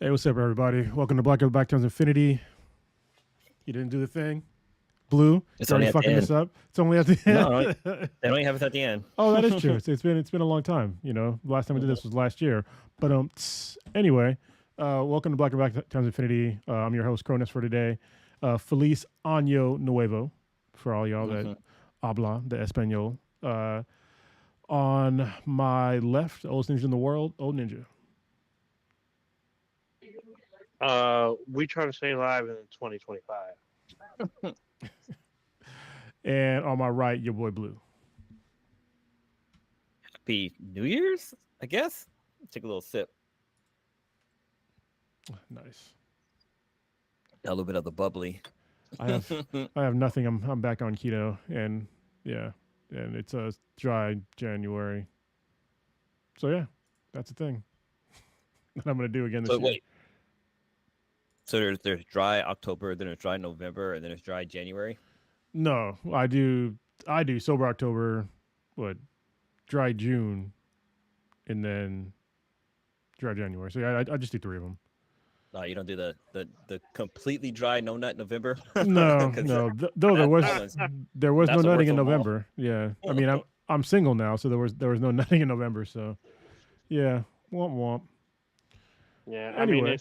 Hey, what's up, everybody? Welcome to Black Back Times Infinity. You didn't do the thing. Blue, It's you're already only at the fucking this end. up. It's only at No, the end. they don't even have it at the end. Oh, that is true. It's been a long time. You know, last time we did this was last year. But anyway, welcome to Black Times Infinity. I'm your host Cronus for today. Feliz Año Nuevo for all y'all that Mhm. habla de español. On my left, oldest ninja in the world, old ninja, We try to stay live in 2025. and on my right, your boy Blue. Happy New Year's, I guess. Take a little sip. Nice. A little bit of the bubbly. I have I have nothing. I'm back on keto, and yeah, and it's a dry January. So yeah, that's the thing that I'm gonna do again this So year. wait. So there's dry October, then there's dry November, and then there's dry January. No, I do sober October, what, dry June, and then dry January. So yeah, I just do three of them. No, you don't do the completely dry no nut November. No, Because no. Though there that was one's there was no that's the nutting worst in of them all. November. Yeah, I mean I'm single now, so there was no nutting in November. So yeah, womp womp. Yeah, I mean, Anyway,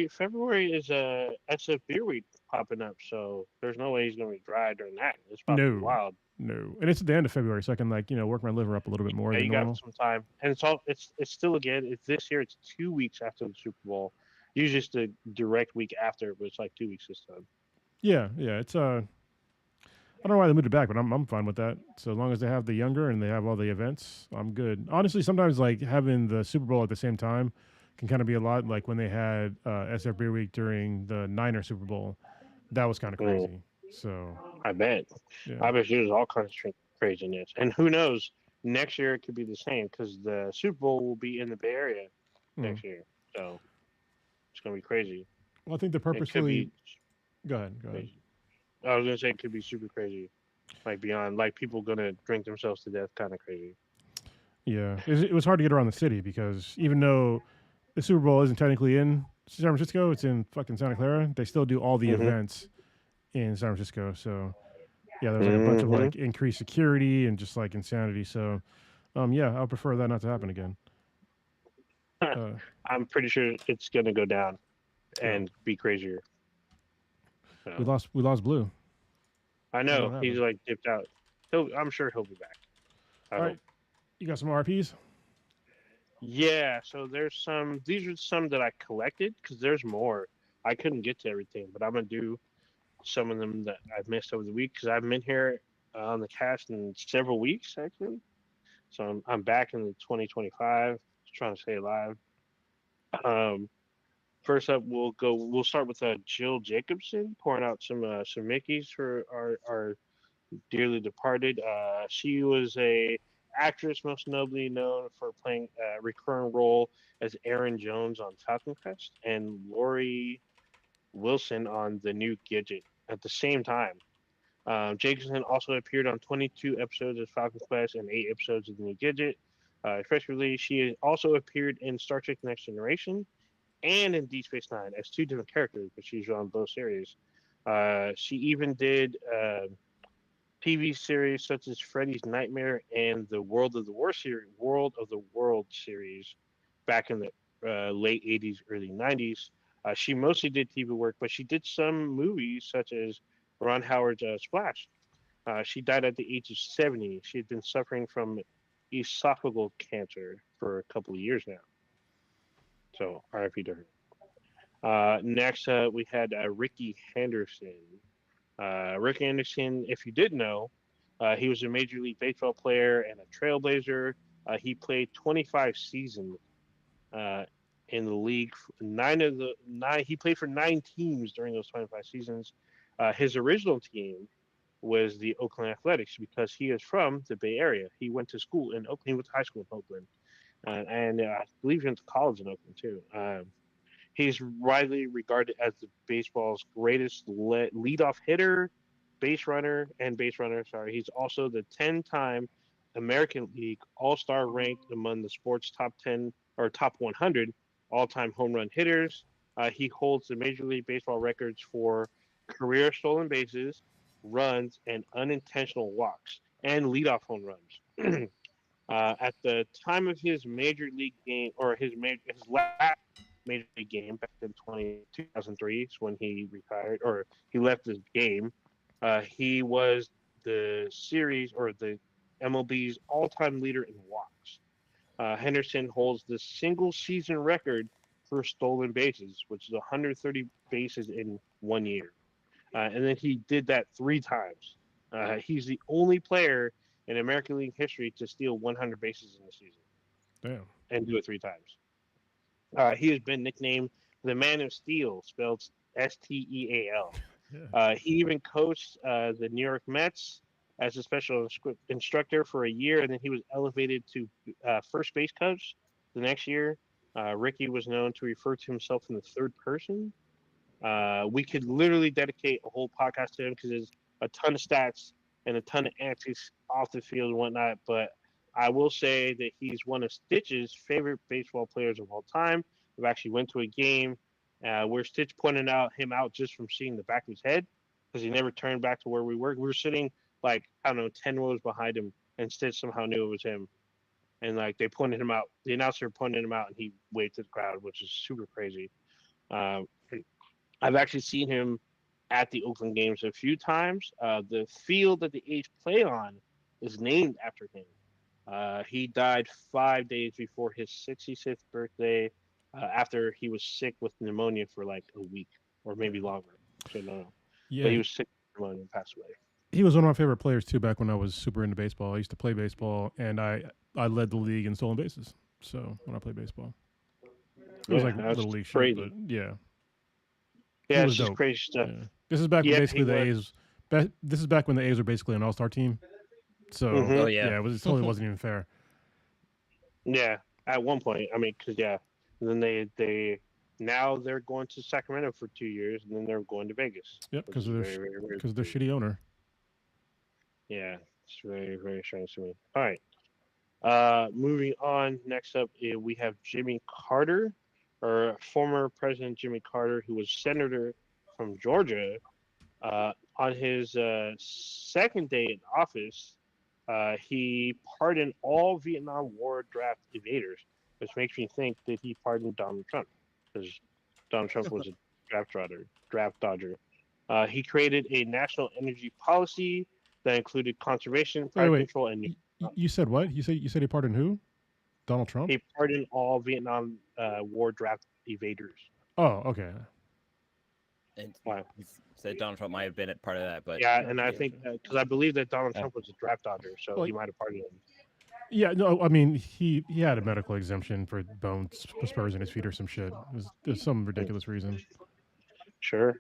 February is SF Beer Week popping up, so there's no way he's gonna be dry during that. It's about to be no, wild. no, and it's at the end of February, so I can work my liver up a little bit more Yeah, than you got normal. some time, and it's still again. It's this year. It's 2 weeks after the Super Bowl. Usually it's the direct week after, but it's like 2 weeks this time. Yeah, yeah. It's I don't know why they moved it back, but I'm fine with that. So as long as they have the younger and they have all the events, I'm good. Honestly, sometimes like having the Super Bowl at the same time can kind of be a lot. Like when they had SF Beer Week during the Niner Super Bowl, that was kind of Mm, crazy. So I bet. yeah. I bet there's all kinds of craziness, and who knows? Next year it could be the same because the Super Bowl will be in the Bay Area Mm. next year, so it's gonna be crazy. Well, I think they It could purposefully. be Go ahead. Go ahead. crazy. I was gonna say it could be super crazy, like beyond like people gonna drink themselves to death, kind of crazy. Yeah, it was hard to get around the city because even though the Super Bowl isn't technically in San Francisco, it's in fucking Santa Clara. They still do all the Hmm. events in San Francisco. So yeah, there's like a bunch of Hmm. like increased security and just like insanity. So yeah, I would prefer that not to happen again. Uh, I'm pretty sure it's gonna go down no, and be crazier. we So lost Blue. I I don't know know what he's happened. like dipped out. I'm sure he'll be back. I All hope. right, you got some RPs? Yeah. So there's some. These are some that I collected because there's more. I couldn't get to everything, but I'm gonna do some of them that I've missed over the week because I've been here on the cast in several weeks actually. So I'm back in the 2025, trying to stay alive. Um, First up, we'll go. We'll start with Jill Jacobson pouring out some Mickeys for our dearly departed. She was a actress most notably known for playing a recurring role as Erin Jones on Falcon Crest and Laurie Wilson on The New Gidget at the same time. Jacobson also appeared on 22 episodes of Falcon Quest and 8 episodes of The New Gidget. Respectively, she also appeared in Star Trek: Next Generation and in Deep Space Nine as two different characters, but she's on both series. She even did TV series such as Freddy's Nightmare and the World of the World series, back in the late '80s, early '90s. She mostly did TV work, but she did some movies such as Ron Howard's Splash. She died at the age of 70. She had been suffering from esophageal cancer for a couple of years now. So RIP to her. Next, we had Ricky Henderson. Ricky Henderson, if you didn't know, he was a Major League Baseball player and a trailblazer. He played 25 seasons uh, in the league. Nine of the nine, he played for 9 teams during those 25 seasons. His original team was the Oakland Athletics because he is from the Bay Area. He went to school in Oakland. He went to high school in Oakland, and I believe he went to college in Oakland too. He's widely regarded as the baseball's greatest leadoff hitter, base runner. Sorry, he's also the 10-time American League All Star ranked among the sport's top 10 or top 100 all-time home run hitters. He holds the Major League Baseball records for career stolen bases, runs, and unintentional walks, and leadoff home runs. At the time of his major league game, or his last major league game back in 2003, is when he retired or he left the game. He was the series or the MLB's all-time leader in walks. Henderson holds the single season record for stolen bases, which is 130 bases in 1 year. And then he did that 3 times. He's the only player in American League history to steal 100 bases in a season Damn. and do it 3 times. He has been nicknamed the Man of Steel, spelled Steal. Yeah. He even coached the New York Mets as a special instructor for a year, and then he was elevated to first base coach the next year. Ricky was known to refer to himself in the third person. We could literally dedicate a whole podcast to him because there's a ton of stats and a ton of antics off the field and whatnot. But I will say that he's one of Stitch's favorite baseball players of all time. I've actually went to a game where Stitch pointed him out just from seeing the back of his head because he never turned back to where we were. We were sitting like, I don't know, 10 rows behind him, and Stitch somehow knew it was him. And like they pointed him out, the announcer pointed him out, and he waved to the crowd, which is super crazy. I've actually seen him at the Oakland games a few times. The field that the A's play on is named after him. He died 5 days before his 66th birthday after he was sick with pneumonia for like a week or maybe longer. So no. Yeah. But he was sick with pneumonia and passed away. He was one of my favorite players too. Back when I was super into baseball, I used to play baseball, and I led the league in stolen bases. So when I played baseball, it was like that's little league crazy. shit, but yeah. Yeah, He it's was just dope. crazy stuff. Yeah. This is back when Yep, basically he the was. A's. This is back when the A's were basically an all-star team. So Mhm. Oh yeah. it totally wasn't even fair. Yeah, at one point. I mean, because and then they now they're going to Sacramento for 2 years, and then they're going to Vegas. Yep, which because is of their very, very, very because their crazy. shitty owner. Yeah, it's very, very strange to me. All right. Moving on. Next up, we have Jimmy Carter, or former President Jimmy Carter, who was senator from Georgia. On his second day in office, he pardoned all Vietnam War draft evaders, which makes me think that he pardoned Donald Trump, because Donald Trump was a draft dodger. He created a national energy policy that included conservation, fire Wait. control, and You said what? You said he pardoned who? Donald Trump? he pardoned all Vietnam War draft evaders. Oh, okay. And Wow. he said Donald Trump might have been a part of that, but Yeah, and I think because I believe that Donald Yeah. Trump was a draft dodger, so Well, he might have pardoned him. Yeah, no, I mean he had a medical exemption for bone spurs in his feet or some shit. There's some ridiculous reason. Sure.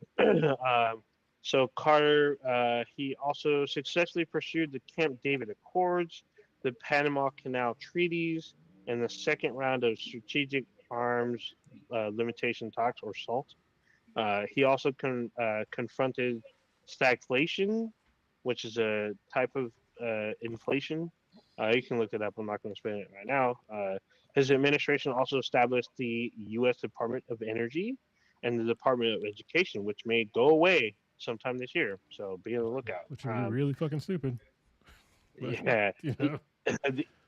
So Carter, he also successfully pursued the Camp David Accords, the Panama Canal treaties, and the second round of strategic arms limitation talks, or SALT. He also confronted stagflation, which is a type of inflation. You can look it up. I'm not going to explain it right now. His administration also established the U.S. Department of Energy and the Department of Education, which may go away sometime this year. So be on the lookout. Which would be really fucking stupid. But, Yeah. you know?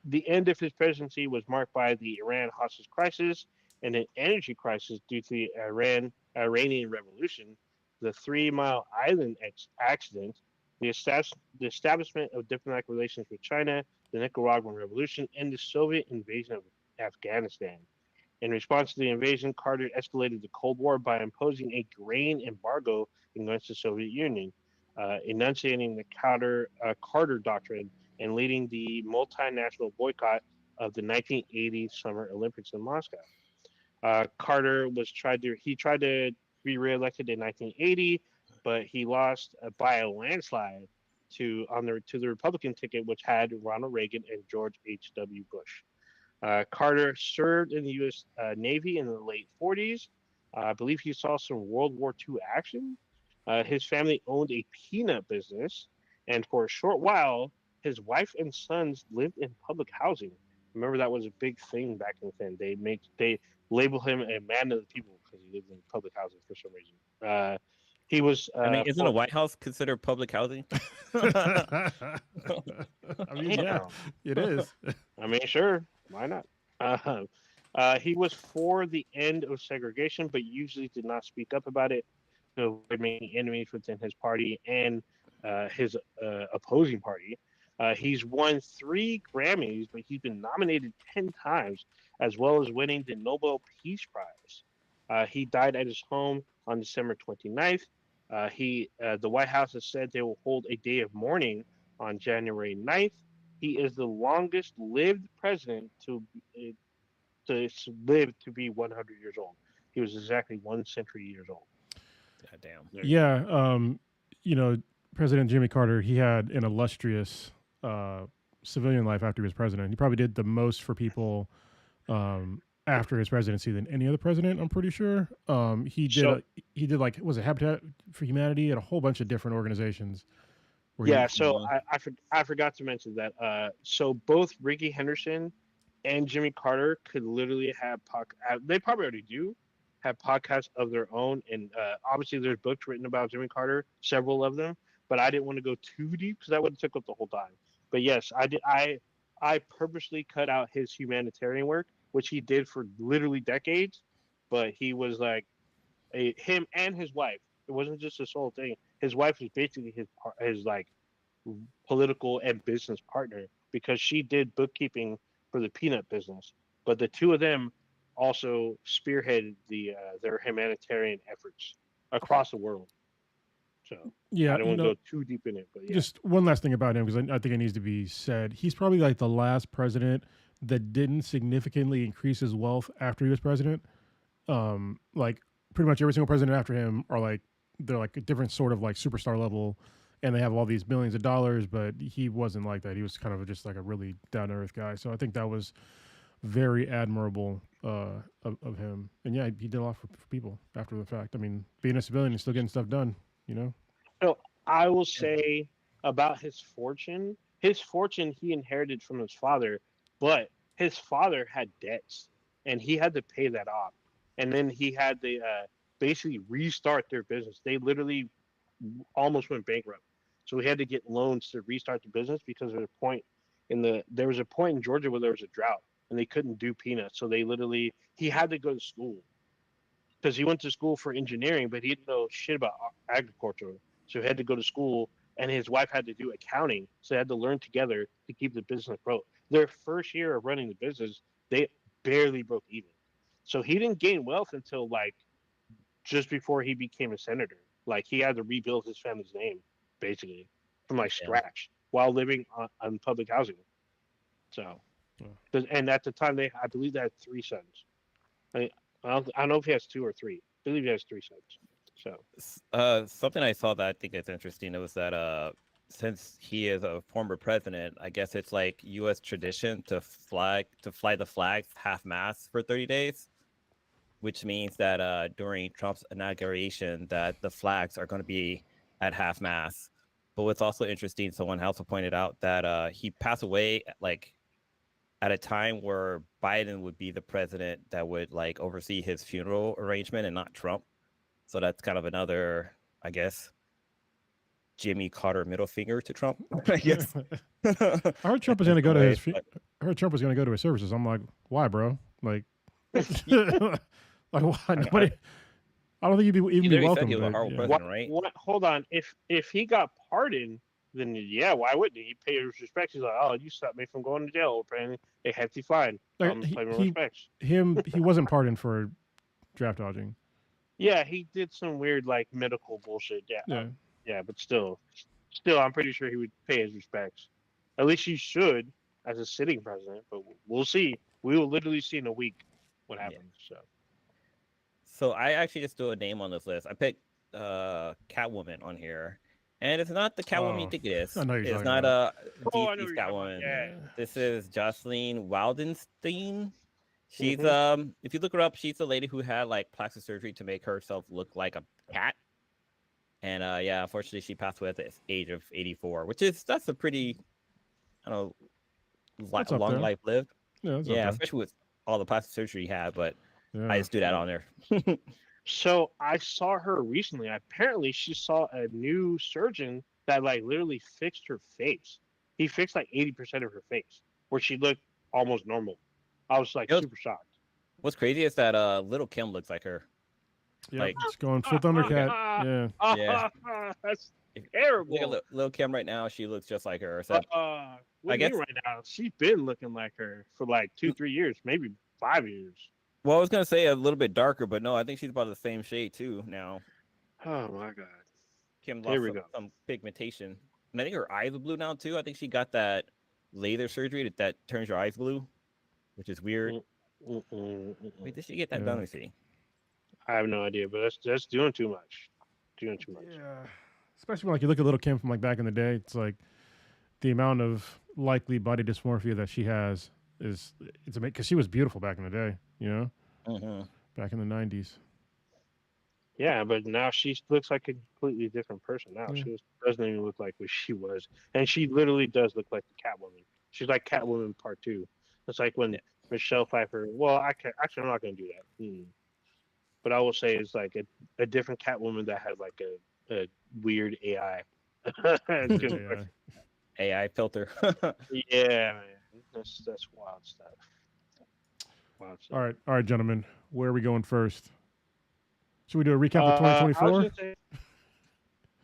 The end of his presidency was marked by the Iran hostage crisis and an energy crisis due to the Iranian Revolution, the 3 Mile Island accident, the establishment of diplomatic relations with China, the Nicaraguan Revolution, and the Soviet invasion of Afghanistan. In response to the invasion, Carter escalated the Cold War by imposing a grain embargo against the Soviet Union, enunciating the Carter Doctrine, and leading the multinational boycott of the 1980 Summer Olympics in Moscow. Carter tried to be reelected in 1980, but he lost by a landslide to the Republican ticket, which had Ronald Reagan and George H.W. Bush. Carter served in the U.S. Navy in the late 40s. I believe he saw some World War II action. His family owned a peanut business, and for a short while, his wife and sons lived in public housing. Remember, that was a big thing back in the day. label him a man of the people because he lives in public housing for some reason. He was. I mean, isn't for- a White House considered public housing? I mean, yeah, Damn. it is. I mean, sure, why not? He was for the end of segregation, but usually did not speak up about it to avoid making enemies within his party and his opposing party. He's won 3 Grammys, but he's been nominated 10 times, as well as winning the Nobel Peace Prize. He died at his home on December 29th. The White House has said they will hold a day of mourning on January 9th. He is the longest lived president to live to be 100 years old. He was exactly 1 century years old. God damn. Yeah, you know, President Jimmy Carter, he had an illustrious civilian life after he was president. He probably did the most for people after his presidency than any other president. I'm pretty sure. He did like, was it Habitat for Humanity and a whole bunch of different organizations. Yeah, so I forgot to mention that. So both Ricky Henderson and Jimmy Carter could literally have they probably already do have podcasts of their own, and obviously there's books written about Jimmy Carter, several of them. But I didn't want to go too deep because that would have took up the whole time. But yes, I did. I purposely cut out his humanitarian work, which he did for literally decades. But he was like him and his wife. It wasn't just a solo thing. His wife was basically his like political and business partner because she did bookkeeping for the peanut business. But the two of them also spearheaded their humanitarian efforts across the world. So yeah, I don't want to go too deep in it, but yeah. Just one last thing about him, because I think it needs to be said. He's probably like the last president that didn't significantly increase his wealth after he was president. Like pretty much every single president after him are like, they're like a different sort of like superstar level, and they have all these billions of dollars, but he wasn't like that. He was kind of just like a really down to earth guy. So I think that was very admirable of him. And yeah, he did a lot for people after the fact. I mean, being a civilian and still getting stuff done, you know? So I will say about his fortune he inherited from his father, but his father had debts and he had to pay that off. And then he had to basically restart their business. They literally almost went bankrupt. So he had to get loans to restart the business because there was a point in Georgia where there was a drought and they couldn't do peanuts. So he had to go to school because he went to school for engineering, but he didn't know shit about agriculture. So he had to go to school, and his wife had to do accounting. So they had to learn together to keep the business afloat. Their first year of running the business, they barely broke even. So he didn't gain wealth until like just before he became a senator. Like he had to rebuild his family's name basically from like scratch while living on public housing. So, and at the time I believe they had 3 sons. I don't know if he has 2 or 3. I believe he has 3 sons. So, something I saw that I think is interesting. It was that since he is a former president, I guess it's like U.S. tradition to fly the flags half-mast for 30 days, which means that during Trump's inauguration, that the flags are going to be at half-mast. But what's also interesting, someone also pointed out that he passed away like at a time where Biden would be the president that would like oversee his funeral arrangement and not Trump. So that's kind of another, I guess, Jimmy Carter middle finger to Trump. I guess. I heard Trump was going to go to his. I heard Trump was going to go to his services. I'm like, why, bro? Like, like why? Nobody. I don't think you'd be welcome. He was a horrible president, right? Hold on. If he got pardoned, then yeah, why wouldn't he? He'd pay his respects. He's like, oh, you stopped me from going to jail, or paying a hefty fine. Pay my respects. He wasn't pardoned for draft dodging. Yeah, he did some weird like medical bullshit. Yeah, but still, I'm pretty sure he would pay his respects. At least he should, as a sitting president. But we'll see. We will literally see in a week what happens. So I actually just threw a name on this list. I picked Catwoman on here, and it's not the Catwoman you think it is. It's not DC's Catwoman. Yeah. This is Jocelyn Wildenstein. She's if you look her up, she's the lady who had like plastic surgery to make herself look like a cat. And unfortunately she passed away at the age of 84, that's a pretty long life lived. Yeah, especially with all the plastic surgery he had. But Yeah. I just do that on there. So I saw her recently. Apparently, she saw a new surgeon that like literally fixed her face. He fixed like 80% of her face, where she looked almost normal. I was like You know, super shocked. what's crazy is that Little Kim looks like her. Yep. Like, It's going full Thundercat. Yeah. Yeah. That's if you terrible. look at Little Kim right now, she looks just like her. What I do you guess. mean right now? She's been looking like her for like 2-3 years, maybe 5 years. Well, I was gonna say a little bit darker, but no, I think she's about the same shade too now. Oh my god. Kim Here lost we some, go. some pigmentation, and I think her eyes are blue now too. I think she got that laser surgery that turns your eyes blue, which is weird. Wait, did she get that Yeah. done? Let me see. I have no idea, but that's doing too much. Doing too much. Yeah. Especially when like you look at Little Kim from like back in the day, it's like the amount of likely body dysmorphia that she has is it's amazing because she was beautiful back in the day, you know, Mm-hmm. back in the 90s. Yeah, but now she looks like a completely different person now. Yeah. Doesn't even look like what she was, and she literally does look like the Catwoman. She's like Catwoman Part 2. It's like when Yeah. Michelle Pfeiffer. Well, actually I'm not gonna do that. But I will say it's like a different Catwoman that has like a weird AI. Yeah. AI filter. Yeah, man, that's wild stuff. Wild stuff. All right, gentlemen. Where are we going first? Should we do a recap of I was 2024? gonna say,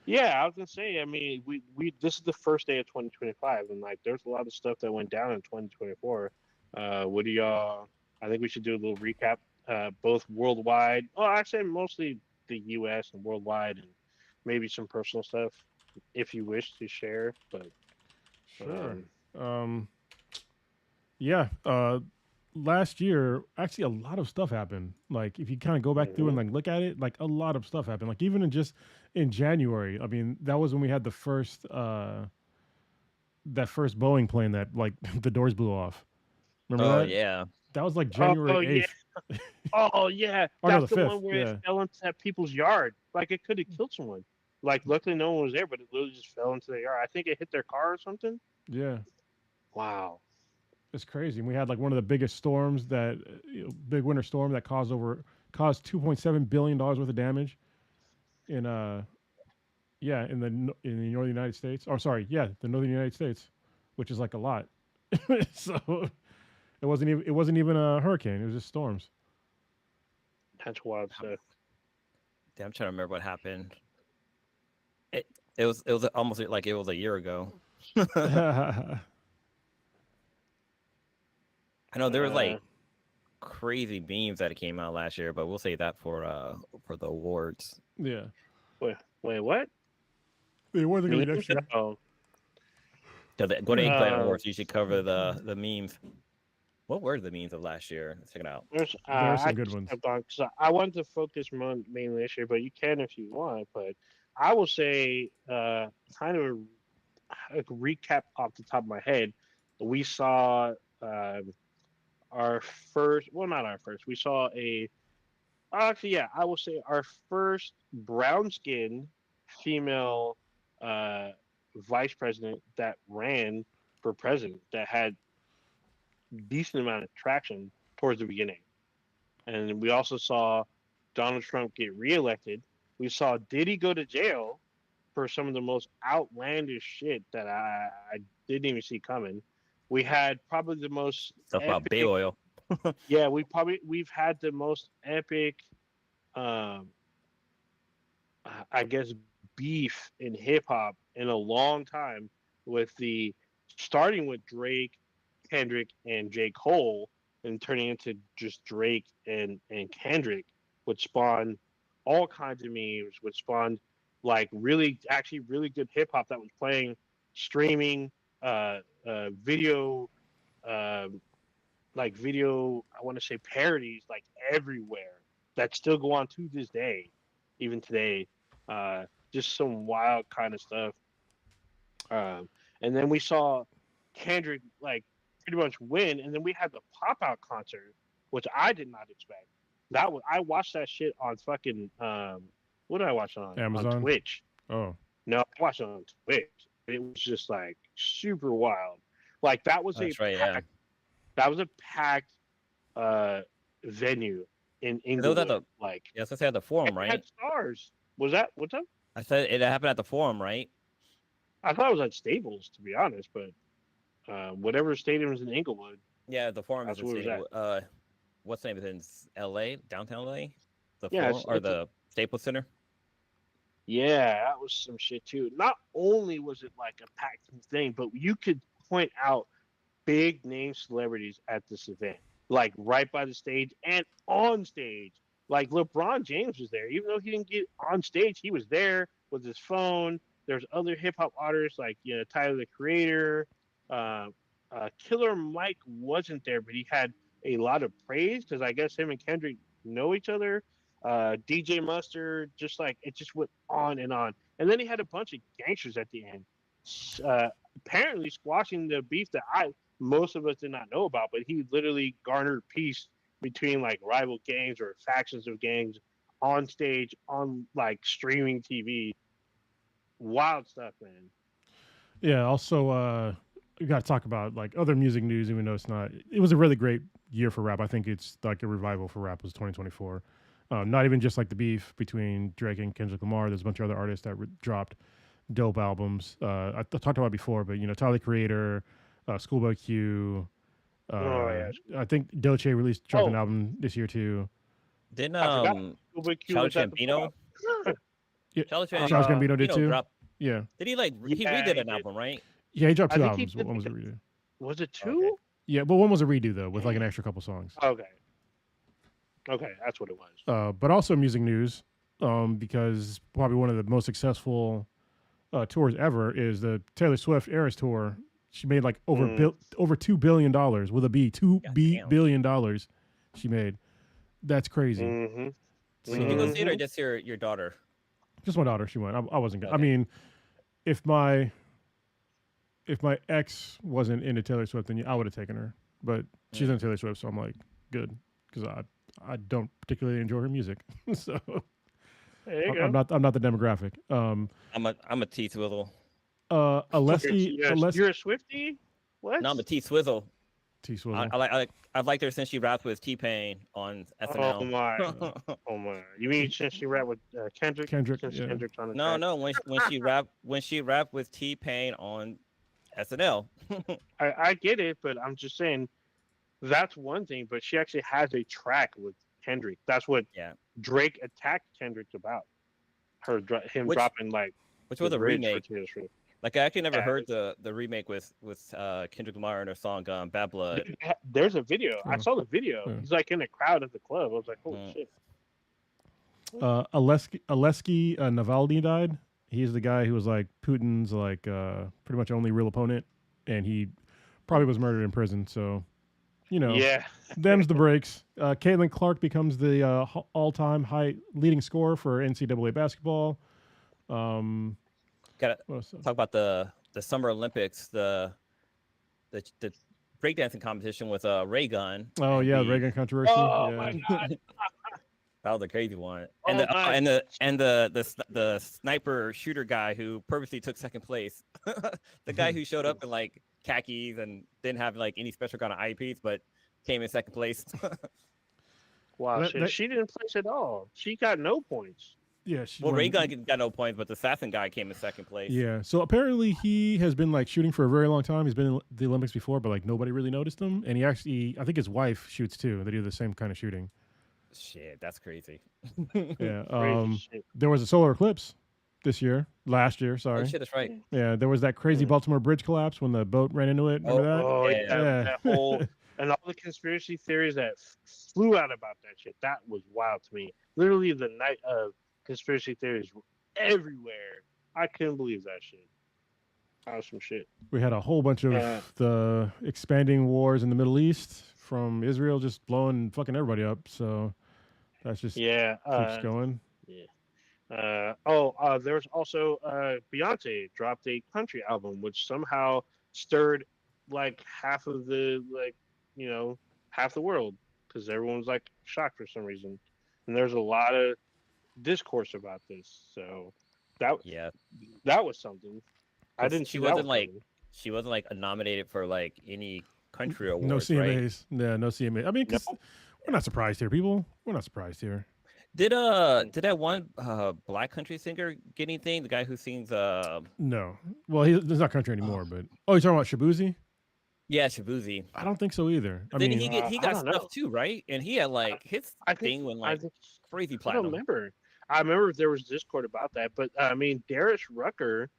yeah, I was gonna say. I mean, we this is the first day of 2025, and like, there's a lot of stuff that went down in 2024. What do y'all? I think we should do a little recap, both worldwide. Well, actually, mostly the U.S. and worldwide, and maybe some personal stuff, if you wish to share. But Sure. Yeah. Last year, actually, a lot of stuff happened. Like, if you kind of go back through and like look at it, like a lot of stuff happened. Like, even in January, I mean, that was when we had the first that first Boeing plane that like the doors blew off. Remember Oh that? yeah. That was like January 8th. Oh yeah, Oh, no, that's the the 5th, one where yeah. it fell into that people's yard. Like it could have killed someone. Like luckily no one was there, but it literally just fell into their yard. I think it hit their car or something. Yeah. Wow. It's crazy. And we had like one of the biggest storms that big winter storm that caused $2.7 billion worth of damage in in the northern United States. Or sorry, the northern United States, which is like a lot. So it wasn't even a hurricane. It was just storms. That's wild stuff. Damn, I'm trying to remember what happened. It was almost like it was a year ago. I know there was like crazy memes that came out last year, but we'll save that for the awards. Yeah. Wait, what? The awards are gonna be next year. Oh. So go to Eggplant Awards. You should cover the memes. What were the memes of last year? Let's check it out. There's There are some I good just ones. kept on, 'cause I wanted to focus mainly this year, but you can if you want. But I will say, kind of a recap off the top of my head. We saw our first, well, not our first. We saw actually, yeah, I will say our first brown skinned female vice president that ran for president that had decent amount of traction towards the beginning. And we also saw Donald Trump get reelected. We saw Diddy go to jail for some of the most outlandish shit that I didn't even see coming. We had probably the most Stuff about Bay Oil. yeah, we've had the most epic I guess beef in hip hop in a long time, with starting with Drake, Kendrick, and J. Cole, and turning into just Drake and Kendrick, which spawned all kinds of memes, which spawned like really good hip hop that was playing, streaming, video, like video, I want to say parodies like everywhere that still go on to this day, even today. Just some wild kind of stuff. And then we saw Kendrick like pretty much win, and then we had the Pop Out concert, which I did not expect. I watched that shit on fucking what did I watch it on? Amazon? On Twitch. Oh. No, I watched it on Twitch. It was just like super wild. Like that was That's right, yeah. that was a packed venue. in That was at Inglewood. the Like yes, I said at the forum, it had right? stars. Was that what's up? I said it happened at the forum, right? I thought it was at Staples, to be honest, but whatever stadium is in Inglewood, Yeah, the forum is that's in where it was stadium. at. What's the name? Is it in LA, downtown LA? The Yeah, forum or it's the Staples Center? yeah, that was some shit too. Not only was it like a packed thing, but you could point out big name celebrities at this event, like right by the stage and on stage. Like LeBron James was there, even though he didn't get on stage, he was there with his phone. There's other hip hop artists like Tyler the Creator. Uh, Killer Mike wasn't there, but he had a lot of praise because I guess him and Kendrick know each other. DJ Mustard, just like it just went on, and then he had a bunch of gangsters at the end. Apparently squashing the beef that most of us did not know about, but he literally garnered peace between like rival gangs or factions of gangs on stage on like streaming TV. Wild stuff, man. Yeah. Also, we got to talk about like other music news, even though it's not. It was a really great year for rap. I think it's like a revival for rap was 2024. Not even just like the beef between Drake and Kendrick Lamar. There's a bunch of other artists that dropped dope albums. I talked about it before, but Tyler the Creator, Schoolboy Q. Oh yeah. I think Doce dropped an Oh, album this year too. Didn't I forgot. Schoolboy Q Childish was at the Gambino? Yeah, Childish Charles Gambino did too. drop. Yeah, Did he like he Yeah, redid he an did. album, right? yeah, he dropped I two think he albums. did One was a because- redo. Was it Okay. two? Yeah, but one was a redo though, with like an extra couple songs. Okay. Okay, that's what it was. But also music news, because probably one of the most successful tours ever is the Taylor Swift Eras tour. She made like over $2 billion with a B, Goddamn. billion dollars. She made. That's crazy. Mm-hmm. So did you go see it or Mhm. just your daughter? Just my daughter. She went. I wasn't. I Okay. mean, if my ex wasn't into Taylor Swift, then I would have taken her. But she's into Taylor Swift, so I'm like, good, because I don't particularly enjoy her music. So There you go. I'm not the demographic. I'm a T Swizzle. Alessi, You're a Swiftie? What? No, I'm a T Swizzle. T Swizzle. I've liked her since she rapped with T Pain on Oh SNL. my! Oh my! You mean since she rapped with Kendrick? Kendrick, Since yeah. Kendrick's on the No, track? no, when she rapped with T Pain on SNL. I get it, but I'm just saying that's one thing. But she actually has a track with Kendrick. That's what Yeah. Drake attacked Kendrick about. Him Which- dropping like Which was the a bridge for remake. Taylor Swift. Like I actually never Yeah. heard the remake with Kendrick Lamar and her song Bad Blood. There's a video. I Oh. saw the video. Yeah. He's like in a crowd at the club. I was like, holy Mm. shit. Alessi Navalny died. He's the guy who was like Putin's like pretty much only real opponent, and he probably was murdered in prison. So, Yeah. them's the breaks. Caitlin Clark becomes the all-time high leading scorer for NCAA basketball. Gotta What else? talk about the Summer Olympics, the breakdancing competition with Ray Gun. Oh and yeah, the the- Reagan controversy. Oh yeah. my god. That was a crazy one. Oh, And the my. the sniper shooter guy who purposely took second place. The guy who showed up in like khakis and didn't have like any special kind of eyepiece, but came in second place. Wow. That- She didn't place at all. She got no points. Yeah, she Well, won- Ray Gun got no points, but the assassin guy came in second place. Yeah, so apparently he has been like shooting for a very long time. He's been in the Olympics before, but like nobody really noticed him. And he actually, I think his wife shoots too. They do the same kind of shooting. Shit, that's crazy. Yeah. Crazy shit. There was a solar eclipse last year. Oh Sorry. shit, that's right. Yeah, there was that crazy Hmm. Baltimore bridge collapse when the boat ran into it. Remember that? Oh, Yeah. yeah. Yeah. That whole and all the conspiracy theories that flew out about that shit. That was wild to me. Literally, the night of conspiracy theories were everywhere. I couldn't believe that shit. That was some shit. We had a whole bunch of Yeah. the expanding wars in the Middle East from Israel just blowing fucking everybody up. So that's just Yeah. keeps going. There was also Beyonce dropped a country album, which somehow stirred like half of the half the world because everyone's like shocked for some reason, and there's a lot of discourse about this. So that Yeah, was something. I 'Cause didn't she see that wasn't one like- coming. she wasn't like nominated for like any country awards, No right? CMAs. Yeah, no CMA. I mean, 'cause Nope. We're not surprised here, people. We're not surprised here. Did that one black country singer get anything? The guy who sings No. Well, he's not country anymore, but you're talking about Shabuzi? yeah, Shabuzi. I don't think so either. I Then mean, he I got don't know. stuff too, right? And he had like his I think thing went I like think crazy I don't platinum. remember. I remember there was Discord about that, but I mean, Darius Rucker,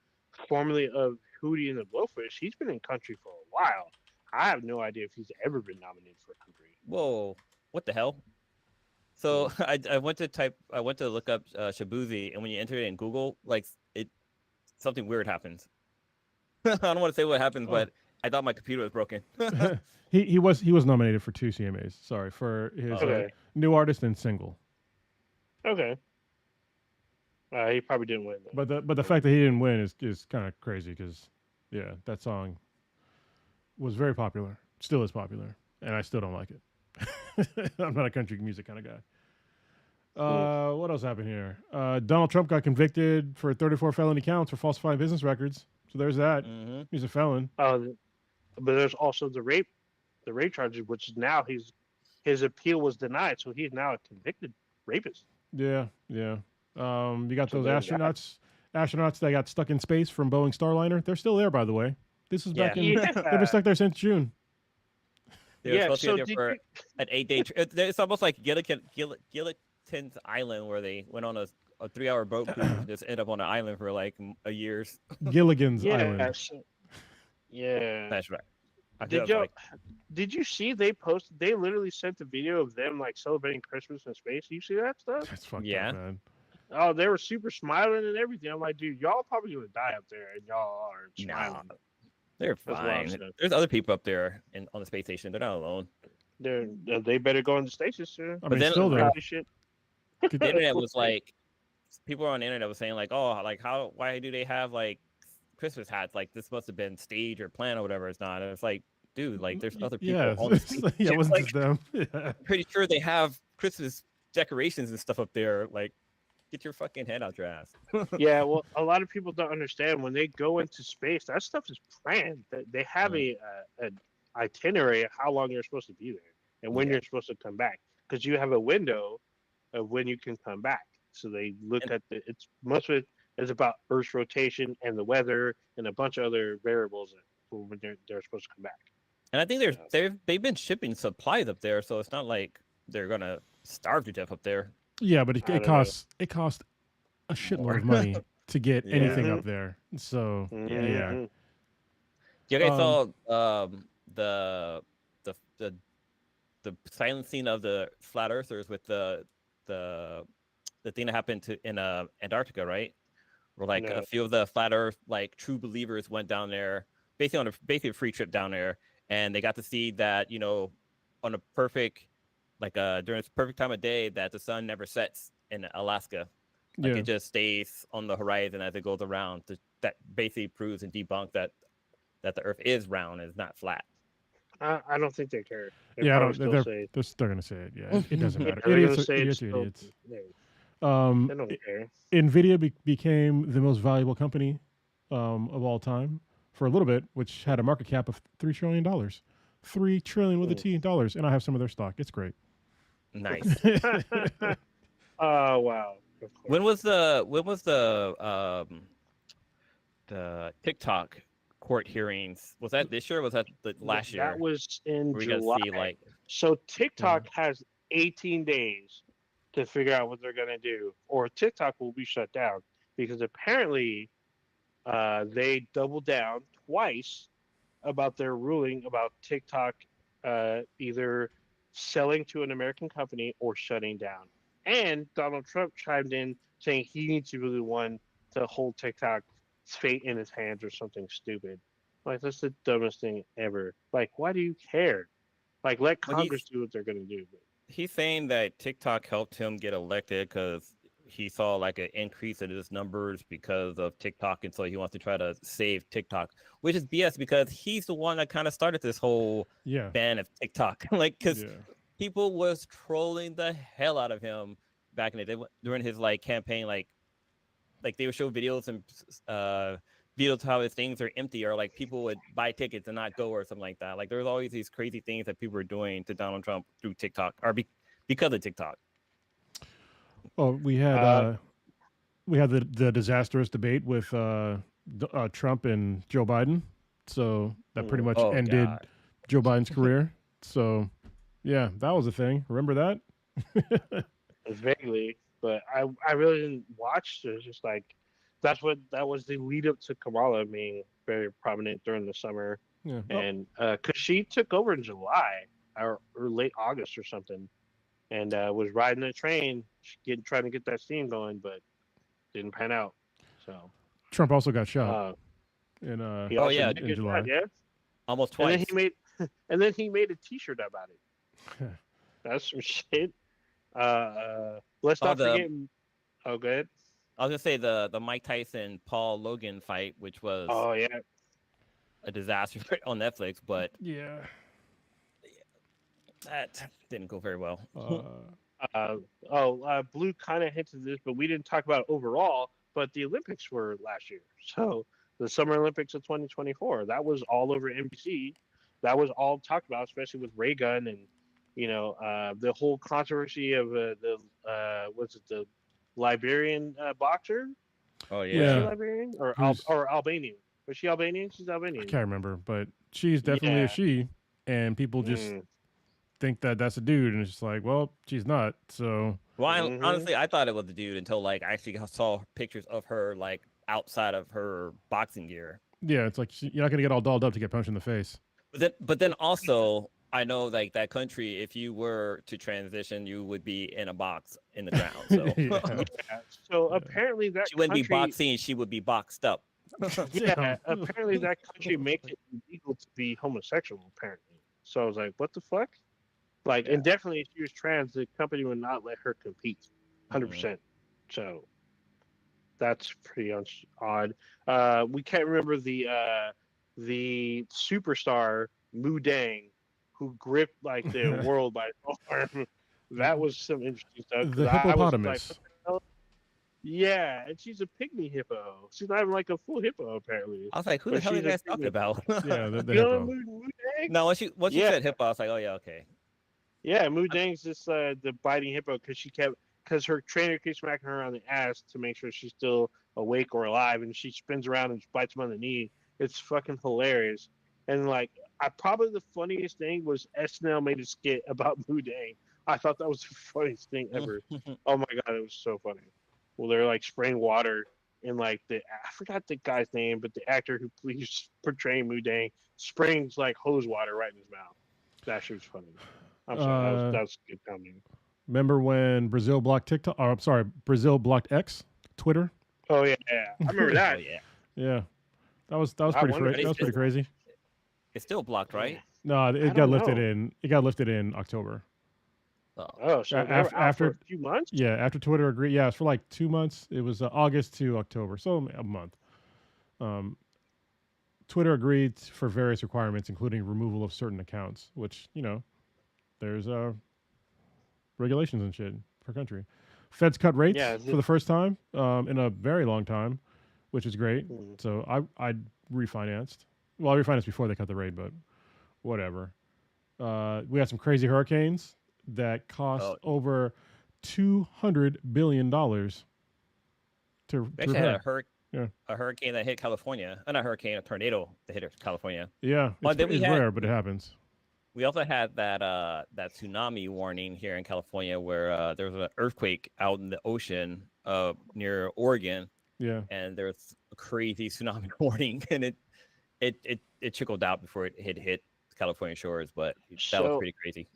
formerly of Hootie and the Blowfish, he's been in country for a while. I have no idea if he's ever been nominated for country. Whoa, what the hell? So I went to look up Shabuzi, and when you enter it in Google, like something weird happens. I don't want to say what happens, Oh. but I thought my computer was broken. he was nominated for 2 CMAs. Sorry, for his Okay. new artist and single. Okay. He probably didn't win. Then. But the fact that he didn't win is kind of crazy because yeah, that song was very popular, still is popular, and I still don't like it. I'm not a country music kind of guy. What else happened here? Donald Trump got convicted for 34 felony counts for falsifying business records. So there's that. hmm He's a felon. But there's also the rape charges, which now his appeal was denied, so he's now a convicted rapist. Yeah, yeah. You got So those there's that. astronauts that got stuck in space from Boeing Starliner. They're still there, by the way. This is back in. Yeah. They've been stuck there since June. They were Yeah. supposed to So be there did for you, an 8-day. It's almost like Gilligan's Island, where they went on a 3-hour boat cruise and just end up on an island for like a years. Gilligan's yeah. Island. Yeah. That's right. I Did feel you like did you see they posted? They literally sent a video of them like celebrating Christmas in space. You see that stuff? That's fucked Yeah. up, man. Oh, they were super smiling and everything. I'm like, dude, y'all probably gonna die up there, and y'all are smiling. they're That's what I'm fine. saying. There's other people up there on the space station. They're not alone. They better go into stasis soon. I But mean, then- still though. Crazy shit. The internet was like, people on the internet was saying like, oh, like why do they have like Christmas hats? Like this must have been staged or planned or whatever. It's not. And it's like, dude, like there's other people Yeah, on the space yeah, it station. wasn't Like, just them. Yeah. pretty sure they have Christmas decorations and stuff up there. Like, get your fucking head out your ass. Yeah, well, a lot of people don't understand when they go into space. That stuff is planned. They have an itinerary of how long you're supposed to be there and when Yeah. you're supposed to come back, because you have a window of when you can come back. So they look at it's most of it is about Earth's rotation and the weather and a bunch of other variables for when they're supposed to come back. And I think they've been shipping supplies up there, so it's not like they're gonna starve to death up there. Yeah, but I it don't know. costs a shitload of money to get Yeah. anything Mhm. up there. So yeah, Mhm. You guys Um, saw the silencing of the flat earthers with the thing that happened in Antarctica, right? Where like No. a few of the flat earth like true believers went down there basically on a free trip down there, and they got to see that, you know, on a perfect during this perfect time of day that the sun never sets in Alaska. Like yeah. it just stays on the horizon as it goes around. That basically proves and debunks that the Earth is round and is not flat. I don't think they care. They Yeah, I probably don't, still say they're still gonna say it. Yeah, it doesn't matter. they're gonna Idiots, say idiots, it's are still- idiots. They don't care. Nvidia became the most valuable company of all time for a little bit, which had a market cap of $3 trillion. $3 trillion with a T dollars, and I have some of their stock. It's great. Nice. Oh wow. Of course. When was the TikTok court hearings? Was that this year? Or was that the last year? That was in we July. gotta see like So TikTok has 18 days to figure out what they're gonna do, or TikTok will be shut down because apparently they doubled down twice about their ruling about TikTok either selling to an American company or shutting down. And Donald Trump chimed in saying he needs to be the one to hold TikTok's fate in his hands or something stupid. Like, that's the dumbest thing ever. Like, why do you care? Like, let Well, Congress do what they're going to do. he's saying that TikTok helped him get elected because he saw like an increase in his numbers because of TikTok, and so he wants to try to save TikTok, which is BS because he's the one that kind of started this whole Yeah. ban of TikTok. Like, because Yeah. people was trolling the hell out of him back in the day during his like campaign, like they would show videos and videos how his things are empty, or like people would buy tickets and not go or something like that. Like there's always these crazy things that people are doing to Donald Trump through TikTok or because of TikTok. Well, we had the disastrous debate with Trump and Joe Biden, so that pretty much Oh ended God. Joe Biden's career. So, yeah, that was a thing. Remember that? Vaguely, but I really didn't watch. It was just like that was the lead up to Kamala being very prominent during the summer, Yeah. Oh, and because she took over in July or late August or something, and was riding a train, trying to get that steam going, but didn't pan out. So Trump also got shot uh, in he Oh also yeah, did in get July. shot, yeah. almost And then twice. he made and then he made a T-shirt about it. That's some shit. Let's Oh not the forget. Oh, good. I was gonna say the Mike Tyson Paul Logan fight, which was Oh yeah. a disaster on Netflix, but Yeah. that didn't go very well. Blue kind of hinted this, but we didn't talk about it overall. But the Olympics were last year, so the Summer Olympics of 2024. That was all over NBC. That was all talked about, especially with Ray Gun and the whole controversy of the what's it, the Liberian boxer? Oh Was she Yeah. yeah. Liberian or Who's Albanian? Was she Albanian? She's I Albanian. can't remember, but she's definitely a Yeah. she, and people just think that that's a dude, and it's just like, well, she's not. So Well, Mhm. honestly, I thought it was a dude until like I actually saw pictures of her like outside of her boxing gear. yeah, it's like you're not gonna get all dolled up to get punched in the face. But then also, I know like that country, if you were to transition, you would be in a box in the ground. So Yeah. Yeah. So apparently that she wouldn't be country, boxing; she would be boxed up. yeah, Damn. apparently that country makes it illegal to be homosexual. Apparently, so I was like, what the fuck? Like, and definitely if she was trans, the company would not let her compete, 100%. So that's pretty odd. We can't remember the superstar Mu Dang, who gripped like the world by storm. That was some interesting stuff. 'Cause The I was like, hippopotamus. what the hell? Yeah, and she's a pygmy hippo. She's not even like a full hippo apparently. I was like, "Who the But hell are you she's a guys talking pygmy. about?" Yeah, the You know hippo. Mu Dang? No, once you Yeah. said hippo, I was like, "Oh yeah, okay." Yeah, Mu Dang's just the biting hippo because her trainer keeps smacking her on the ass to make sure she's still awake or alive, and she spins around and bites him on the knee. It's fucking hilarious. And like, probably the funniest thing was SNL made a skit about Mu Dang. I thought that was the funniest thing ever. Oh my god, it was so funny. Well, they're like spraying water and like I forgot the guy's name, but the actor who please portraying Mu Dang spraying like hose water right in his mouth. That shit was funny. I'm sorry, that was good comedy. Remember when Brazil blocked TikTok? Or I'm sorry, Brazil blocked X, Twitter. Oh yeah, I remember Oh that. yeah, Yeah, that was I pretty wonder- that was pretty crazy. it's still blocked, right? No, it got don't lifted know. it got lifted in October. Oh, Oh, so A- they were af- out after- for a few months. Yeah, after Twitter agreed. Yeah, it's for like 2 months. It was August to October, so a month. Twitter agreed for various requirements, including removal of certain accounts, which there's regulations and shit per country. Feds cut rates Yeah, for the first time in a very long time, which is great. Mhm. So I refinanced. Well, I refinanced before they cut the rate, but whatever. We had some crazy hurricanes that cost Oh. over $200 billion to we actually had repair. a hurricane that hit California. Not a hurricane, a tornado that hit California. Yeah, Well, it's, then we it's had- rare, but it happens. We also had that tsunami warning here in California, where there was an earthquake out in the ocean near Oregon, Yeah. and there was a crazy tsunami warning, and it trickled out before it hit California shores, but that was So- pretty crazy.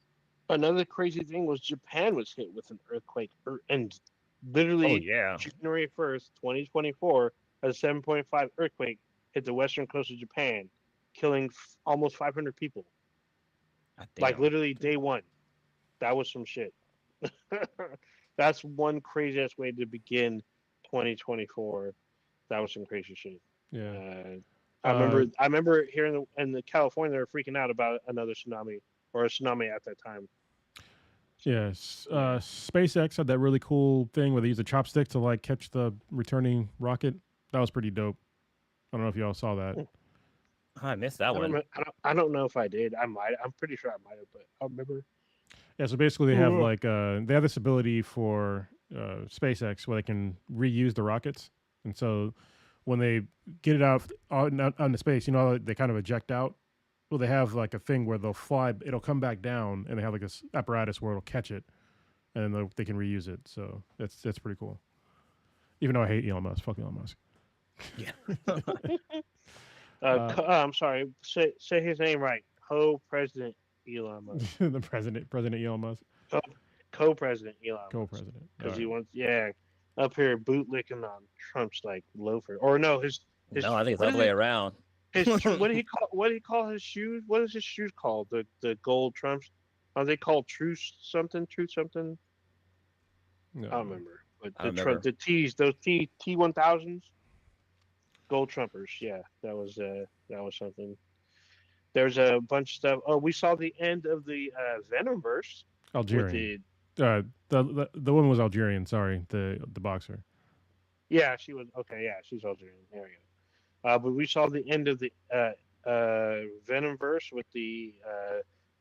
Another crazy thing was Japan was hit with an earthquake, and literally Oh yeah, January 1st, 2024, a 7.5 earthquake hit the western coast of Japan, killing almost 500 people. Like literally day one. That was some shit. That's one crazy ass way to begin 2024. That was some crazy shit. Yeah. I remember here in the California they were freaking out about another tsunami or a tsunami at that time. Yes. SpaceX had that really cool thing where they used a chopstick to like catch the returning rocket. That was pretty dope. I don't know if y'all saw that. Oh, I missed that I one. I don't know if I did. I might. I'm pretty sure I might have, but I don't remember. Yeah, so basically they have Ugh. like they have this ability for SpaceX where they can reuse the rockets, and so when they get it out into space, you know, how they kind of eject out. Well, they have like a thing where they'll fly. It'll come back down, and they have like this apparatus where it'll catch it, and then they can reuse it. So that's pretty cool. Even though I hate Elon Musk, fuck Elon Musk. Yeah. I'm sorry. Say his name right. Co-president Elon Musk. The President Elon Musk, Co-president Elon Musk. co-president. Because All he right. wants, yeah, up here bootlicking on Trump's like loafer, or no, his No, I think it's what all the is way it? around. What do he call his shoes? What is his shoes called? The gold Trumps? Are they called Truth something? Truth something? No. I don't remember. But I the remember. the T's, those T1000s, gold Trumpers. Yeah, that was something. There's a bunch of stuff. Oh, we saw the end of the Venomverse with Algerian. the The woman was Algerian. Sorry, the boxer. yeah, she was okay. Yeah, she's Algerian. There we go. But we saw the end of the Venomverse with the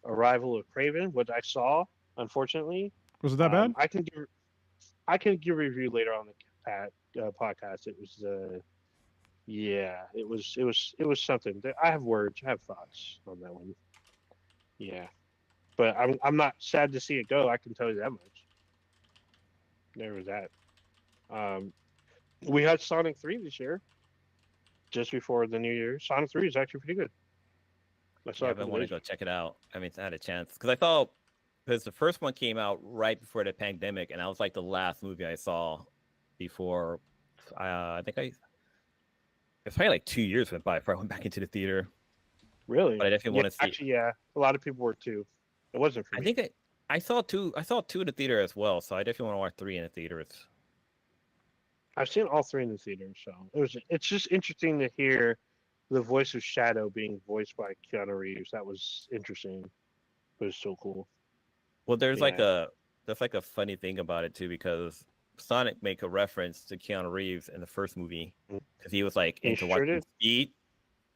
arrival of Craven. What I saw, unfortunately, Was it that bad? I can give a review later on the podcast. It was yeah, it was something. I have words. I have thoughts on that one. Yeah, but I'm not sad to see it go. I can tell you that much. There was that. Um, we had Sonic 3 this year, just before the new year. Sonic 3 is actually pretty good. I saw Yeah, it I've a been couple wanting days to go check it out. I mean, I had a chance because I thought because the first one came out right before the pandemic, and that was like the last movie I saw before. I think it's probably like 2 years went by before I went back into the theater. Really? But I definitely Yeah, want to see. actually, yeah. A lot of people were too. It wasn't for I me. think I saw two. I saw two in the theater as well, so I definitely want to watch three in the theaters. I've seen all three in the theater, so it's just interesting to hear the voice of Shadow being voiced by Keanu Reeves. That was interesting. It was so cool. Well, there's like Yeah. a funny thing about it too because Sonic make a reference to Keanu Reeves in the first movie because he was like He into sure watching did. Speed.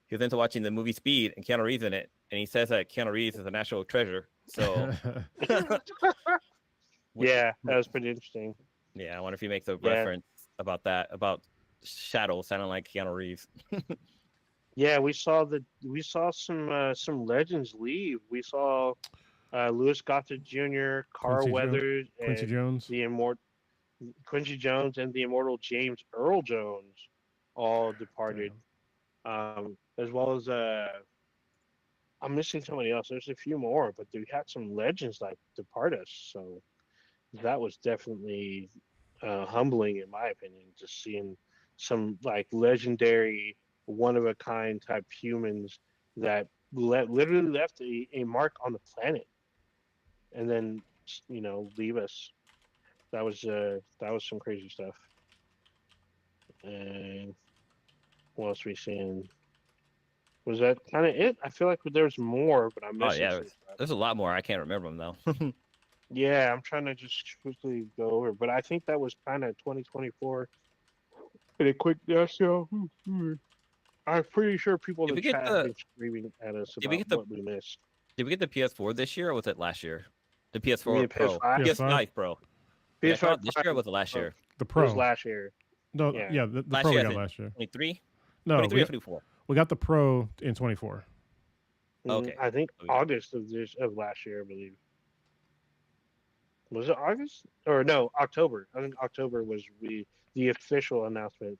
He was into watching the movie Speed and Keanu Reeves in it, and he says that Keanu Reeves is a national treasure. So Yeah, that was pretty interesting. yeah, I wonder if he makes a Yeah. reference about Shadow sounding like Keanu Reeves. Yeah, we saw some legends leave. We saw Louis Gossett Jr., Carl Quincy Weathers, Quincy and Jones. the immortal Quincy Jones and the immortal James Earl Jones all departed. As well as I'm missing somebody else. There's a few more, but we had some legends like depart us. So that was definitely humbling, in my opinion, just seeing some like legendary, one of a kind type humans that literally left a mark on the planet, and then leave us. That was some crazy stuff. And what else we seen? Was that kind of it? I feel like there's more, but I'm Oh missing yeah, some stuff. there's a lot more. I can't remember them though. Yeah, I'm trying to just quickly go over, but I think that was kind of 2024. In a quick nutshell, I'm pretty sure people in Did the we get chat have the been screaming at us Did we about get the what we missed. Did we get the PS4 this year or was it last year? The You mean PS4 Pro. PS5? PS5 Pro. Yeah, I PS5 thought this year Pro or was it last Pro. year? The It was Pro. last year. No, yeah. yeah, the Last Pro we year, got as in last year. 23? No, 23 or 24? we got the Pro in 24. Okay. I think Okay. August of last year, I believe. Was it August or no October? I think October was the official announcement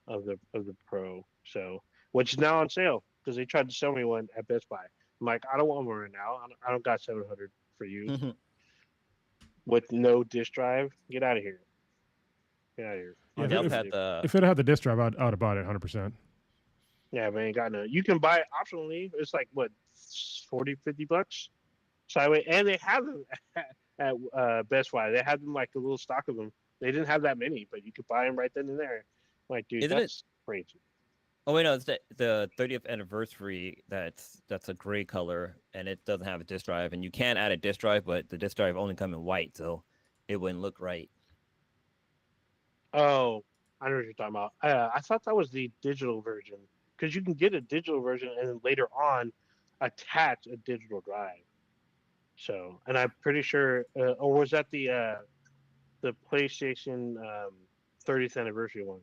of the Pro. So, which is now on sale because they tried to sell me one at Best Buy. I'm like, I don't want one right now. I don't got 700 for you Mhm. with no disk drive. Get out of here. Get out of here. Yeah, They also had the If it had the disc drive, I'd have bought it 100%. Yeah, man, ain't got no. You can buy it optionally. It's like what, 40, $50. Sideways, and they have them at Best Buy. They had them like a little stock of them. They didn't have that many, but you could buy them right then and there. Like, dude, Isn't it- that's crazy. Oh wait, no, it's the 30th anniversary. That's a gray color, and it doesn't have a disk drive. And you can add a disk drive, but the disk drive only come in white, so it wouldn't look right. Oh, I know what you're talking about. I thought that was the digital version because you can get a digital version and then later on attach a digital drive. So, and I'm pretty sure, or was that the PlayStation 30th anniversary one?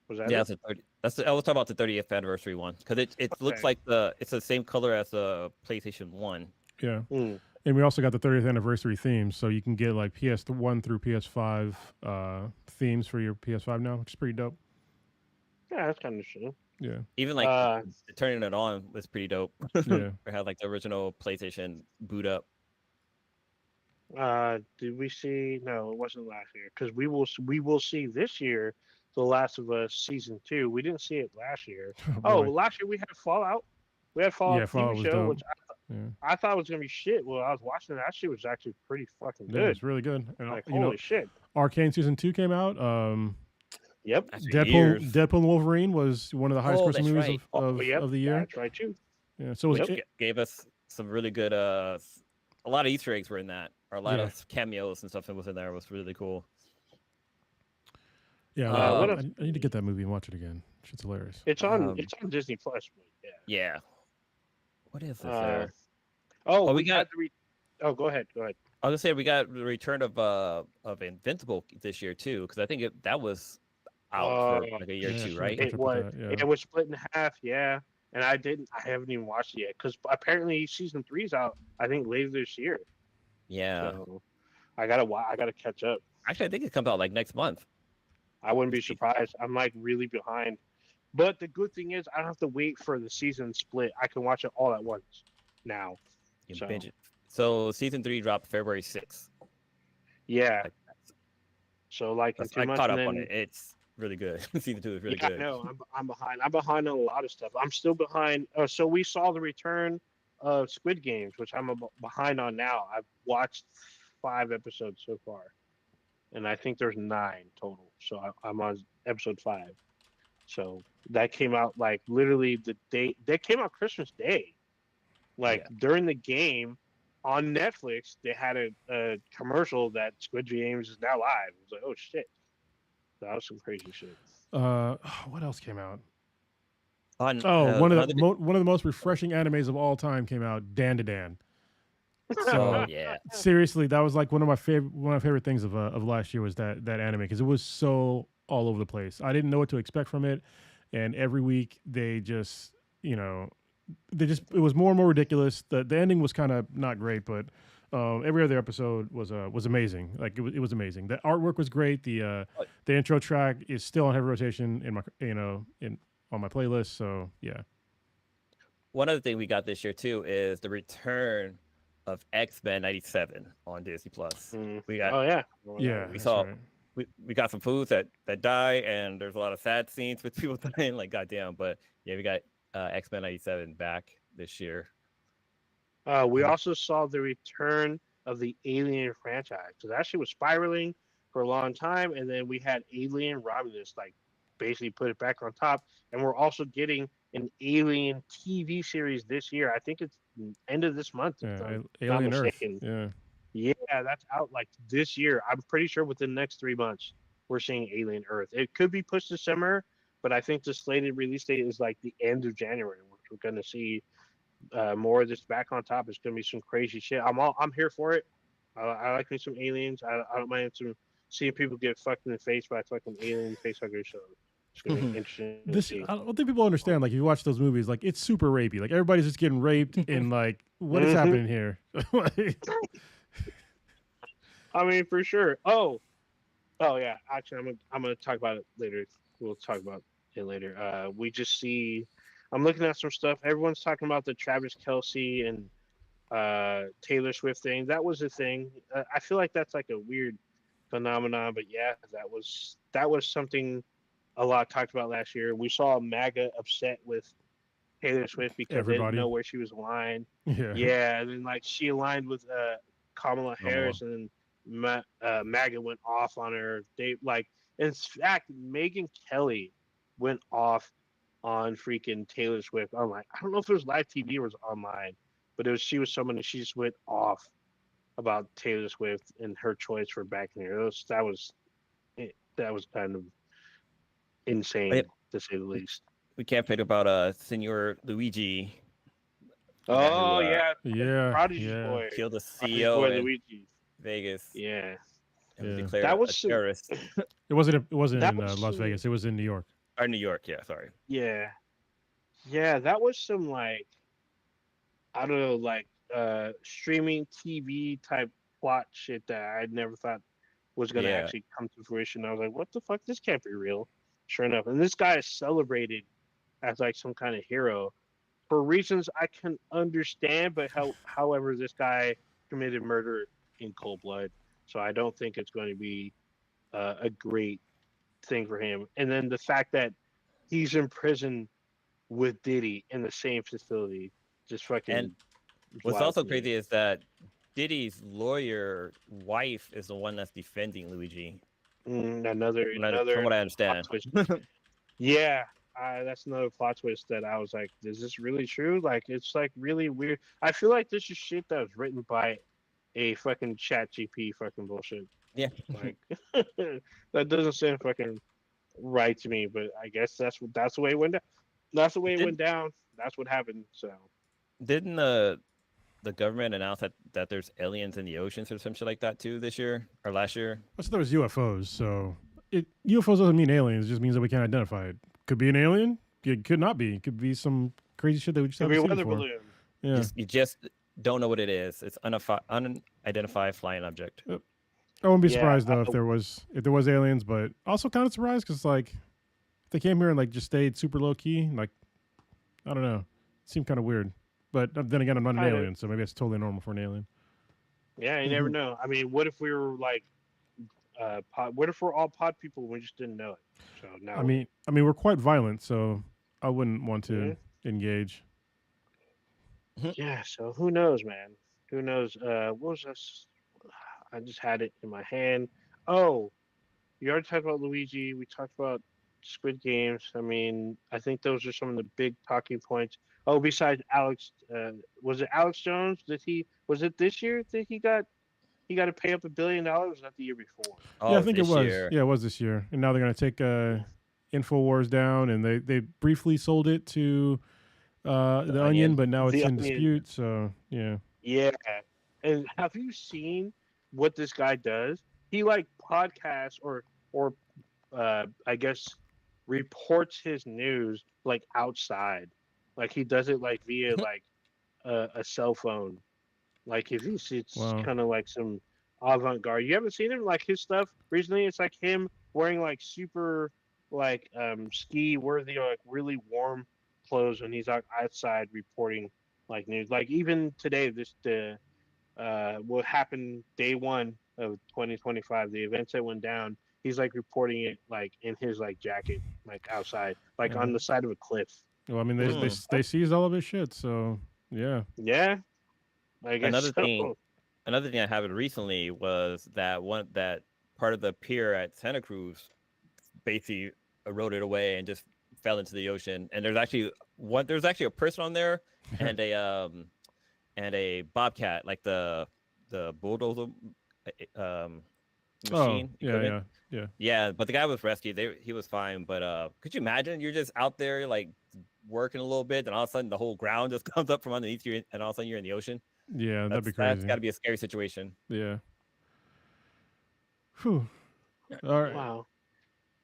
Was that Yeah, it? it's a 30, I was talking about the 30th anniversary one because it looks Okay. like it's the same color as the PlayStation One. Yeah. Hmm. And we also got the 30th anniversary themes, so you can get like PS1 through PS5 themes for your PS5 now, which is pretty dope. Yeah, that's kind of interesting. Yeah, Even like Uh, turning it on was pretty dope. yeah. It had like the original PlayStation boot up. did we see? No, it wasn't last year because we will see this year, The Last of Us season 2. We didn't see it last year. Oh Oh, boy. last year we had Fallout. We had Yeah, Fallout TV Fallout was show, dope. which Yeah, I thought was gonna be shit. Well, I was watching it. That shit was actually pretty fucking yeah, good. it's really good. And Like you know, holy shit. Arcane season 2 came out. Yep. After Deadpool, years. Deadpool and Wolverine was one of the highest Oh, grossing that's movies right. Oh, yep. of the year. That's right too. Yeah, so it was Yep. Which gave us some really good a lot of Easter eggs were in that. Or a lot Yeah. of cameos and stuff that was in there. It was really cool. yeah. what I, else? I need to get that movie and watch it again. Shit's hilarious. It's on. Um, It's on Disney Plus. But yeah. Yeah. What is this Uh, there? oh, Oh, we we got- got the. Oh, go ahead. Go ahead. I was gonna say we got the return of Invincible this year too, because I think that was out for like a year or Yeah, two, sure. right? Catch It up with was. that, yeah. It was split in half. Yeah. And I didn't. I haven't even watched it yet because apparently season 3's out. I think later this year. Yeah. So I gotta catch up. Actually, I think it comes out like next month. I wouldn't be surprised. I'm like really behind. But the good thing is I don't have to wait for the season split. I can watch it all at once now. You can So- binge it. So season 3 dropped February 6th. Yeah. Like, So like in that's- 2 I months. caught and up on then- it. It's really good. Season 2 is really yeah, good. no, I'm behind. I'm behind on a lot of stuff. I'm still behind. So we saw the return of Squid Games, which I'm behind on now. I've watched 5 episodes so far, and I think there's 9 total. So I'm on episode 5. So that came out like literally the day that came out Christmas Day, like Yeah. during the game on Netflix. They had a commercial that Squid Games is now live. It was like, oh shit, that was some crazy shit. What else came out? On, Oh, one of another- the one of the most refreshing animes of all time came out. Dan to Dan. Oh yeah. Seriously, that was like one of my favorite things of last year was that anime because it was so all over the place. I didn't know what to expect from it, and every week they just it was more and more ridiculous. The ending was kind of not great, but every other episode was amazing. Like it was amazing. The artwork was great. The intro track is still on heavy rotation in my on my playlist. So yeah. One other thing we got this year too is the return of X-Men '97 on Disney Plus. Mm. We got Oh yeah, Yeah, we that's saw- right. we got some foods that die, and there's a lot of sad scenes with people dying. Like goddamn, but yeah, we got X-Men '97 back this year. We also saw the return of the Alien franchise because that shit was spiraling for a long time, and then we had Alien Romulus like basically put it back on top, and we're also getting an Alien TV series this year. I think it's end of this month. if Yeah, I'm not Alien Earth. mistaken. Yeah. Yeah, that's out like this year. I'm pretty sure within the next 3 months we're seeing Alien Earth. It could be pushed to summer, but I think the slated release date is like the end of January, which we're gonna see more of this back on top. It's gonna be some crazy shit. I'm here for it. I like me some aliens. I don't mind seeing people get fucked in the face by fucking alien facehuggers. So it's gonna be interesting. to This see. I don't think people understand. Like, if you watch those movies, like it's super rapey. Like everybody's just getting raped, and like, what is Mhm. happening here? I mean, for sure. Oh yeah. Actually, I'm gonna talk about it later. We'll talk about it later. We just see. I'm looking at some stuff. Everyone's talking about the Travis Kelsey and Taylor Swift thing. That was a thing. I feel like that's like a weird phenomenon, but yeah, that was something a lot talked about last year. We saw MAGA upset with Taylor Swift because they Everybody. didn't know where she was aligned. Yeah. Yeah, and then like she aligned with Kamala Harris, and then MAGA went off on her. They like, in fact, Megyn Kelly went off on freaking Taylor Swift. I'm like, I don't know if it was live TV or was online, but she was someone that she just went off about Taylor Swift and her choice for backing her. That was kind of insane to say the least. We can't forget about Senor Luigi. The guy who Oh yeah, Yeah, Prodigy's yeah, boy, killed the Prodigy's boy CEO in Luigi. Vegas Yeah, and was yeah. declared that a was some. terrorist. It wasn't That in was Las some. Vegas. It was in New York. Or New York, yeah, sorry. Yeah, yeah, that was some like I don't know, like streaming TV type plot shit that I never thought was gonna Yeah. actually come to fruition. I was like, what the fuck? This can't be real. Sure enough, and this guy is celebrated as like some kind of hero for reasons I can understand. But however, this guy committed murder in cold blood, so I don't think it's going to be a great thing for him. And then the fact that he's in prison with Diddy in the same facility, just fucking And what's wild also to me. crazy is that Diddy's lawyer wife is the one that's defending Luigi. Another From what I plot understand. twist. Yeah, that's another plot twist that I was like, is this really true? Like, it's like really weird. I feel like this is shit that was written by a fucking chat GP fucking bullshit. Yeah. Like, that doesn't sound fucking right to me, but I guess that's the way it went down. That's the way it went down. That's what happened. So, Didn't the government announce that there's aliens in the oceans or some shit like that too this year or last year? I said there was UFOs. So UFOs doesn't mean aliens. It just means that we can't identify it. Could be an alien. It could not be. It could be some crazy shit that we just could be haven't a seen weather before. balloon. Yeah. You just don't know what it is. It's unidentified flying object. I wouldn't be Yeah, surprised though I- if there was aliens, but also kind of surprised because like if they came here and like just stayed super low key, like I don't know, it seemed kind of weird. But then again, I'm not an Kinda. alien, so maybe it's totally normal for an alien. Yeah, you never know. I mean, what if we were like, what if we're all pod people and we just didn't know it? So now, I mean, we're quite violent, so I wouldn't want to engage. yeah. So who knows, man? Who knows? What was this? I just had it in my hand. Oh, you already talked about Luigi. We talked about Squid Games. I mean, I think those are some of the big talking points. Oh, besides Alex, was it Alex Jones? Was it this year that he got to pay up $1 billion? Or was that the year before? Oh, Yeah, I think it this was. year. Yeah, it was this year, and now they're gonna take Infowars down, and they briefly sold it to the Onion, Onion. but now it's The in Onion. dispute. So yeah. Yeah. And have you seen what this guy does? He like podcasts or I guess reports his news like outside. Like he does it like via like a cell phone. Like if you see it's Wow. kind of like some avant-garde. You haven't seen him like his stuff recently? It's like him wearing like super like ski worthy or like really warm clothes when he's outside reporting like news. Like even today, what happened day one of 2025, the events that went down, he's like reporting it like in his like jacket, like outside, like on the side of a cliff. Well, I mean, they seized all of his shit. So yeah. Yeah. I guess Another so. thing I happened recently was that part of the pier at Santa Cruz basically eroded away and just fell into the ocean. And there's actually a person on there and a bobcat, like the bulldozer machine. equipment. Yeah, but the guy was rescued. He was fine. But could you imagine you're just out there like working a little bit, and all of a sudden the whole ground just comes up from underneath you, and all of a sudden you're in the ocean? Yeah, that'd be That's crazy. got to be a scary situation. Yeah. Whew. All right. Wow.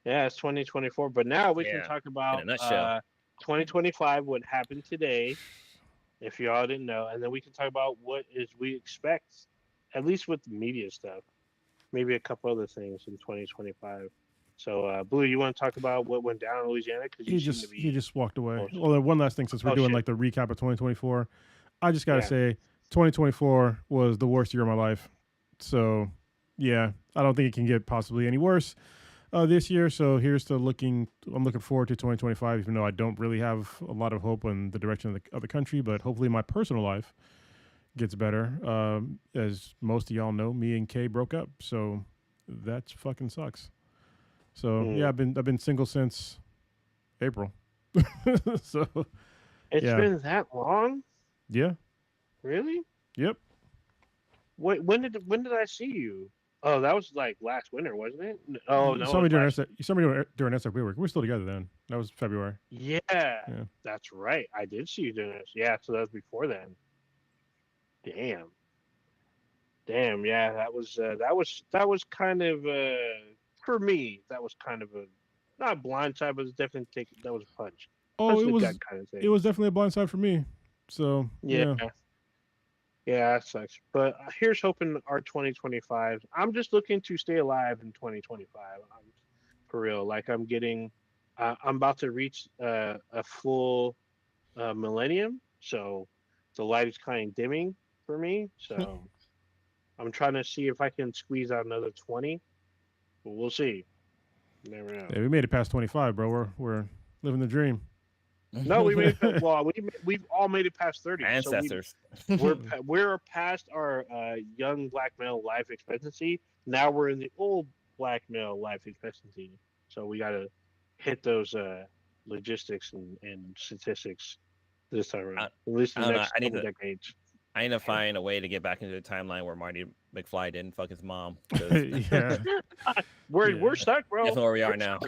Yeah, it's 2024. But now we can Yeah, talk about in a nutshell. 2025, what happened today, if you all didn't know, and then we can talk about what is we expect, at least with the media stuff. Maybe a couple other things in 2025. So, Blue, you want to talk about what went down in Louisiana? Because He just walked away. Oh, Well, one last thing, since we're doing shit. like the recap of 2024, I just gotta Yeah. say, 2024 was the worst year of my life. So, yeah, I don't think it can get possibly any worse this year. So here's to I'm looking forward to 2025, even though I don't really have a lot of hope in the direction of the country. But hopefully, my personal life gets better. As most of y'all know, me and Kay broke up, so that fucking sucks. So yeah, I've been single since April. So It's yeah. been that long? Yeah. Really? Yep. When did I see you? Oh, that was like last winter, wasn't it? Oh You no, saw it me was during last. you saw me during SFB work. We were still together then. That was February. Yeah, Yeah. that's right. I did see you doing this. Yeah, so that was before then. Damn, damn. Yeah, that was kind of for me. That was kind of a not blindside, but it's definitely that was a punch, Oh, punch in the gut kind of it thing. was definitely a blind side for me. So Yeah, yeah. yeah, that sucks. But here's hoping our 2025. I'm just looking to stay alive in 2025. For real. Like I'm about to reach a full millennium, so the light is kind of dimming for me. So I'm trying to see if I can squeeze out another 20, but we'll see. You never know. Yeah, we made it past 25, bro. We're living the dream. No, we made it. Well, we've all made it past 30. So Ancestors. we're past our young black male life expectancy. Now we're in the old black male life expectancy. So we got to hit those logistics and statistics this time around. I, At least I the don't know. next couple decades. I need to find a way to get back into the timeline where Marty McFly didn't fuck his mom. 'Cause Yeah. We're Yeah. stuck, bro. That's where we are We're now.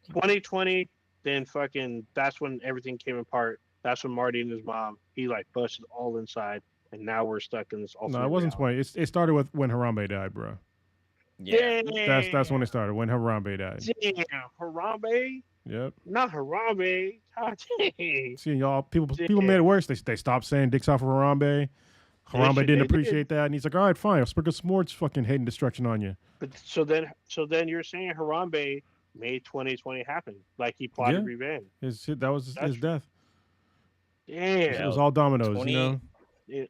2020. Then fucking that's when everything came apart. That's when Marty and his mom he like busted all inside, and now we're stuck in this alternate No, it wasn't reality. 20. It started with when Harambe died, bro. Yeah. That's when it started. When Harambe died. Damn, Harambe, Yep. not Harambe. God dang. See, y'all, people Damn. made it worse. They stopped saying dicks off of Harambe. Harambe They didn't did. appreciate that, and he's like, all right, fine, I'll sprinkle some more fucking hate and destruction on you. But so then you're saying Harambe made 2020 happen, like he plotted Yeah. revenge. That was That's- his death. Damn, It was all dominoes, 20 you know.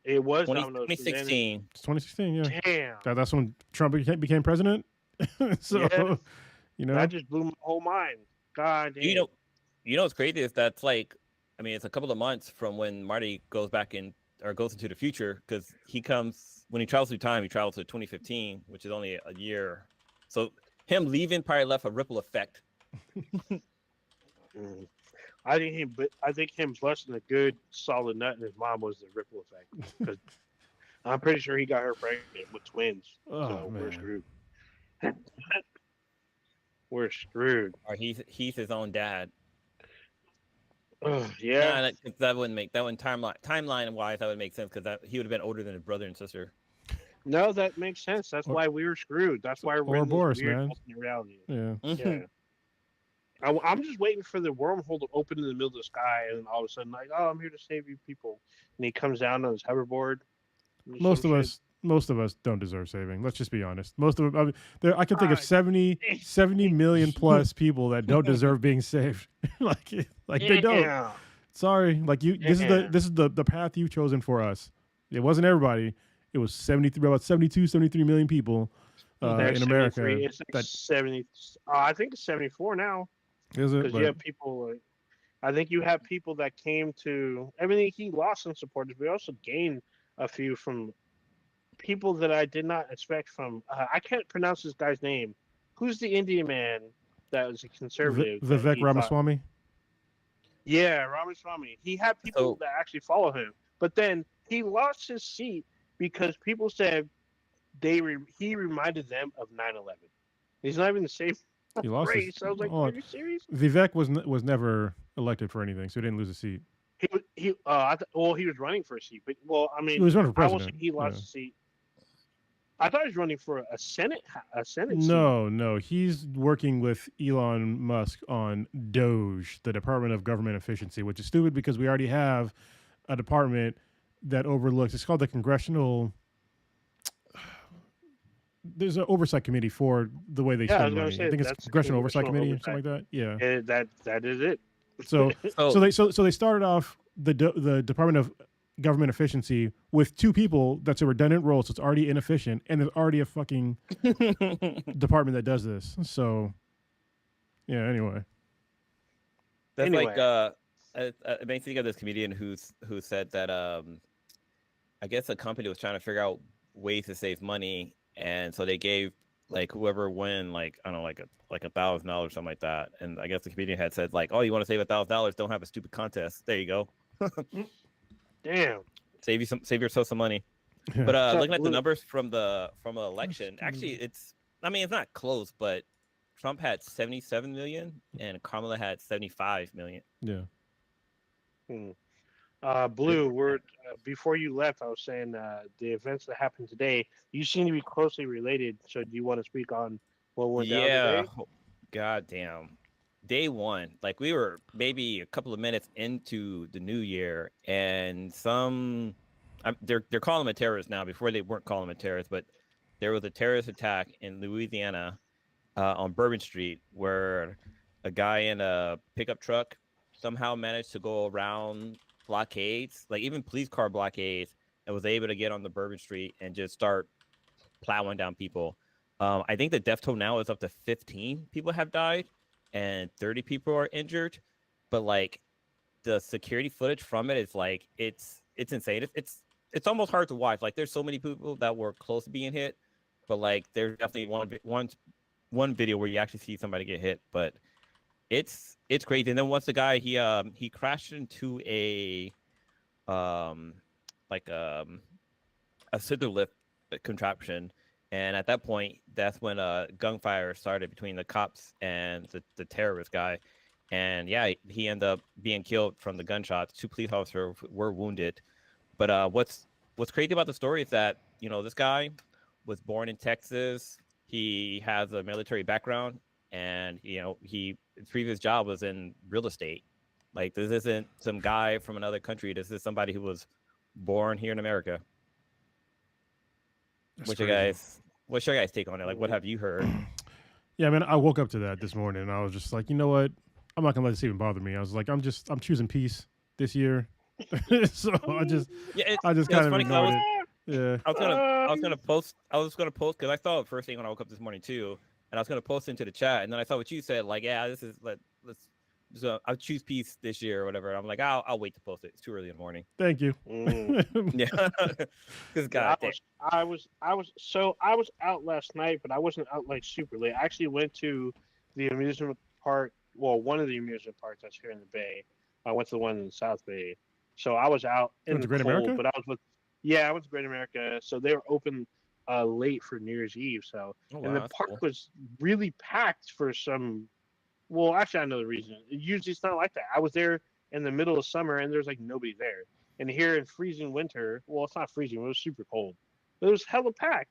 it was 20, dominoes, but then 2016. It's 2016, yeah. Damn, That's when Trump became president. So, Yeah. you know, that just blew my whole mind. God damn. You know what's crazy is that's like, I mean, it's a couple of months from when Marty goes back in or goes into the future because he comes when he travels through time. He travels to 2015, which is only a year. So him leaving probably left a ripple effect. Mm. I think him busting a good solid nut in his mom was the ripple effect. 'Cause I'm pretty sure he got her pregnant with twins. Oh, So we're man. screwed. We're screwed. Or he's his own dad. Ugh, yeah. Nah, that wouldn't make that one timeline wise that would make sense because he would have been older than his brother and sister. No, that makes sense. That's Or- why we were screwed. That's why we're or in this Boris, weird man. alternate reality. yeah. Yeah. I'm just waiting for the wormhole to open in the middle of the sky, and all of a sudden, like, oh, I'm here to save you people, and he comes down on his hoverboard. or Most some of shit. us, most of us don't deserve saving. Let's just be honest. Most of them, I mean, I can think of Ah, 70 million plus people that don't deserve being saved. like they don't. Yeah. Sorry, like you. Yeah. This is the path you've chosen for us. It wasn't everybody. It was 73 million people There's in America. 73. It's like that 70. I think it's 74 now is it. because But you have people. I think you have people that came to. I mean, he lost some supporters, but he also gained a few from people that I did not expect from. I can't pronounce this guy's name. Who's the Indian man that was a conservative? that Vivek he thought- Ramaswamy. Yeah, Ramaswamy. He had people So- that actually follow him, but then he lost his seat because people said he reminded them of 9/11. He's not even the same He lost his- race. I was like, hold are on. you serious? Vivek was never elected for anything, so he didn't lose a seat. He he was running for a seat, but I mean, He was running for I won't president. say he lost yeah. a seat. I thought he was running for a Senate seat. No, he's working with Elon Musk on Doge, the Department of Government Efficiency, which is stupid because we already have a department that overlooks. It's called the Congressional. There's an oversight committee for the way they Yeah, I spend was gonna money. say, I think it's that's the Congressional Oversight Congressional Committee or something like that. Yeah. That is it. So So, so they started off the Department of Government Efficiency with two people. That's a redundant role, so it's already inefficient, and there's already a fucking department that does this. So, yeah. Anyway, that's Anyway. like it makes me think of this comedian who said that I guess a company was trying to figure out ways to save money, and so they gave like whoever win like I don't know like $1,000 or something like that, and I guess the comedian had said like, oh, you want to save $1,000? Don't have a stupid contest. There you go. Damn. Save yourself some money. But So, looking at the Blue, numbers from the election, actually, it's it's not close, but Trump had 77 million and Kamala had 75 million. Yeah. hmm. Blue, before you left, I was saying the events that happened today. You seem to be closely related. So, do you want to speak on what went down Yeah, today? god damn. Day one, like we were maybe a couple of minutes into the new year, and they're calling him a terrorist now. Before they weren't calling him a terrorist, but there was a terrorist attack in Louisiana on Bourbon Street where a guy in a pickup truck somehow managed to go around blockades, like even police car blockades, and was able to get on the Bourbon Street and just start plowing down people. I think the death toll now is up to 15 people have died and 30 people are injured. But like the security footage from it is like it's insane. It's almost hard to watch. Like there's so many people that were close to being hit, but like there's definitely one video where you actually see somebody get hit. But it's crazy. And then once the guy he crashed into um like a scissor lift contraption, and at that point that's when gunfire started between the cops and the terrorist guy, and yeah, he ended up being killed from the gunshots. 2 police officers were wounded. But what's crazy about the story is that this guy was born in Texas. He has a military background, and his previous job was in real estate. Like this isn't some guy from another country. This is somebody who was born here in America. That's What's your crazy. guys take on it? Like, what have you heard? Yeah, man, I woke up to that this morning and I was just like, you know what? I'm not gonna let this even bother me. I was like, I'm choosing peace this year. So Yeah, I just it was kind of funny 'cause ignored it. Yeah. I was gonna post because I saw it first thing when I woke up this morning too, and I was gonna post into the chat, and then I saw what you said. Like, yeah, this is let's. So I'll choose peace this year or whatever. I'm like, I'll wait to post it. It's too early in the morning. Thank you. Mm. Yeah, because Yeah, God damn. I was out last night, but I wasn't out like super late. I actually went to the amusement park. Well, one of the amusement parks that's here in the Bay. I went to the one in the South Bay. So I was out You in went the to Great cold, America? but I went to Great America. So they were open late for New Year's Eve. So Oh, and wow, the that's park cool. was really packed for some. Well, actually, I know the reason. Usually, it's not like that. I was there in the middle of summer, and there's like nobody there. And here in freezing winter, well, it's not freezing. It was super cold, but it was hella packed.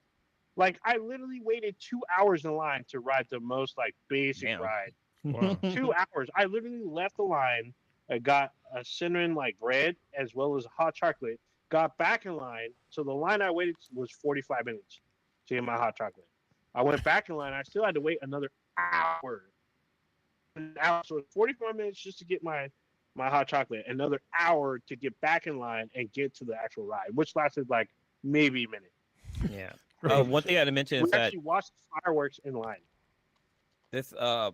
Like I literally waited 2 hours in line to ride the most like basic Damn. ride. Wow. 2 hours. I literally left the line. I got a cinnamon like bread as well as a hot chocolate. Got back in line. So the line I waited was 45 minutes to get my hot chocolate. I went back in line. I still had to wait another hour. An hour, so 45 minutes just to get my hot chocolate. Another hour to get back in line and get to the actual ride, which lasted like maybe a minute. Yeah. Right. One thing I had to mention We is that actually watched fireworks in line. this I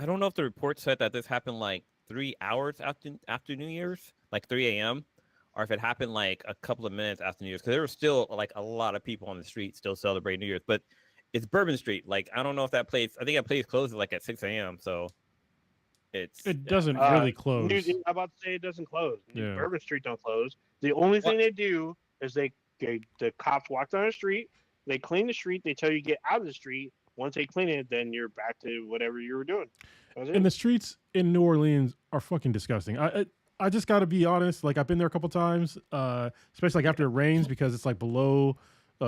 don't know if the report said that this happened like 3 hours after New Year's, like 3 a.m., or if it happened like a couple of minutes after New Year's, because there were still like a lot of people on the street still celebrating New Year's. But it's Bourbon Street. Like I don't know if that place. I think that place closes like at 6 a.m. So it's It doesn't Uh, really close. I'm about to say it doesn't close. Yeah. Bourbon Street don't close. The only What? thing they do is the cops walk down the street, they clean the street, they tell you to get out of the street. Once they clean it, then you're back to whatever you were doing. That's it. And the streets in New Orleans are fucking disgusting. I just got to be honest. Like I've been there a couple times, especially like after it rains because it's like below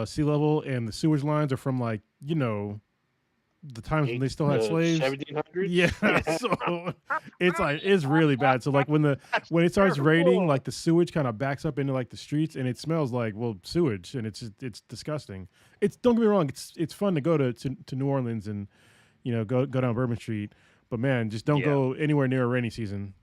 sea level and the sewage lines are from like the times when they still had slaves. 1700s. Yeah, so it's really bad. So like when it starts raining, terrible. like the sewage kind of backs up into like the streets, and it smells like sewage, and it's disgusting. Don't get me wrong, it's fun to go to New Orleans and go down Bourbon Street, but man, just don't Yeah. go anywhere near a rainy season.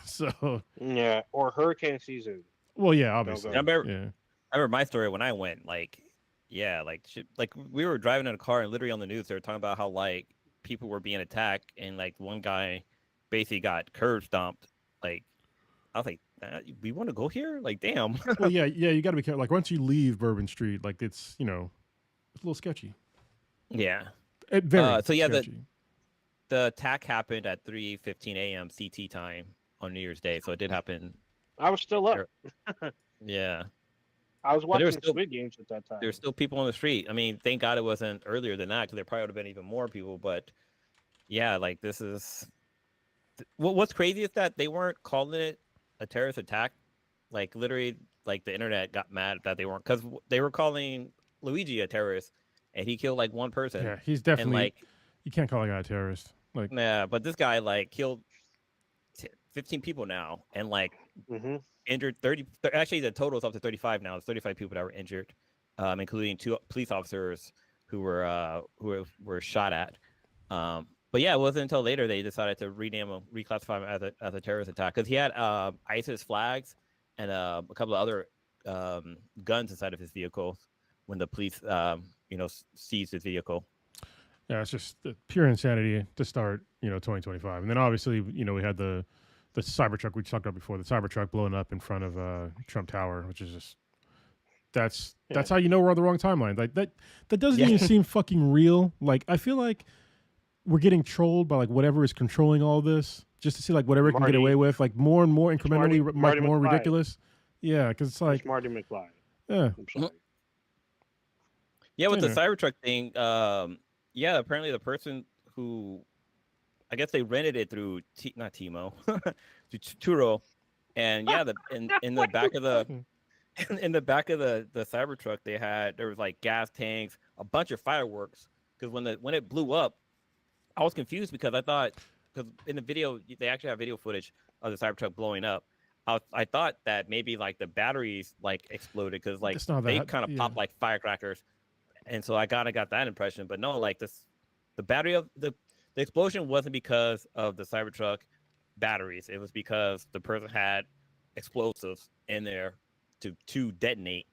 So Yeah, or hurricane season. well, yeah, go. obviously, I remember, yeah. I remember my story when I went. Like, yeah, like shit, like we were driving in a car and literally on the news they were talking about how like people were being attacked and like one guy basically got curb stomped. Like, I was like, we want to go here? Like, damn. Well, yeah, you got to be careful. Like once you leave Bourbon Street, like it's it's a little sketchy. Yeah. Very so yeah, sketchy. the attack happened at 3:15 a.m. CT time on New Year's Day, so it did happen. I was still up. Yeah. I was But there was watching still Squid Games at that time. there's still people on the street. I mean, thank God it wasn't earlier than that, because there probably would have been even more people. But yeah, like this is what's crazy is that they weren't calling it a terrorist attack. Like literally, like the internet got mad that they weren't, because they were calling Luigi a terrorist, and he killed like one person. Yeah, he's And definitely. like, You can't call a guy a terrorist. Like, yeah, but this guy like killed 15 people now, and like Hmm. injured 30. Actually, the total is up to 35 now. It's 35 people that were injured, including 2 police officers who were shot at. But yeah, it wasn't until later they decided to rename him, reclassify him as a terrorist attack, because he had ISIS flags and a couple of other guns inside of his vehicle when the police seized his vehicle. yeah, it's just pure insanity to start, 2025. And then obviously, we had the Cybertruck we talked about before, the Cybertruck blowing up in front of Trump Tower, which is just that's how you know we're on the wrong timeline. Like that doesn't Yeah. even seem fucking real. Like I feel like we're getting trolled by like whatever is controlling all this, just to see like whatever it can get Marty- away with, like more and more incrementally, Marty more McFly. ridiculous. Yeah, because it's like, It's Marty McFly. yeah, I'm sorry. Yeah, with the Yeah. Cybertruck thing, yeah, apparently the person who, I guess they rented it through not Timo, to Turo, and yeah, in the back of the in the back of the Cybertruck there was like gas tanks, a bunch of fireworks, because when it blew up, I was confused because I thought, because in the video they actually have video footage of the Cybertruck blowing up. I thought that maybe like the batteries like exploded, because like It's not they that, kind of yeah. popped like firecrackers, and so I kind of got that impression. But no, like the battery of the explosion wasn't because of the Cybertruck batteries. It was because the person had explosives in there to detonate,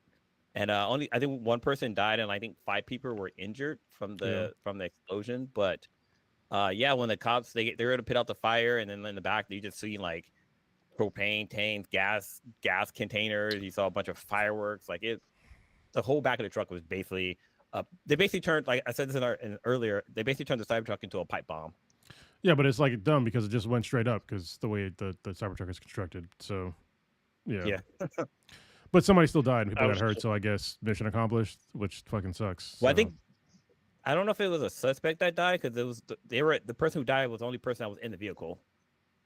and only I think one person died, and I think 5 people were injured from the explosion. But yeah, when the cops they were to put out the fire, and then in the back you just see like propane tanks, gas containers. You saw a bunch of fireworks. Like the whole back of the truck was basically. They basically turned, like I said this earlier, they basically turned the Cybertruck into a pipe bomb. yeah, but it's like dumb because it just went straight up because the way the Cybertruck is constructed. So, yeah. Yeah. But somebody still died and people I got was hurt, just- so I guess mission accomplished, which fucking sucks. Well, So, I don't know if it was a suspect that died, because it was the person who died was the only person that was in the vehicle.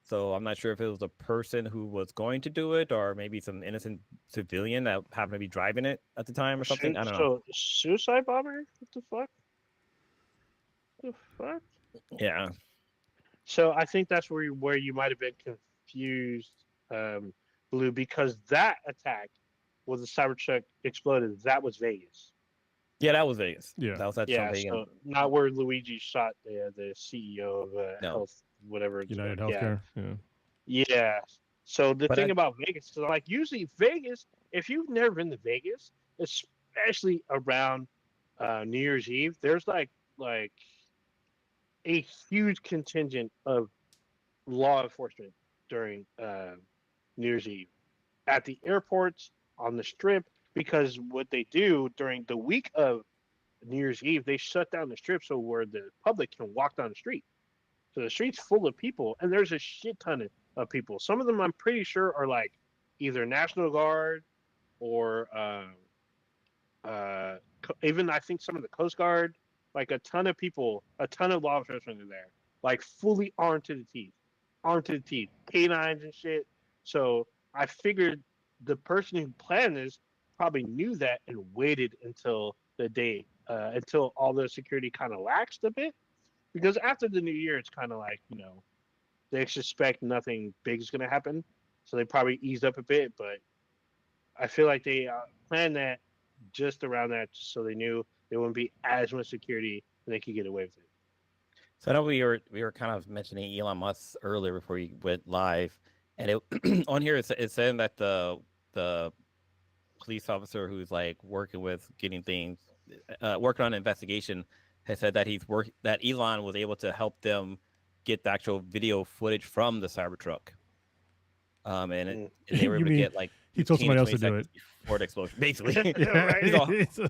So I'm not sure if it was a person who was going to do it, or maybe some innocent civilian that happened to be driving it at the time or something. I don't know. So suicide bomber? What the fuck? The fuck? Yeah. So I think that's where you might have been confused, Blue, because that attack was the Cybertruck exploded. That was Vegas. Yeah, that was Vegas. Yeah. That was at Yeah, some Vegas. so not where Luigi shot the CEO of No. Health, whatever. it's United called. Healthcare. Yeah. Yeah. So the But thing about Vegas is like usually Vegas, if you've never been to Vegas, especially around New Year's Eve, there's like a huge contingent of law enforcement during New Year's Eve at the airports, on the strip, because what they do during the week of New Year's Eve, they shut down the strip so where the public can walk down the street. So the street's full of people, and there's a shit ton of people. Some of them I'm pretty sure are like either National Guard or even I think some of the Coast Guard. Like a ton of people, a ton of law enforcement are there, like fully armed to the teeth, canines and shit. So I figured the person who planned this probably knew that and waited until the day, until all the security kind of laxed a bit. Because after the new year, it's kind of like, they suspect nothing big is going to happen. So they probably eased up a bit. But I feel like they planned that just around that so they knew there wouldn't be as much security and they could get away with it. So I know we were kind of mentioning Elon Musk earlier before we went live, and it on here it's saying that the police officer who's like working with getting things, working on an investigation, has said that that Elon was able to help them get the actual video footage from the Cybertruck, and they were You able to mean get like he told 15 to somebody else to 20 do it. seconds before the explosion, basically. Right. He's all- It's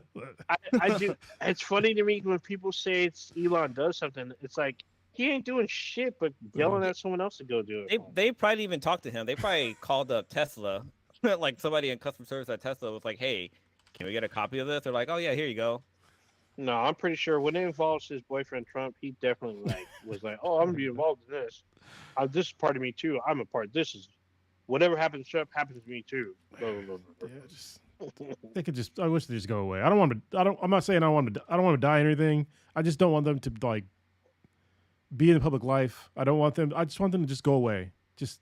I do. It's funny to me when people say it's Elon does something. It's like he ain't doing shit but yelling at someone else to go do it. They probably even talked to him. They probably called up Tesla Like somebody in customer service at Tesla was like, "Hey, can we get a copy of this?" They're like, "Oh yeah, here you go." No, I'm pretty sure when it involves his boyfriend Trump, he definitely was like, "Oh, I'm gonna be involved in this. This is part of me too. I'm a part. This is whatever happens to Trump happens to me too." Blah, blah, blah, blah, Yeah, just blah. they could just. I wish they just go away. I don't want to. I don't. I'm not saying I want to. I don't want to die or anything. I just don't want them to like be in the public life. I don't want them. I just want them to just go away. Just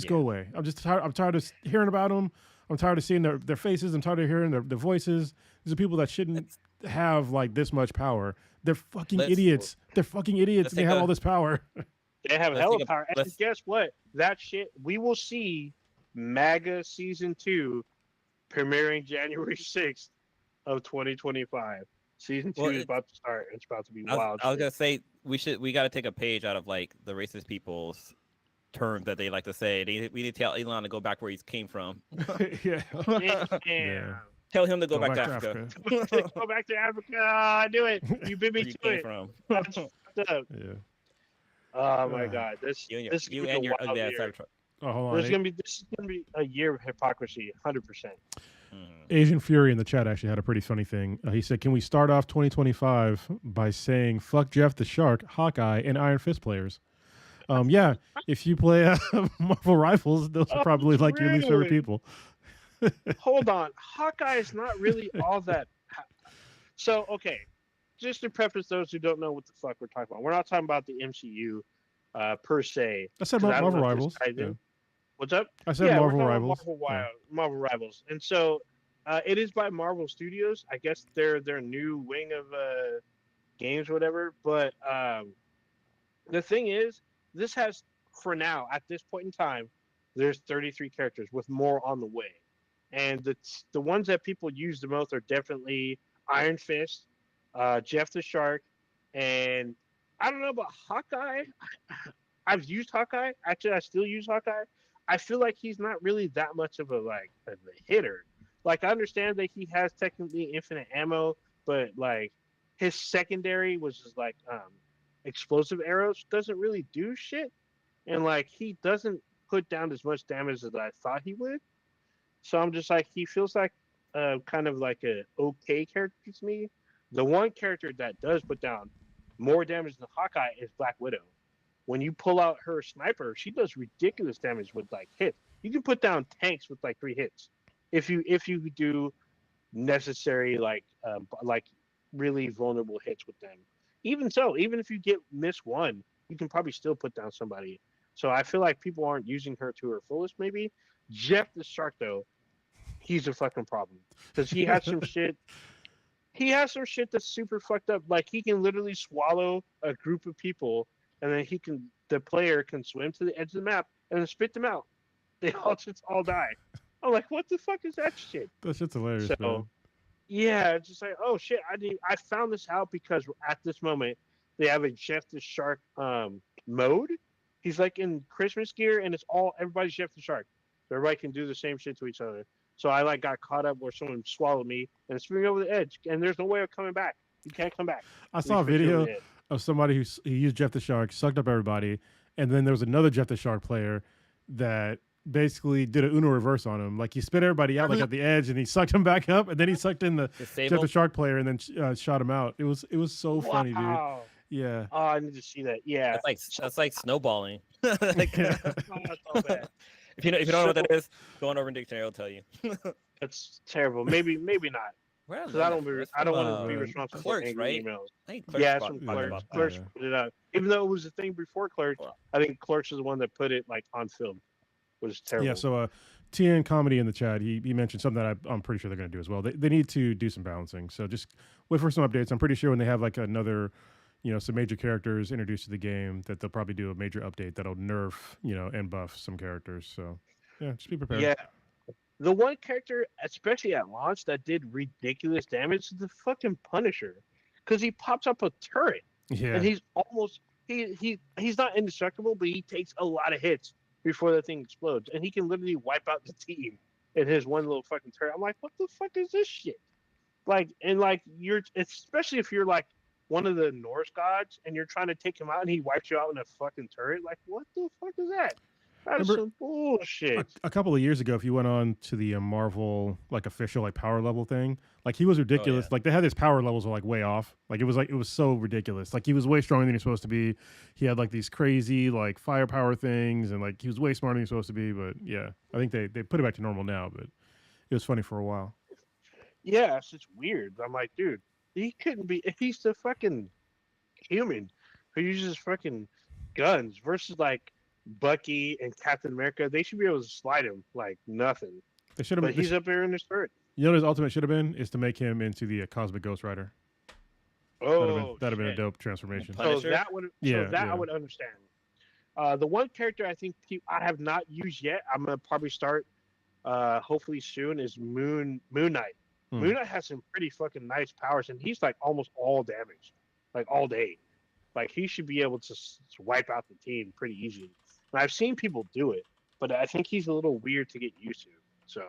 go Yeah. away. I'm just tired. I'm tired of hearing about them. I'm tired of seeing their faces. I'm tired of hearing their voices. These are people that shouldn't Let's have like this much power. They're fucking let's idiots. They're fucking idiots. let's And they take have a all this power. They have let's hella take a power. And let's guess what? That shit, we will see MAGA season 2 premiering January 6th of 2025. Season 2 well. is about to start. It's about to be I was, wild. I was shit. gonna say we got to take a page out of like the racist people's terms that they like to say. We need to tell Elon to go back where he came from. Yeah. Damn. Yeah. Tell him to go, Go back, back to to Africa. Africa. Go back to Africa. I knew it. You beat me Where you to came it. from. That's fucked up. Yeah. Oh my Ugh. god. This You and this is you gonna and be your a wild ugly ass year. Cybertruck. Oh, hold on. This is gonna be a year of hypocrisy, 100%. Mhm. Asian Fury in the chat actually had a pretty funny thing. He said, "Can we start off 2025 by saying fuck Jeff the Shark, Hawkeye, and Iron Fist players?" Yeah, if you play Marvel Rivals, those are Oh, probably like your least favorite really? people. Hold on. Hawkeye is not really all that. So, okay. Just to preface those who don't know what the fuck we're talking about, we're not talking about the MCU per se. I said 'cause I don't Marvel know if this Rivals. ties Yeah. in. What's up? I said Yeah, Marvel we're talking Rivals. about Yeah. Marvel Rivals. And so it is by Marvel Studios. I guess they're their new wing of games or whatever. But the thing is, this has, for now, at this point in time, there's 33 characters with more on the way. And the ones that people use the most are definitely Iron Fist, Jeff the Shark, and I don't know about Hawkeye. I've used Hawkeye. Actually, I still use Hawkeye. I feel like he's not really that much of a hitter. Like I understand that he has technically infinite ammo, but like his secondary, which is like explosive arrows, doesn't really do shit, and like he doesn't put down as much damage as I thought he would. So I'm just like he feels like kind of like a okay character to me. The one character that does put down more damage than Hawkeye is Black Widow. When you pull out her sniper, she does ridiculous damage with like hits. You can put down tanks with like 3 hits if you do necessary like really vulnerable hits with them. Even so, even if you miss one, you can probably still put down somebody. So I feel like people aren't using her to her fullest. Maybe Jeff the Shark though, he's a fucking problem because he has some shit. He has some shit that's super fucked up. Like he can literally swallow a group of people, and then the player can swim to the edge of the map and then spit them out. They all just all die. I'm like, what the fuck is that shit? That shit's hilarious, So man. yeah, it's just like, oh shit, I found this out because at this moment they have a Jeff the Shark mode. He's like in Christmas gear, and it's all everybody's Jeff the Shark. So everybody can do the same shit to each other. So I like got caught up where someone swallowed me and it's me over the edge, and there's no way of coming back. You can't come back. I saw a They spit you over video the edge. of somebody who used Jeff the Shark, sucked up everybody, and then there was another Jeff the Shark player that basically did a Uno reverse on him. Like he spit everybody out like at the edge, and he sucked him back up, and then he sucked in the Jeff the Disabled. Shark player, and then shot him out. It was so funny, dude. Wow. Yeah. Oh, I need to see that. Yeah. That's like snowballing. Like, Oh, that's all bad. if you don't know what that is, go on Urban Dictionary. I'll tell you. That's terrible. Maybe not. Where Because I don't want to be uh, responsible Clerks, for angry right? emails. I think Clerks Yeah, brought- some talked clerks. about that. Clerks Yeah. put it out. Even though it was a thing before Clerks, I think Clerks is the one that put it like on film, which is terrible. Yeah, so TN Comedy in the chat, he mentioned something that I'm pretty sure they're going to do as well. They need to do some balancing. So just wait for some updates. I'm pretty sure when they have like another, some major characters introduced to the game, that they'll probably do a major update that'll nerf, and buff some characters. So yeah, just be prepared. Yeah. The one character, especially at launch, that did ridiculous damage is the fucking Punisher. Because he pops up a turret. Yeah. And he's almost he's not indestructible, but he takes a lot of hits before the thing explodes. And he can literally wipe out the team in his one little fucking turret. I'm like, what the fuck is this shit? Like, and like especially if you're like one of the Norse gods and you're trying to take him out and he wipes you out in a fucking turret, like what the fuck is that? That's Remember some bullshit. a couple of years ago, if you went on to the Marvel like official like power level thing, like he was Oh yeah. ridiculous. Like they had his power levels were like way off. Like it was so ridiculous. Like he was way stronger than he was supposed to be. He had like these crazy like firepower things, and like he was way smarter than he was supposed to be. But yeah, I think they put it back to normal now. But it was funny for a while. Yeah, it's just weird. I'm like, dude, he couldn't be if he's the fucking human who uses fucking guns versus like Bucky and Captain America. They should be able to slide him like nothing. They should have. But he's up there in the spirit. You know what his ultimate should have been is to make him into the Cosmic Ghost Rider. Oh, That'd have been a shit. dope transformation. So Punisher? that would Yeah, that I yeah. would understand. The one character I think I have not used yet, I'm gonna probably start hopefully soon is Moon Knight. Hmm. Moon Knight has some pretty fucking nice powers, and he's like almost all damage, like all day. Like he should be able to wipe out the team pretty easily. And I've seen people do it, but I think he's a little weird to get used to. So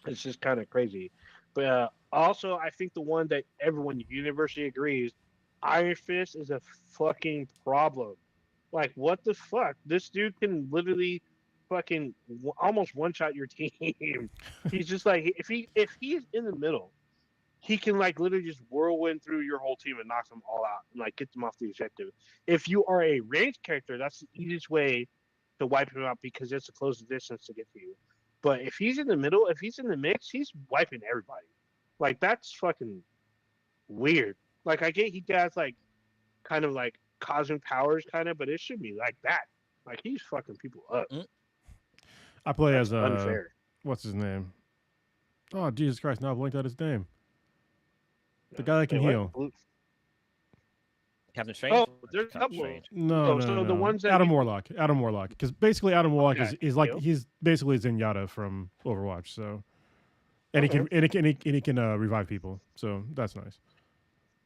it's just kind of crazy. But also, I think the one that everyone universally agrees, Iron Fist is a fucking problem. Like, what the fuck? This dude can literally fucking almost one shot your team. He's just like if he's in the middle, he can like literally just whirlwind through your whole team and knock them all out and like get them off the objective. If you are a ranged character, that's the easiest way to wipe him out because it's a close distance to get to you. But if he's in the middle, if he's in the mix, he's wiping everybody. Like that's fucking weird. Like I get he has like kind of like cosmic powers kind of, but it should be like that. Like he's fucking people up. I play That's as unfair. what's his name? Oh Jesus Christ! Now I blanked out his name. The guy that can Wait, heal. what? Captain Strange. Oh, there's a Captain couple. Strange. No, Oh, no, so no, the no. ones that Adam you- Warlock. Adam Warlock. Because basically Adam Warlock Okay. is like Heal. he's basically Zenyatta from Overwatch. So, and Okay. he can revive people. So that's nice.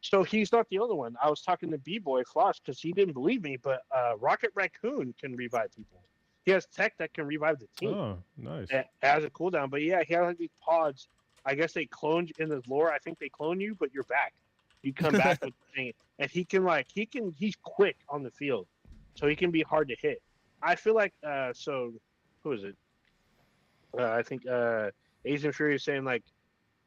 So he's not the only one. I was talking to B-Boy Floss because he didn't believe me, but Rocket Raccoon can revive people. He has tech that can revive the team Oh, nice. as a cooldown. But yeah, he has like these pods. I guess they clone in the lore. I think they clone you, but you're back. You come back with the thing, and he's quick on the field, so he can be hard to hit. I feel like so who is it? I think Asian Fury is saying like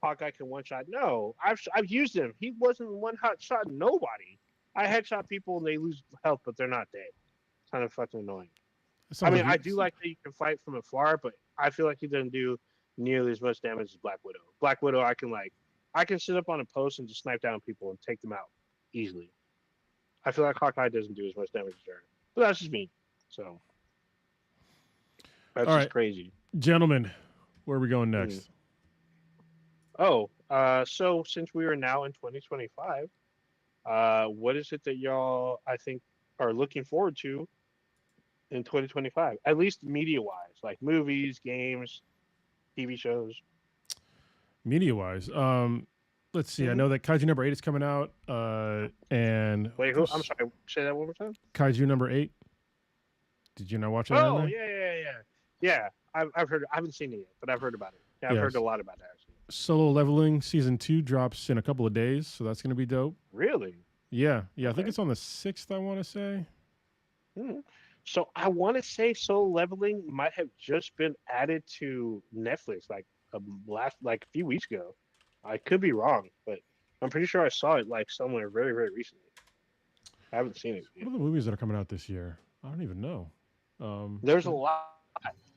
Hawkeye can one shot. No, I've used him. He wasn't one hot shot nobody. I headshot people and they lose health, but they're not dead. Kind of fucking annoying. I mean, I do like that you can fight from afar, but I feel like he doesn't do nearly as much damage as Black Widow. Black Widow, I can sit up on a post and just snipe down people and take them out easily. I feel like Hawkeye doesn't do as much damage as her, but that's just me. So that's All just right. crazy. Gentlemen, where are we going next? Oh, so since we are now in 2025, what is it that y'all I think are looking forward to in 2025? At least media-wise, like movies, games, TV shows. Media wise, let's see. I Mhm. know that Kaiju number 8 is coming out. And Wait, who? I'm sorry. Say that one more time. Kaiju number 8. Did you not watch that? Oh, yeah. I've heard. I haven't seen it yet, but I've heard about it. Yeah, I've Yes. heard a lot about that. Actually. Solo Leveling season 2 drops in a couple of days, so that's gonna be dope. Really? Yeah. I think Okay. it's on the 6th. I want to say. Hmm. So I want to say Solo Leveling might have just been added to Netflix like a few weeks ago. I could be wrong, but I'm pretty sure I saw it like somewhere very, very recently. I haven't seen it yet. What are the movies that are coming out this year? I don't even know. There's a lot.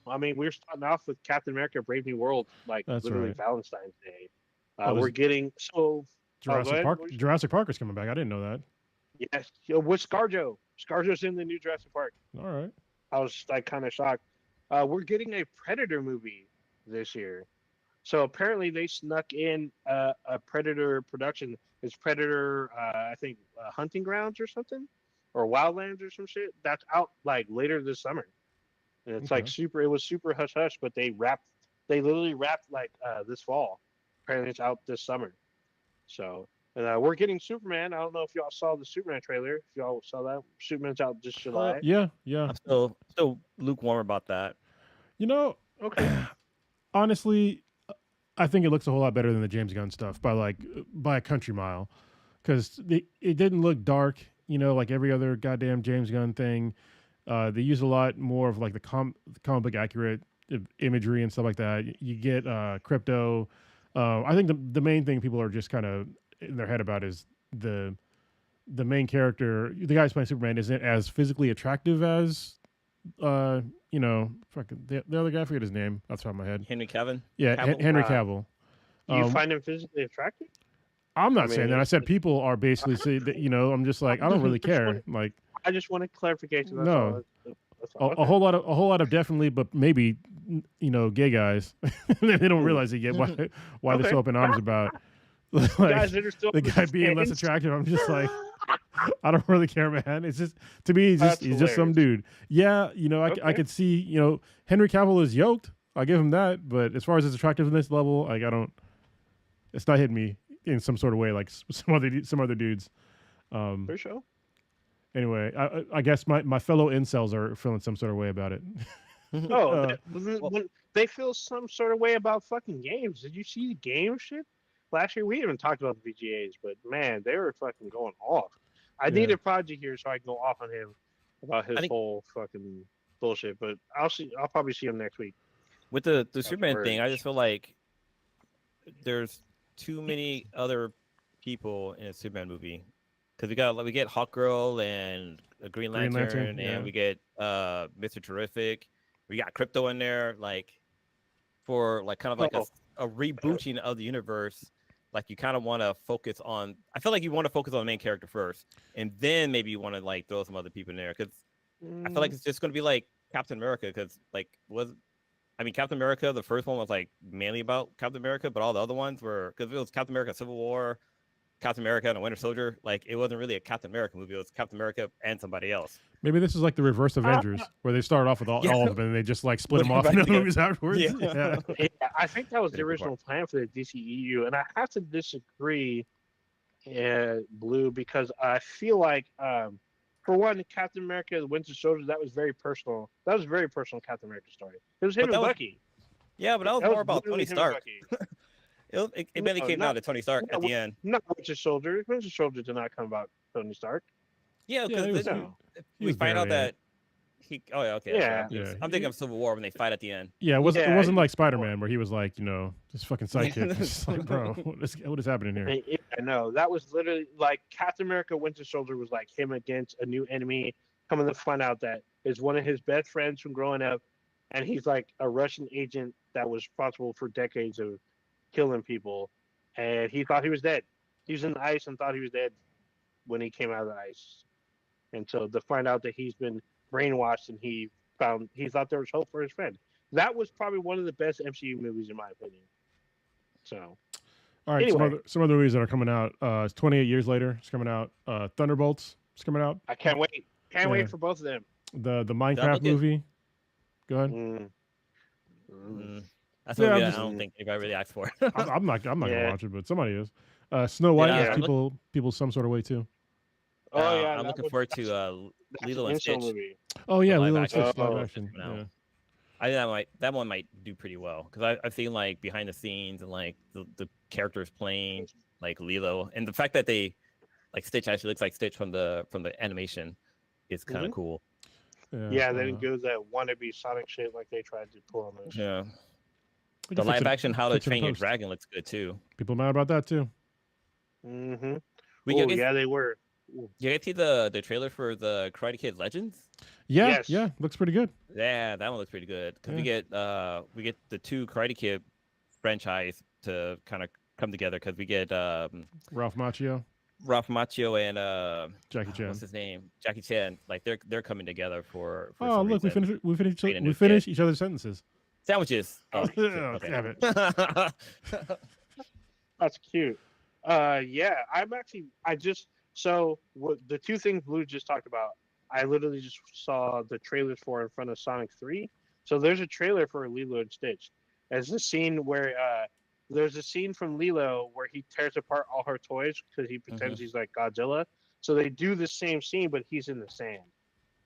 I mean, we're starting off with Captain America: Brave New World, like That's literally right. Valentine's Day. Oh, We're there's- getting go Jurassic ahead. Park. What was- Jurassic Park is coming back. I didn't know that. Yes, with ScarJo. ScarJo's in the new Jurassic Park. All right. I was like kind of shocked. We're getting a Predator movie this year. So apparently they snuck in a Predator production. It's Predator, I think, Hunting Grounds or something, or Wildlands or some shit. That's out like later this summer, and it's like Okay. super. It was super hush hush, but they literally wrapped like this fall. Apparently it's out this summer. So and we're getting Superman. I don't know if y'all saw the Superman trailer. If y'all saw that, Superman's out this July. Yeah. I'm still lukewarm about that. You know, Okay. honestly, I think it looks a whole lot better than the James Gunn stuff by a country mile, because it didn't look dark. You know, like every other goddamn James Gunn thing. They use a lot more of like the comic book accurate imagery and stuff like that. You get crypto. I think the main thing people are just kind of in their head about is the main character, the guy who's playing Superman, isn't as physically attractive as fucking the other guy. I forget his name off the top of my head. Henry Cavill. Yeah, Cavill? Henry Wow. Cavill. Do you Um, find him physically attractive? I'm not I saying mean, that. I it's- said people are basically saying that. I'm just like I don't really care. Like I just want a clarification. That's No. all. That's all. a whole lot of definitely, but maybe gay guys. They don't Hmm. realize it yet. Why they're Okay. so open arms about like, Guys that are still the guy being less attractive. I'm just like I don't really care, man. It's just to me, That's he's just some dude. Yeah, I Okay. could see Henry Cavill is yoked. I give him that, but as far as his attractiveness level, like I don't. It's not hitting me in some sort of way like some other dudes. For sure. Anyway, I guess my fellow incels are feeling some sort of way about it. Oh, Uh, they feel some sort of way about fucking games. Did you see the game shit? Last year, we haven't talked about the VGAs, but man, they were fucking going off. I Yeah. needed Prodigy here so I can go off on him about his I think- whole fucking bullshit. But I'll probably see him next week. With the Superman thing, I Verge. just feel like there's too many other people in a Superman movie because we get Hawkgirl and a Green Green Lantern, Lantern, yeah. and we get Mr. Terrific. We got Crypto in there, like for like kind of like Oh. a rebooting of the universe. Like you kind of want to focus on. I feel like you want to focus on the main character first, and then maybe you want to like throw some other people in there because I feel like it's just going to be like Captain America because Captain America, the first one was like mainly about Captain America, but all the other ones were because it was Captain America Civil War, Captain America and the Winter Soldier. Like it wasn't really a Captain America movie; it was Captain America and somebody else. Maybe this is like the reverse Avengers, where they start off with all of them and they just like split Put them them off back into together. movies afterwards. Yeah. Yeah, I think that was the Pretty good original plan for the DCEU, and I have to disagree, Blue, because I feel like, for one, Captain America: The Winter Soldier, that was very personal. That was a very personal Captain America story. It was him But and that was Bucky. Yeah, but that was That more about literally Tony him and Stark. Bucky. It mainly No, came not- down to Tony Stark no, at the end. Not Winter Soldier. Winter Soldier did not come about Tony Stark. Yeah, Yeah, because it was- No. he we was find out barely in that he. Oh yeah, okay. Yeah. sorry. Yeah. I'm thinking of Civil War when they fight at the end. Yeah, it wasn't Yeah, like Spider-Man where he was like, this fucking sidekick. It's just like, bro, what is happening here? I know that was literally like Captain America: Winter Soldier was like him against a new enemy, coming to find out that is one of his best friends from growing up, and he's like a Russian agent that was responsible for decades of killing people, and he thought he was dead. He was in the ice and thought he was dead when he came out of the ice, and so to find out that he's been brainwashed and he thought there was hope for his friend. That was probably one of the best MCU movies in my opinion. So. All right, Anyway. some other movies that are coming out. It's 28 years later. It's coming out. Thunderbolts. It's coming out. I can't wait. Can't Yeah. wait for both of them. The Minecraft look good. movie. Go ahead. That's Yeah, a movie I'm that I don't think anybody really asked for. I'm not gonna Yeah. watch it, but somebody is. Snow White Yeah, has I'm people some sort of way too. Oh yeah, I'm that looking was- forward that's- to that's Lilo an and instant Stitch. movie. Oh yeah, live Lilo and action. Stitch live Oh, action. no. Yeah. I think that one might do pretty well because I've seen like behind the scenes and like the characters playing like Lilo and the fact that they like Stitch actually looks like Stitch from the animation is kind of cool. Yeah, they didn't do that wannabe Sonic shit like they tried to pull on this. Yeah, we the can fix live it- action How to fix it in Train Your post. Dragon looks good too. People mad about that too. Mm-hmm. We Oh, get yeah, they were. you guys see the trailer for the Karate Kid Legends? Yeah, Yes. yeah, looks pretty good. Yeah, that one looks pretty good because Yeah. we get the two Karate Kid franchise to kind of come together because we get Ralph Macchio, Ralph Macchio and Jackie Chan. what's his name, Jackie Chan. Like they're coming together for Oh, some look, reason. we finished Create a new finished each other's sentences. Sandwiches. Oh, shit, Oh, okay. damn it. That's cute. Yeah, the two things Blue just talked about, I literally just saw the trailers for in front of Sonic 3. So there's a trailer for Lilo and Stitch. There's a scene where there's a scene from Lilo where he tears apart all her toys because he pretends he's like Godzilla. So they do the same scene, but he's in the sand.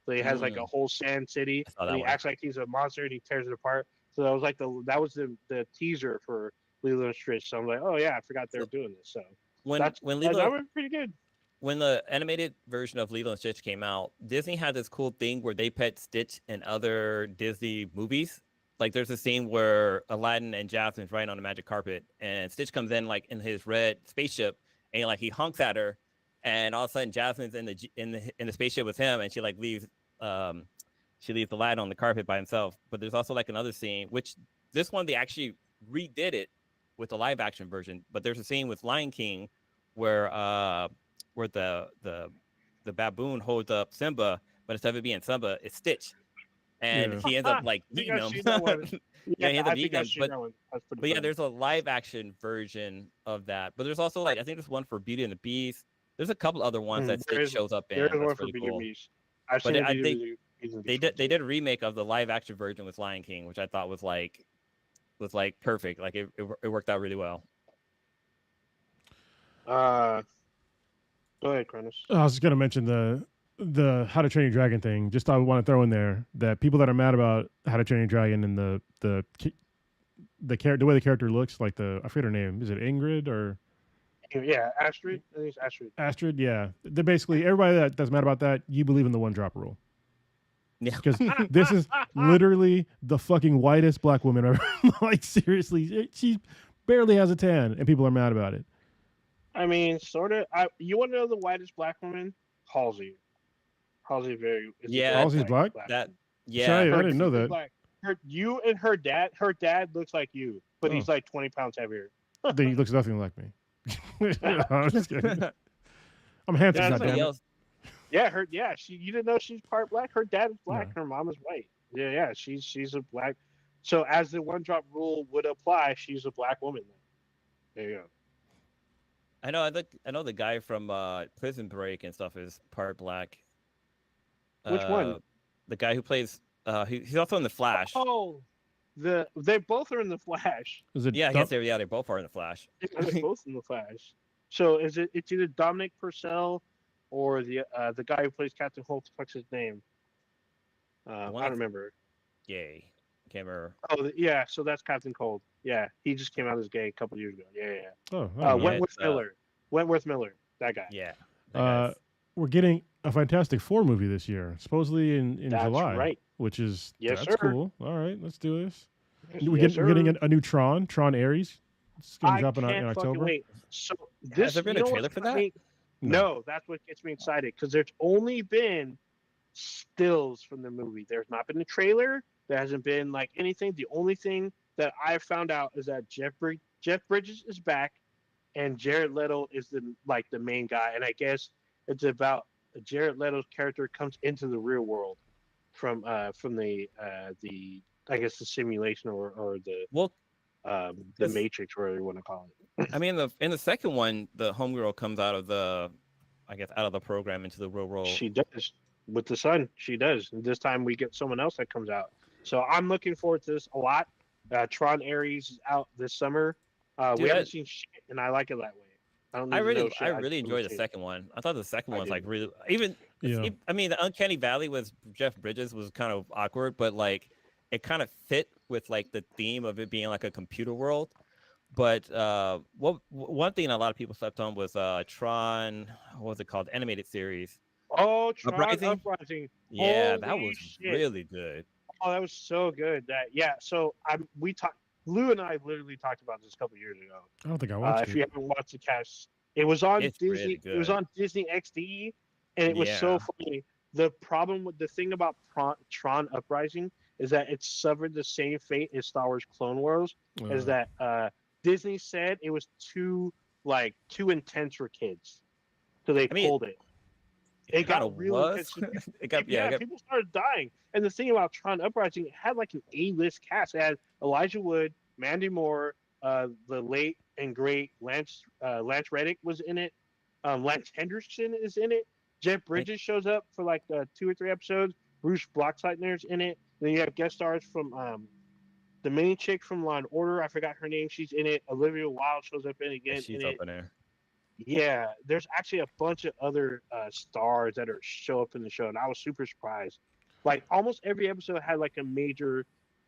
So he has like a whole sand city, I saw that and he one. acts like he's a monster and he tears it apart. So that was like the teaser for Lilo and Stitch. So I'm like, oh yeah, I forgot they were doing this. So when that Lilo was pretty good. when the animated version of Lilo and Stitch came out, Disney had this cool thing where they pet Stitch in other Disney movies. Like there's a scene where Aladdin and Jasmine's riding on the magic carpet, and Stitch comes in like in his red spaceship, and like he honks at her, and all of a sudden Jasmine's in the spaceship with him, and she like leaves she leaves Aladdin on the carpet by himself. But there's also like another scene, which this one they actually redid it with the live action version. But there's a scene with Lion King where the baboon holds up Simba, but instead of it being Simba, it's Stitch, and Yeah. he ends up like I think eating I've him. seen that one. Yeah, he ends I up think eating I've him. seen that one. That's pretty But yeah, funny. there's a live action version of that. But there's also like I think there's one for Beauty and the Beast. There's a couple other ones that There Stitch is shows up in. there is That's one for really Beauty cool. and Beast. I've But seen I the think Beauty and they Beast did one, they too. did a remake of the live action version with Lion King, which I thought was like perfect. Like it worked out really well. Go ahead, Cronus. I was just gonna mention the How to Train Your Dragon thing. Just I want to throw in there that people that are mad about How to Train Your Dragon and the way the character looks, like I forget her name. Is it Ingrid or Yeah, Astrid. I think it's Astrid. Astrid? Yeah, they're basically everybody that's mad about that. You believe in the one drop rule Yeah. because this is literally the fucking whitest black woman ever. Like seriously, she barely has a tan, and people are mad about it. I mean, sort of. You want to know the whitest black woman? Halsey. Halsey is Yeah, very Halsey's black? That Sorry, yeah. I didn't know that. Black. You and her dad. Her dad looks like you, but he's Oh. like 20 pounds heavier. Then he looks nothing like me. I'm just kidding. I'm handsome, Yeah, Somebody goddammit. else. Yeah. You didn't know she's part black. Her dad is black. No. Her mom is white. Yeah. She's a black. So as the one drop rule would apply, she's a black woman. There you go. I know the guy from Prison Break and stuff is part black. Which one? The guy who plays he's also in the Flash. Oh, they both are in the Flash. Is it? Yeah, I guess they both are in the Flash. They're both in the Flash. So it's either Dominic Purcell or the guy who plays Captain Holt. What's his name? I don't remember. Yay. Can't remember. Oh, yeah. So that's Captain Cold. Yeah, he just came out as gay a couple years ago. Yeah. Oh, I don't know. Yeah, Wentworth it's, Miller. Wentworth Miller. That guy. Yeah. that guy's- We're getting a Fantastic Four movie this year, supposedly in That's July, right. which is Yes, that's sir. cool. All right, let's do this. We're Yes, getting sir. a new Tron Ares. It's gonna I drop can't in fucking October. wait. So Has there been you a know trailer what's for got that? me- No, that's what gets me excited because there's only been stills from the movie. There's not been a trailer. There hasn't been like anything. The only thing that I found out is that Jeff Bridges is back, and Jared Leto is the main guy. And I guess it's about Jared Leto's character comes into the real world from the I guess the simulation or the Well, the Matrix, whatever you want to call it. I mean, in the second one, the homegirl comes out of the program into the real world. She does with the sun. She does. And this time we get someone else that comes out. So I'm looking forward to this a lot. Tron Ares is out this summer. Dude, We haven't seen shit, and I like it that way. I don't need I to know really, shit. I just really need to enjoyed the see it. second one. I thought the second I one was like did. really even. Yeah. I mean, the Uncanny Valley with Jeff Bridges was kind of awkward, but like it kind of fit with like the theme of it being like a computer world. But one thing a lot of people slept on was Tron. What was it called? Animated series. Oh, Tron Uprising? Uprising. Yeah, that Holy was shit. really good. Oh, that was so good. So we talked. Lou and I literally talked about this a couple years ago. I don't think I watched If you it. haven't watched the cast, it was on It's Disney. really It was good. on Disney XD, and it was so Yeah. funny. The problem with the thing about Tron Uprising is that it suffered the same fate as Star Wars Clone Wars. Is that Disney said it was too intense for kids, so they I mean, pulled it. It got kinda real was. intense. It got yeah. It got, People started dying. And the thing about Tron Uprising, it had like an A-list cast. It had Elijah Wood, Mandy Moore, the late and great Lance Reddick was in it. Lance Henderson is in it. Jeff Bridges shows up for like 2 or 3 episodes. Bruce Boxleitner's in it. Then you have guest stars from the main chick from Law and Order. I forgot her name. She's in it. Olivia Wilde shows up in it again. she's in up it. in there. Yeah, there's actually a bunch of other stars that show up in the show, and I was super surprised. Like almost every episode had like a major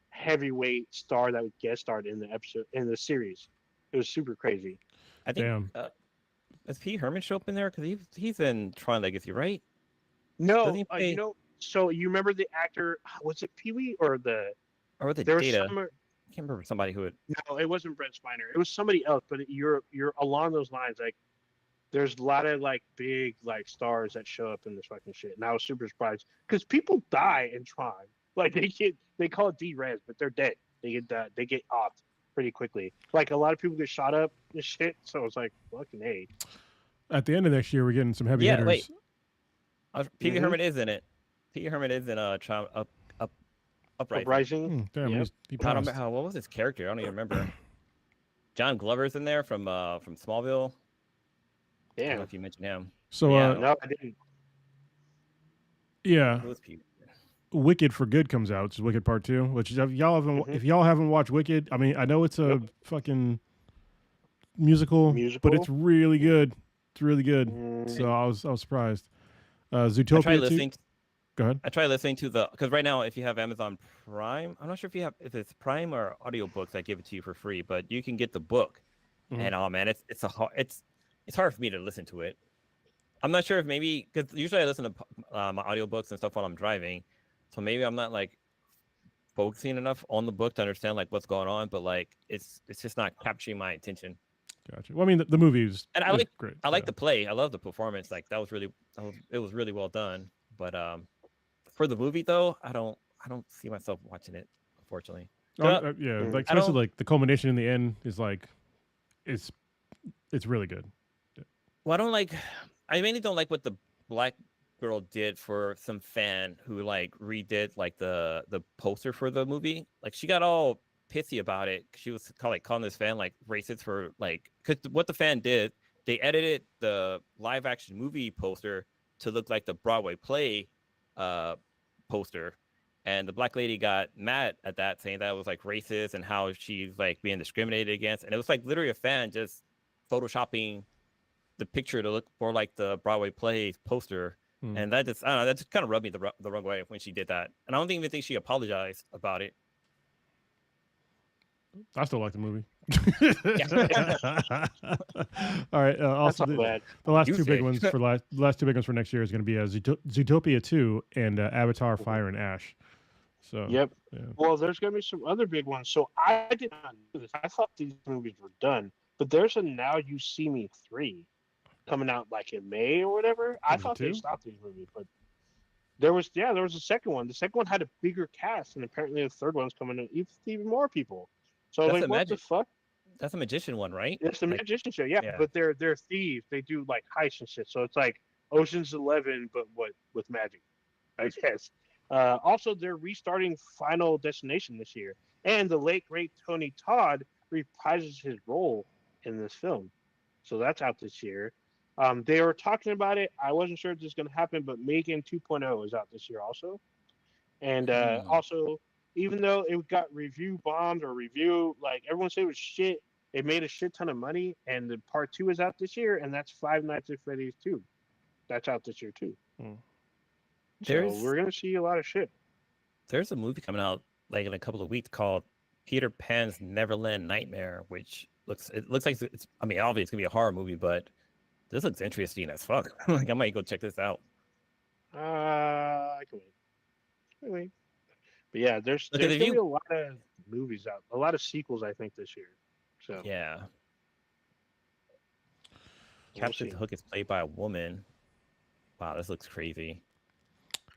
heavyweight star that would guest starred in the episode in the series. It was super crazy. I think Damn. Does P. Herman show up in there? Because he's in Tron Legacy, right? No, Doesn't he play, you know. So you remember the actor? Was it Pee Wee or the? or was it There was Data? some. I can't remember somebody who would. No, it wasn't Brent Spiner. It was somebody else. But you're along those lines. Like, there's a lot of like big like stars that show up in this fucking shit, and I was super surprised because people die in Tron. Like they call it D-res, but they're dead. They get offed pretty quickly. Like a lot of people get shot up and shit. So it's like fucking A. At the end of next year, we're getting some heavy Yeah, hitters. wait. Pee Wee Mhm. Herman is in it. Pee Wee Herman is in Tron Uprising. Uprising. Damn, Yep. he I don't passed. remember what was his character. I don't even remember. John Glover's in there from Smallville. I don't know Damn. if you mentioned him. So, Yeah. No, I didn't. yeah, Who was Pee Wee? Wicked for Good comes out. It's Wicked Part 2, which is, Mhm. if y'all haven't watched Wicked, I mean, I know it's a fucking musical, but it's Musical? really good. It's really good. Mm, So I was surprised. I tried Zootopia 2. listening. Go ahead. I tried listening to because right now, if you have Amazon Prime, I'm not sure if it's Prime or audiobooks that give it to you for free, but you can get the book. Mhm. And oh man, it's hard for me to listen to it. I'm not sure if maybe because usually I listen to my audiobooks and stuff while I'm driving, so maybe I'm not like focusing enough on the book to understand like what's going on, but like it's just not capturing my attention. Gotcha. Well, I mean, the movie's And is great. I like yeah. the play. I love the performance. Like it was really well done. But for the movie though, I don't see myself watching it, unfortunately. Yeah, Mm. like I especially don't- like the culmination in the end is like, it's really good. Well, I don't like. I mainly don't like what the black girl did for some fan who like redid like the poster for the movie. Like she got all pissy about it. She was calling this fan like racist for like because what the fan did, they edited the live action movie poster to look like the Broadway play poster. And the black lady got mad at that, saying that it was like racist and how she's like being discriminated against. And it was like literally a fan just photoshopping the picture to look more like the Broadway play poster. Hmm. And that just, I don't know, that just kind of rubbed me the wrong way when she did that. And I don't even think she apologized about it. I still like the movie. Yeah. All right. that's Also, not bad. the last You two big say. ones for last two big ones for next year is going to be Zootopia 2 and Avatar: Fire and Ash. So Yep. yeah. Well, there's gonna be some other big ones. So I did not know this. I thought these movies were done, but there's a Now You See Me 3 coming out like in May or whatever. I Was it thought they 2? stopped these movies, but there was a second one. The second one had a bigger cast, and apparently the third one's coming in even more people. So I was That's like, a what the fuck? That's a magician one, right? It's the Like, magician show, yeah. yeah. But they're thieves. They do like heists and shit. So it's like Ocean's 11, but with magic, I guess. Also, they're restarting Final Destination this year, and the late great Tony Todd reprises his role in this film, so that's out this year. They were talking about it. I wasn't sure if this is going to happen, but Megan 2.0 is out this year also, and also even though it got review bombed or review like everyone said it was shit, it made a shit ton of money, and the part 2 is out this year, and that's Five Nights at Freddy's 2. That's out this year too. Hmm. So There's- we're gonna see a lot of shit. There's a movie coming out like in a couple of weeks called Peter Pan's Neverland Nightmare, which looks like it's. I mean, obviously it's gonna be a horror movie, but this looks interesting as fuck. Like I might go check this out. I can wait. Wait. But yeah, there's Look, if gonna you- be a lot of movies out, a lot of sequels, I think, this year. So Yeah. we'll Captain see. Hook is played by a woman. Wow, this looks crazy.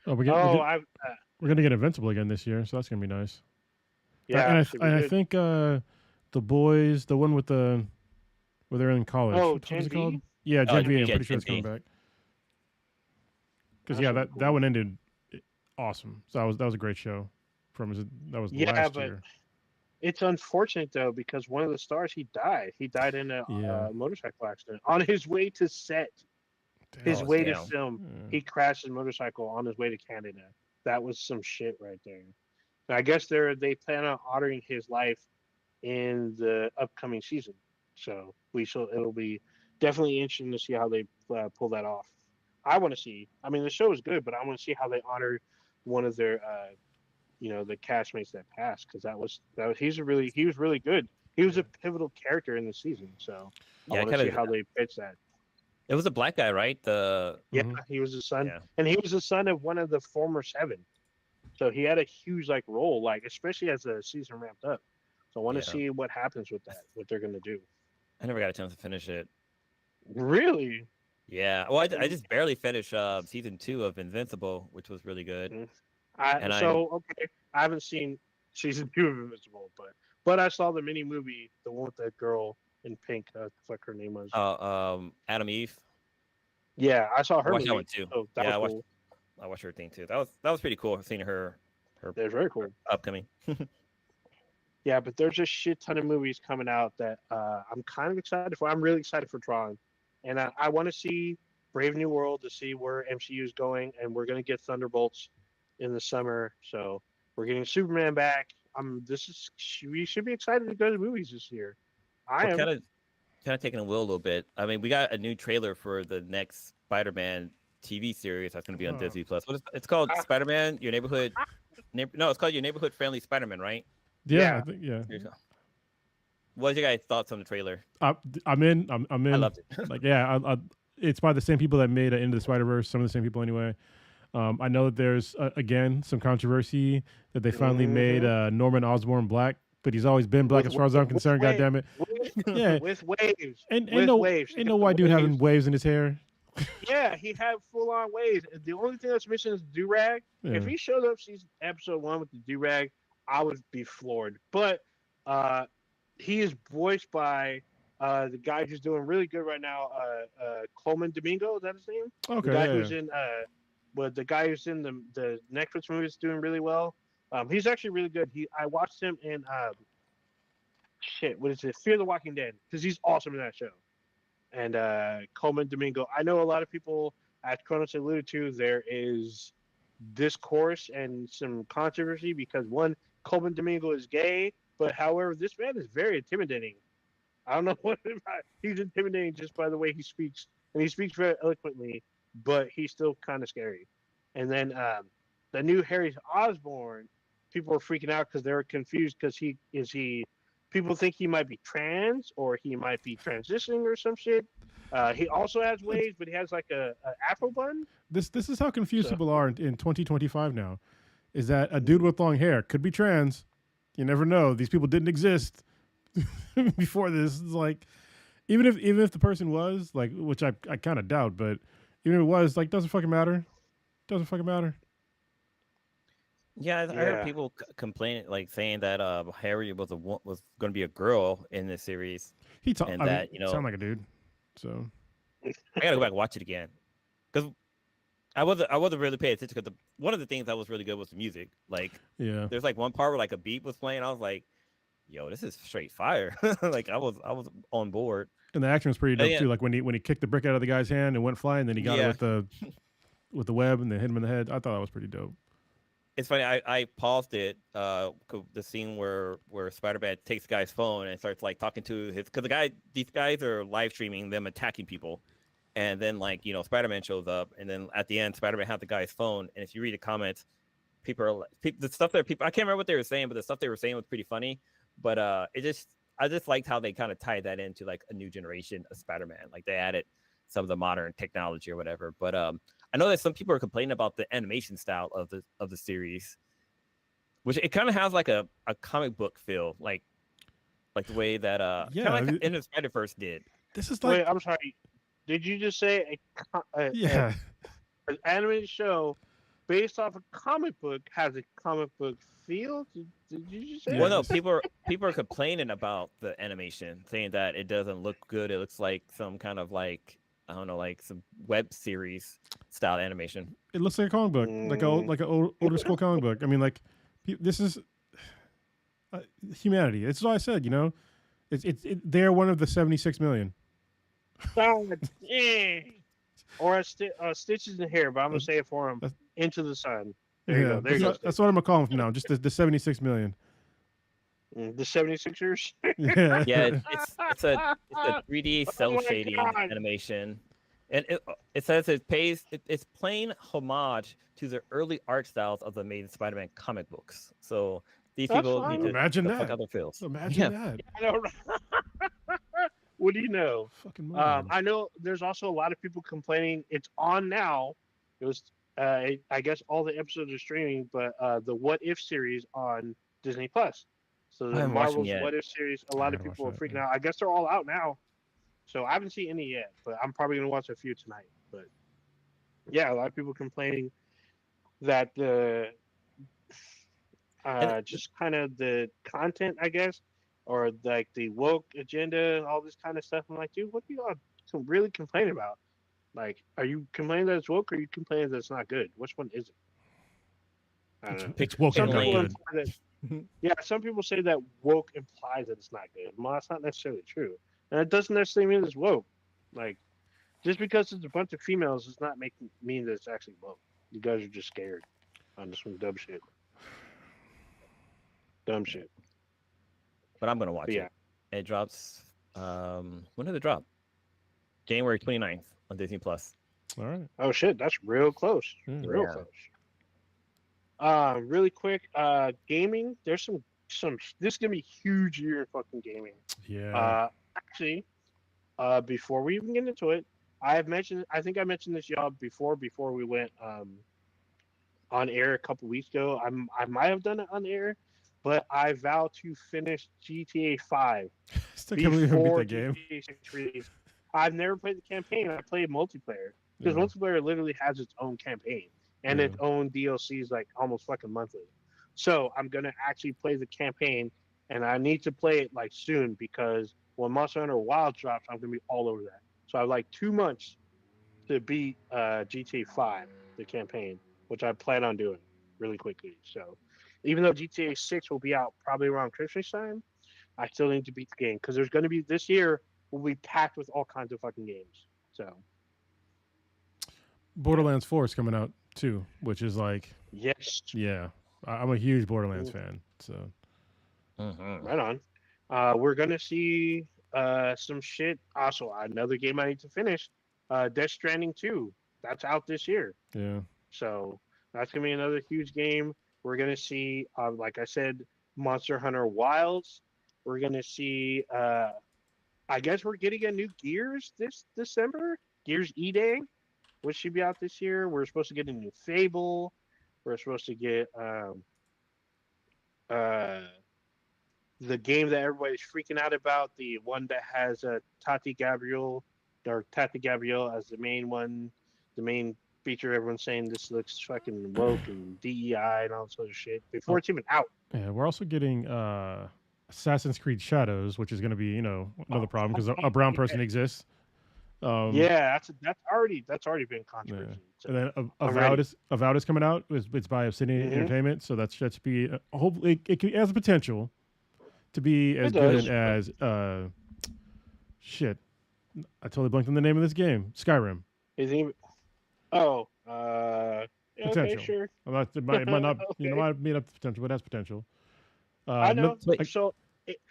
Oh, we're gonna get Invincible again this year, so that's gonna be nice. yeah, and should be I good. think the boys, the one with where they're in college. Oh, what Gen was it V? called? Yeah, Oh, Gen V. I'm yeah, pretty sure Gen it's coming V. back. Because That yeah, should be that cool. one ended awesome. So that was a great show. That was Yeah, last but year. It's unfortunate though because one of the stars he died. He died in a Yeah. motorcycle accident on his way to set. His Oh, way to damn. film. Yeah. He crashed his motorcycle on his way to Canada. That was some shit right there. And I guess they plan on honoring his life in the upcoming season. So it'll be definitely interesting to see how they pull that off. I want to see. I mean, the show is good, but I want to see how they honor one of their, the castmates that passed because he was really good. He was a pivotal character in the season. So I Yeah, want to see how they pitch that. It was a black guy, right? Yeah, Mhm. he was the son, Yeah. and he was the son of one of the former seven. So he had a huge like role, like especially as the season ramped up. So I want to Yeah. see what happens with that, what they're gonna do. I never got a chance to finish it. Really? Yeah. Well, I just barely finished season 2 of Invincible, which was really good. Mm. And I Okay. I haven't seen season 2 of Invisible, but I saw the mini movie, the one with that girl in pink. Fuck her name was. Adam Eve. Yeah, I saw I her watched that movie. one too. So that Yeah, was cool. I watched her thing too. That was pretty cool. Seeing her That was very cool. upcoming. Yeah, but there's a shit ton of movies coming out that I'm kind of excited for. I'm really excited for Tron, and I want to see Brave New World to see where MCU is going, and we're gonna get Thunderbolts in the summer, so we're getting Superman back. We should be excited to go to the movies this year. I Well, am. kind of taking a will a little bit. I mean, we got a new trailer for the next Spider-Man TV series that's going to be on Oh. Disney Plus. It's called Ah. Spider-Man, Your Neighborhood. No, it's called Your Neighborhood Friendly Spider-Man, right? Yeah, Yeah. I think, yeah. Here you go. What's your guys' thoughts on the trailer? I'm in. I'm in. I loved it. Like, yeah, it's by the same people that made Into the Spider Verse. Some of the same people, anyway. I know that there's again some controversy that they finally made Norman Osborn black, but he's always been black as far as I'm concerned. God damn it! Yeah. With waves. Ain't With no waves. ain't no white dude having waves in his hair. Yeah, he had full on waves. The only thing that's missing is do rag. Yeah. If he showed up season episode 1 with the do rag, I would be floored. But he is voiced by the guy who's doing really good right now, Coleman Domingo. Is that his name? Okay. The guy Yeah, who's yeah. in the guy who's in the Netflix movie is doing really well. He's actually really good. I watched him in what is it? Fear the Walking Dead, because he's awesome in that show. And Coleman Domingo. I know a lot of people, as Kronos alluded to, there is discourse and some controversy because one, Coleman Domingo is gay, but however, this man is very intimidating. I don't know what he's intimidating just by the way he speaks, and he speaks very eloquently, but he's still kind of scary. And then the new Harry Osborn, people are freaking out because they're confused because people think he might be trans or he might be transitioning or some shit. He also has waves, but he has like a afro bun. This is how confused So- people are in 2025 now. Is that a dude with long hair could be trans? You never know. These people didn't exist before this. It's like even if the person was like, which I kind of doubt, but even if it was, like, doesn't fucking matter. Doesn't fucking matter. Yeah, I Yeah. heard people complaining, like saying that Harry was going to be a girl in this series. He talk, And I mean, that, you know- sound like a dude. So I gotta go back and watch it again because I wasn't really paying attention because one of the things that was really good was the music. Like, yeah, there's like one part where like a beat was playing. I was like, "Yo, this is straight fire!" Like I was on board. and the action was pretty Oh, dope yeah. too. Like when he kicked the brick out of the guy's hand and went flying, then he got Yeah. it with the web and then hit him in the head. I thought that was pretty dope. It's funny. I paused it. The scene where Spider-Man takes the guy's phone and starts like talking to because these guys are live streaming them attacking people, and then like Spider-Man shows up, and then at the end Spider-Man has the guy's phone, and if you read the comments, the stuff that people I can't remember what they were saying, but the stuff they were saying was pretty funny. But I just liked how they kind of tied that into like a new generation of Spider-Man. Like they added some of the modern technology or whatever. But I know that some people are complaining about the animation style of the series, which it kind of has like a comic book feel, like the way that Yeah, kind I of mean- like Into the Spider-Verse did. This is like Wait, I'm sorry. Did you just say yeah. an animated show based off a comic book has a comic book feel? Did you just say? Well, that? no, people are complaining about the animation, saying that it doesn't look good. It looks like some kind of like I don't know, like some web series style animation. It looks like a comic book, like an older school comic book. I mean, like this is humanity. It's what I said. They're one of the 76 million. God dang. Or Stitches in Hair, but I'm gonna say it for him. That's- Into the Sun. There you Yeah, go. There you go. that's what I'm gonna call them from now. Just the 76 million. The 76ers. Yeah, Yeah, it's a 3D Oh cell my shading God. animation, and it says it's playing homage to the early art styles of the Amazing Spider-Man comic books. So these That's people fine. need to Imagine get the fuck that. out their fields. Imagine Yeah. that. I know, right? What do you know? Fucking morons. I know there's also a lot of people complaining. It's on now. It was, I guess, all the episodes are streaming, but the What If series on Disney Plus. So I the haven't watched them Marvel's yet. What If series, a I lot of gotta watch people are that, freaking yeah. out. I guess they're all out now. So I haven't seen any yet, but I'm probably gonna watch a few tonight. But yeah, a lot of people complaining that the And just kind of the content, I guess, or like the woke agenda and all this kind of stuff. I'm like, dude, what are you all really complaining about? Like, are you complaining that it's woke, or are you complaining that it's not good? Which one is it? I don't know. It's woke Some and not people good. imply that, yeah, some people say that woke implies that it's not good. Well, that's not necessarily true, and it doesn't necessarily mean it's woke. Like, just because it's a bunch of females does not mean that it's actually woke. You guys are just scared on some dumb shit. Dumb shit. but I'm gonna watch But yeah. it. It drops. When did it drop? January 29th on Disney Plus. All right. Oh shit, that's real close. Yeah. Real Yeah. close. Really quick, gaming. There's some. This is gonna be a huge year in fucking gaming. Yeah. Actually, before we even get into it, I think I mentioned this y'all before we went on air a couple weeks ago. I might have done it on air, but I vow to finish GTA 5 Still can't believe I beat before that game. GTA 6 release. I've never played the campaign. I played multiplayer because Yeah. multiplayer literally has its own campaign and Yeah. its own DLCs like almost fucking monthly. So I'm gonna actually play the campaign, and I need to play it like soon because when Monster Hunter Wild drops, I'm gonna be all over that. So I have like 2 months to beat GTA 5, the campaign, which I plan on doing really quickly. So even though GTA 6 will be out probably around Christmas time, I still need to beat the game because there's going to be this year will be packed with all kinds of fucking games. So Borderlands 4 is coming out too, which is like, yes, yeah, I'm a huge Borderlands fan. So Mm-hmm. right on. We're gonna see some shit. Also, another game I need to finish. Death Stranding 2. That's out this year. yeah, So that's gonna be another huge game. We're gonna see, like I said, Monster Hunter Wilds. We're gonna see. I guess we're getting a new Gears this December. Gears E-Day, which should be out this year. We're supposed to get a new Fable. We're supposed to get the game that everybody's freaking out about, the one that has Tati Gabrielle as the main one, the main feature. Everyone's saying this looks fucking woke and DEI and all this other shit before it's even out. yeah. We're also getting Assassin's Creed Shadows, which is going to be another problem because a brown person exists. Yeah, that's already been controversy. So And then I'm ready. Avowed is coming out. It's by Obsidian Mhm. Entertainment, so that should be hopefully it has the potential to be as It does. good as shit. I totally blanked on the name of this game. Skyrim. Is he? Oh, yeah, okay, Potential. sure. It might not Okay. might meet up to potential, but it has potential. I know. Wait.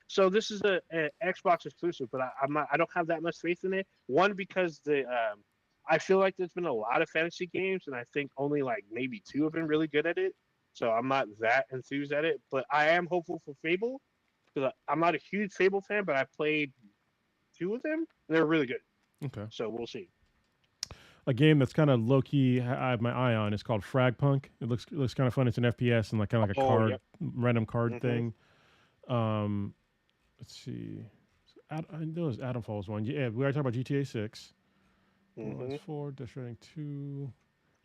So this is a Xbox exclusive, but I don't have that much faith in it. One, because I feel like there's been a lot of fantasy games, and I think only like maybe 2 have been really good at it. So I'm not that enthused at it, but I am hopeful for Fable because I'm not a huge Fable fan, but I played 2 of them, and they're really good. Okay. So we'll see. A game that's kind of low key. I have my eye on. It's called Fragpunk. It looks kind of fun. It's an FPS and like kind of like a Oh, card, yep. random card Mhm. thing. Let's see. I know it's Adam Falls one. Yeah, we already talked about GTA 6. Mhm. Borderlands 4, Death Stranding 2,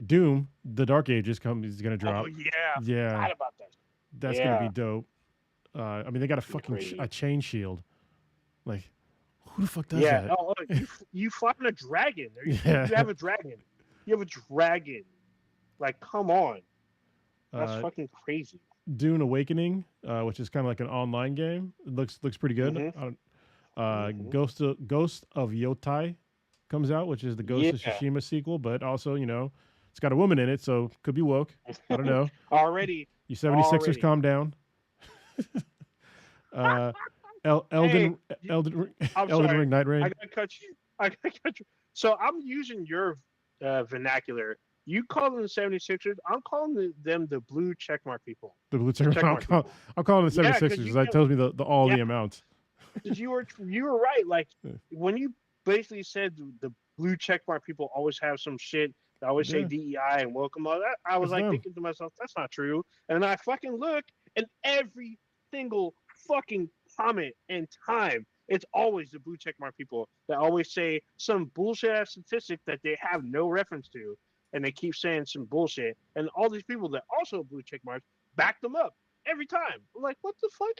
Doom. The Dark Ages is going to drop. Oh yeah, Yeah, forgot about that. that's going to Yeah. be dope. I mean, they got a Be fucking crazy. a chain shield. Like, who the fuck does Yeah. that? Oh, you fly on a dragon. You Yeah. have a dragon. You have a dragon. Like, come on. That's Uh, fucking crazy. Dune Awakening, which is kind of like an online game. It looks pretty good. Mhm. Mhm. Ghost of Yotai comes out, which is the Ghost of Yeah. Tsushima sequel, but also it's got a woman in it, so could be woke. I don't know. Already. You 76ers, Already. calm down. Elden I'm Elden sorry. Ring Night Rain. I gotta cut you. So I'm using your vernacular. You call them the 76ers. I'm calling them the blue checkmark people. The blue check. check mark I'm calling the Yeah, 'cause 76ers. you That know- tells me the Yeah. the amount. 'Cause you were right. Like Yeah. when you basically said the blue checkmark people always have some shit. They always say Yeah. DEI and welcome all that. I was It's like them. thinking to myself, that's not true. And then I fucking look, and every single fucking comment and time, it's always the blue checkmark people that always say some bullshit ass statistic that they have no reference to, and they keep saying some bullshit. And all these people that also blue checkmarks back them up every time. I'm like, what the fuck?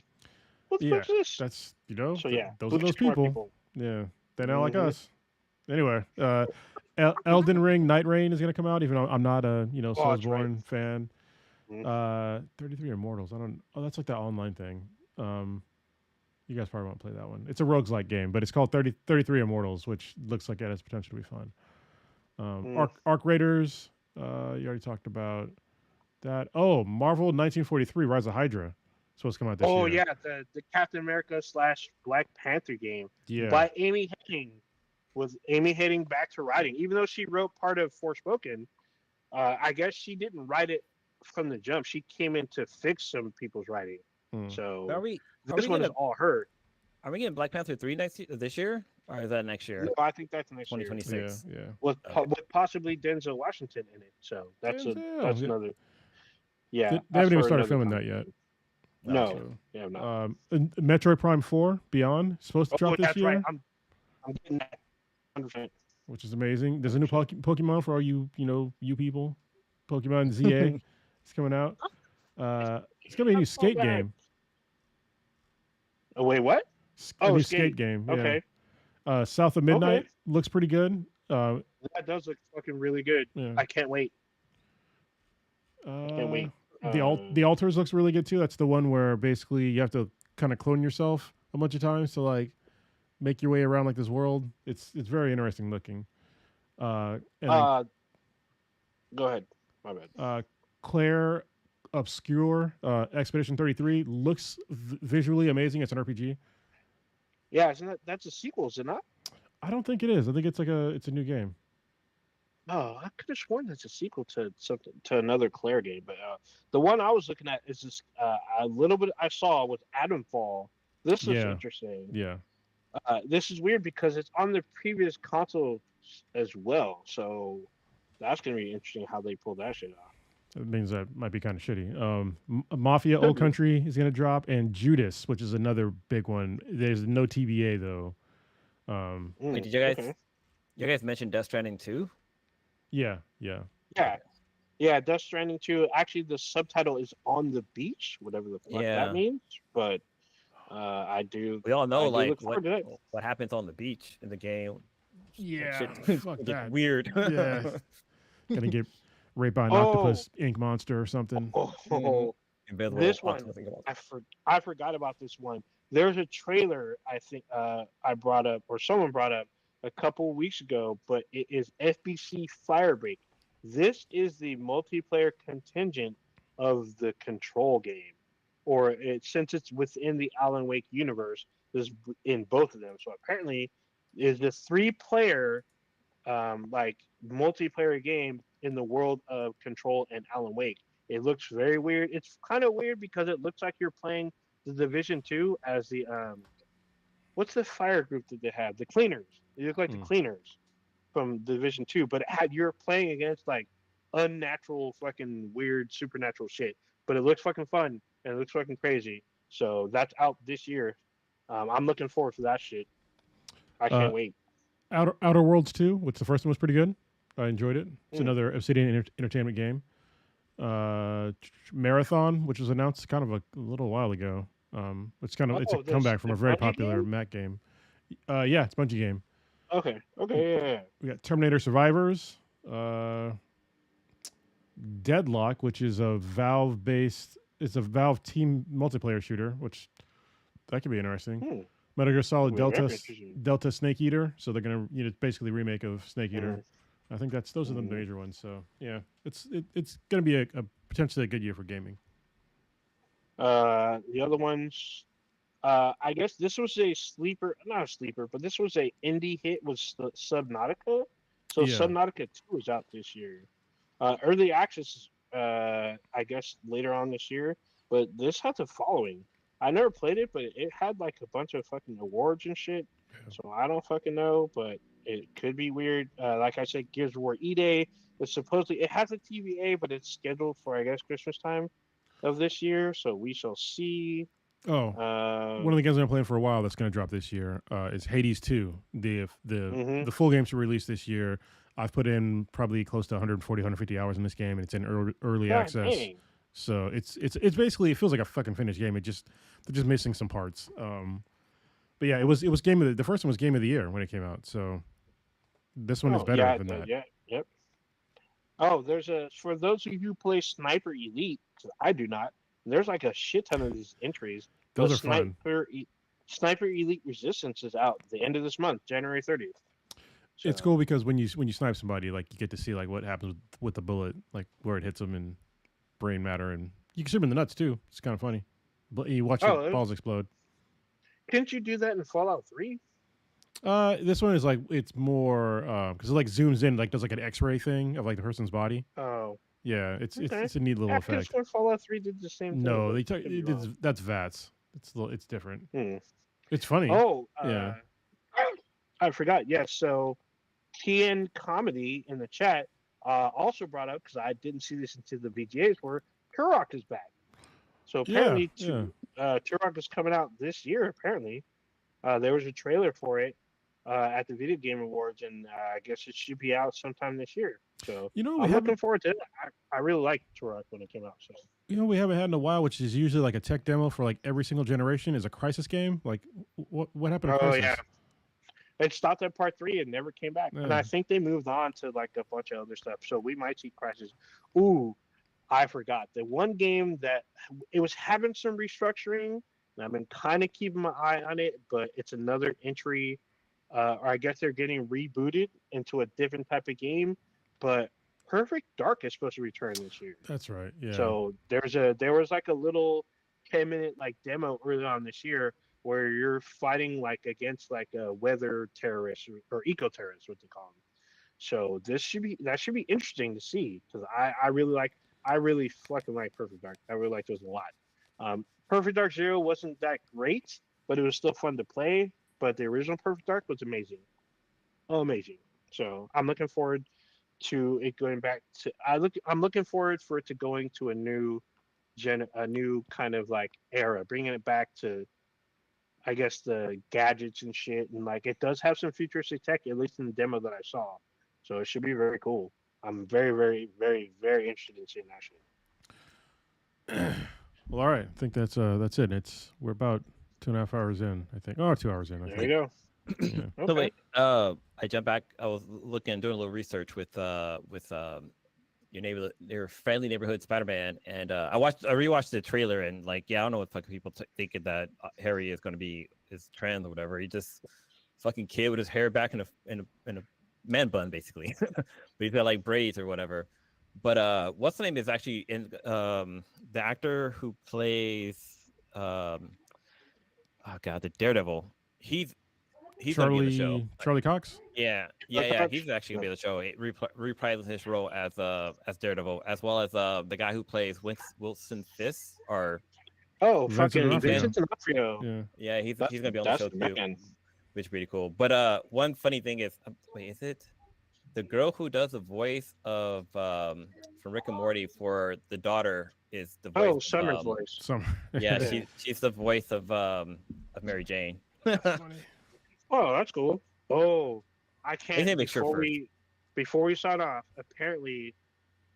What the Yeah, fuck is this? that's So yeah, those blue are those checkmark people. Yeah, they're not like Mhm. us. Anyway, Elden Ring Night Rain is gonna come out. Even though I'm not a Oh, that's right. Soulsborne fan. Mhm. 33 Immortals. I don't. Oh, that's like that online thing. You guys probably won't play that one. It's a roguelike game, but it's called 33 Immortals, which looks like it has potential to be fun. Mm. Arc Raiders. You already talked about that. Oh, Marvel 1943 Rise of Hydra. Supposed to come out this Oh year. yeah, the Captain America / Black Panther game Yeah. by Amy Hennig, with Amy Hennig back to writing. Even though she wrote part of Forspoken, I guess she didn't write it from the jump. She came in to fix some people's writing. Hmm. Are So we this one is all her. are we getting Black Panther 3 this year, or is that next year? No, I think that's next year. 2026. Yeah. With Okay. with possibly Denzel Washington in it. So that's Denzel, yeah. another. Yeah, They that's haven't even for started another filming time. that yet. No, So, they have not. and Metroid Prime 4 Beyond supposed to Oh, drop this that's year, right. I'm getting that 100%. which is amazing. There's a new Pokemon for all you people. Pokemon ZA. It's coming out. It's gonna be a new skate game. Oh wait, what? A Oh, new Skate. skate game. Okay. Yeah. South of Midnight looks pretty good. That does look fucking really good. Yeah. I can't wait. I can't wait. The Altars looks really good too. That's the one where basically you have to kind of clone yourself a bunch of times to like make your way around like this world. It's very interesting looking. And then, Go ahead. My bad. Claire Obscure Expedition 33 looks visually amazing. It's an RPG. Yeah, isn't that's a sequel, is it not? I don't think it is. I think it's it's a new game. Oh, I could have sworn that's a sequel to something to another Claire game, but the one I was looking at is this a little bit I saw with Adamfall. This looks Yeah. interesting. Yeah. This is weird because it's on the previous console as well, so that's gonna be interesting how they pull that shit off. That means that might be kind of shitty. Mafia Old Country is going to drop, and Judas, which is another big one. There's no TBA though. Wait, did you guys mention Death Stranding 2? Yeah. Yeah, Death Stranding 2. Actually, the subtitle is On the Beach, whatever the fuck Yeah. that means. But I do. We all know I do like look forward to that. what happens on the beach in the game. Yeah. Shit Fuck gets that. weird. Yeah. Gonna get raped by an Oh. octopus ink monster or something. Oh, Invisible This one, octopus thing. I forgot about this one. There's a trailer I think I brought up, or someone brought up a couple weeks ago, but it is FBC Firebreak. This is the multiplayer contingent of the Control game, or since it's within the Alan Wake universe, is in both of them. So apparently, is the 3-player like multiplayer game in the world of Control and Alan Wake. It looks very weird. It's kind of weird because it looks like you're playing the Division 2 as the what's the fire group that they have? The Cleaners. They look like the Cleaners from Division 2, but you're playing against like unnatural fucking weird supernatural shit. But it looks fucking fun and it looks fucking crazy. So that's out this year. I'm looking forward to that shit. I can't wait. Outer Worlds 2, which the first one was pretty good. I enjoyed it. It's another Obsidian Entertainment game. Marathon, which was announced kind of a little while ago. It's it's a comeback from a very popular Mac game. Yeah, it's a Bungie game. Okay, yeah. We got Terminator Survivors, Deadlock, which is a Valve-based. It's a Valve team multiplayer shooter, which that could be interesting. Metal Gear Solid Delta Snake Eater. So they're gonna, basically remake of Snake Eater. I think those are the major ones. So yeah, it's gonna be a potentially a good year for gaming. The other ones, I guess this was a sleeper, not a sleeper, but this was a indie hit was Subnautica. So Yeah. Subnautica 2 is out this year. Early access, I guess later on this year, but this has a following. I never played it, but it had like a bunch of fucking awards and shit. Yeah. So I don't fucking know, but it could be weird. Like I said, Gears of War E-Day is supposedly it has a TVA, but it's scheduled for I guess Christmas time of this year. So we shall see. Oh, Uh, one of the games I've been playing for a while that's going to drop this year is Hades 2. The full game should release this year. I've put in probably close to 140, 150 hours in this game, and it's in early God access. dang. So it's basically it feels like a fucking finished game. They're just missing some parts. But yeah, it was game of the first one was game of the year when it came out. So this one is better yeah, than that. Yeah, yep. Oh, there's a for those of you who play Sniper Elite, 'cause I do not. There's like a shit ton of these entries. Those But are fun. Sniper Elite Resistance is out the end of this month, January 30th. It's cool because when you snipe somebody, like you get to see like what happens with the bullet, like where it hits them and brain matter, and you can shoot them in the nuts too. It's kind of funny. But you watch Oh, your balls explode. Couldn't you do that in Fallout 3? This one is like it's more because it like zooms in, like does like an X-ray thing of like the person's body. Oh, Yeah, it's Okay. it's a neat little yeah, 'cause effect. when Fallout 3 did the same thing. No, but they could be wrong. that's VATS. It's different. Hmm. It's funny. Oh, Yeah. I forgot. Yes, so TN Comedy in the chat also brought up because I didn't see this until the VGAs were Turok is back. So apparently, Turok is coming out this year. Apparently, there was a trailer for it at the Video Game Awards, and I guess it should be out sometime this year. So You know, I'm looking forward to it. I really liked Turok when it came out. So we haven't had in a while, which is usually like a tech demo for like every single generation, is a Crisis game. Like, what happened to Crisis? yeah. It stopped at part 3 and never came back. And Yeah. I think they moved on to like a bunch of other stuff. So we might see Crisis. Ooh, I forgot. The one game that it was having some restructuring, and I've been kind of keeping my eye on it, but it's another entry, or I guess they're getting rebooted into a different type of game. But Perfect Dark is supposed to return this year. That's right. Yeah. So there was like a little 10-minute like demo early on this year where you're fighting like against like a weather terrorist or eco terrorists, what they call them. So that should be interesting to see because I really fucking like Perfect Dark. I really like those a lot. Perfect Dark Zero wasn't that great, but it was still fun to play. But the original Perfect Dark was amazing, amazing. So I'm looking forward to it going back to. I'm looking forward for it to going to a new kind of like era, bringing it back to, I guess, the gadgets and shit, and like it does have some futuristic tech, at least in the demo that I saw. So it should be very cool. I'm very, very, very, very interested in seeing that shit. Well, all right. I think that's it. We're about 2.5 hours in. I think. Oh, 2 hours in. I There think. you go. Yeah. Okay. So wait, I jumped back. I was doing a little research with your friendly neighborhood Spider-Man, and I rewatched the trailer, and like, yeah, I don't know what fucking people thinking that Harry is going to be is trans or whatever. He just fucking kid with his hair back in a man bun, basically, but he's got like braids or whatever. But what's the name is actually in the actor who plays oh god, the Daredevil. He's gonna be in the show. Charlie Cox. Yeah. He's actually gonna be on the show. He reprised his role as Daredevil, as well as the guy who plays Wilson Fisk. Or Oh, Vincent fucking D'Onofrio. Vincent D'Onofrio. Yeah. he's That- gonna be on the that's show the too, man. which is pretty cool. But one funny thing is, wait, is it the girl who does the voice of from Rick and Morty for the daughter is the voice? Oh, of, Summer's voice. Some. Yeah, Yeah. she's the voice of Mary Jane. Oh, that's cool. Oh, I can't. need to make sure Before we sign off, apparently,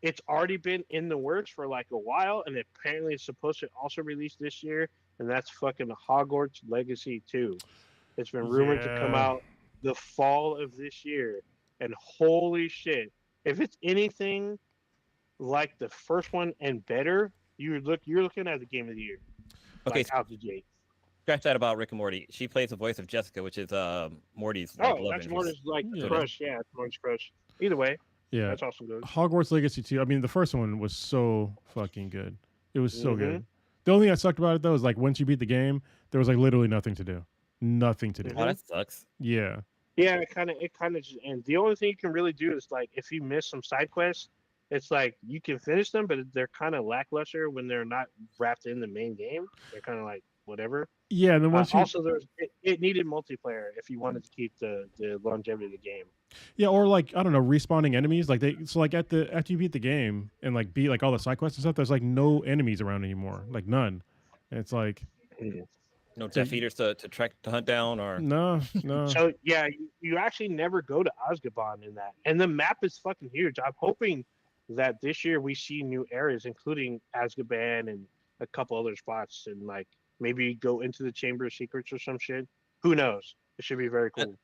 it's already been in the works for like a while, and apparently it's supposed to also release this year, and that's fucking Hogwarts Legacy 2. It's been rumored to come Yeah. out the fall of this year, and holy shit, if it's anything like the first one and better, you're looking at the game of the year. Okay, Like, out the gate. scratch that about Rick and Morty. She plays the voice of Jessica, which is Morty's like, Oh, love that's interest. Morty's like Yeah. crush. Yeah, it's Morty's crush. Either way, Yeah. that's also good. Hogwarts Legacy 2. I mean, the first one was so fucking good. It was so Mhm. good. The only thing that sucked about it though is like once you beat the game, there was like literally nothing to do. Nothing to do. Oh, that sucks. Yeah. Yeah, it kind of just, and the only thing you can really do is like if you miss some side quests, it's like you can finish them, but they're kind of lackluster when they're not wrapped in the main game. They're kind of like whatever. Yeah, and then once you Also, it needed multiplayer if you wanted to keep the longevity of the game. yeah, or like I don't know, respawning enemies like like at the after you beat the game and like beat like all the side quests and stuff, there's like no enemies around anymore, like none. And it's like No so Death Eaters to track to hunt down or no, no. So yeah, you actually never go to Azkaban in that, and the map is fucking huge. I'm hoping that this year we see new areas, including Azkaban and a couple other spots, and like maybe go into the Chamber of Secrets or some shit. Who knows? It should be very cool.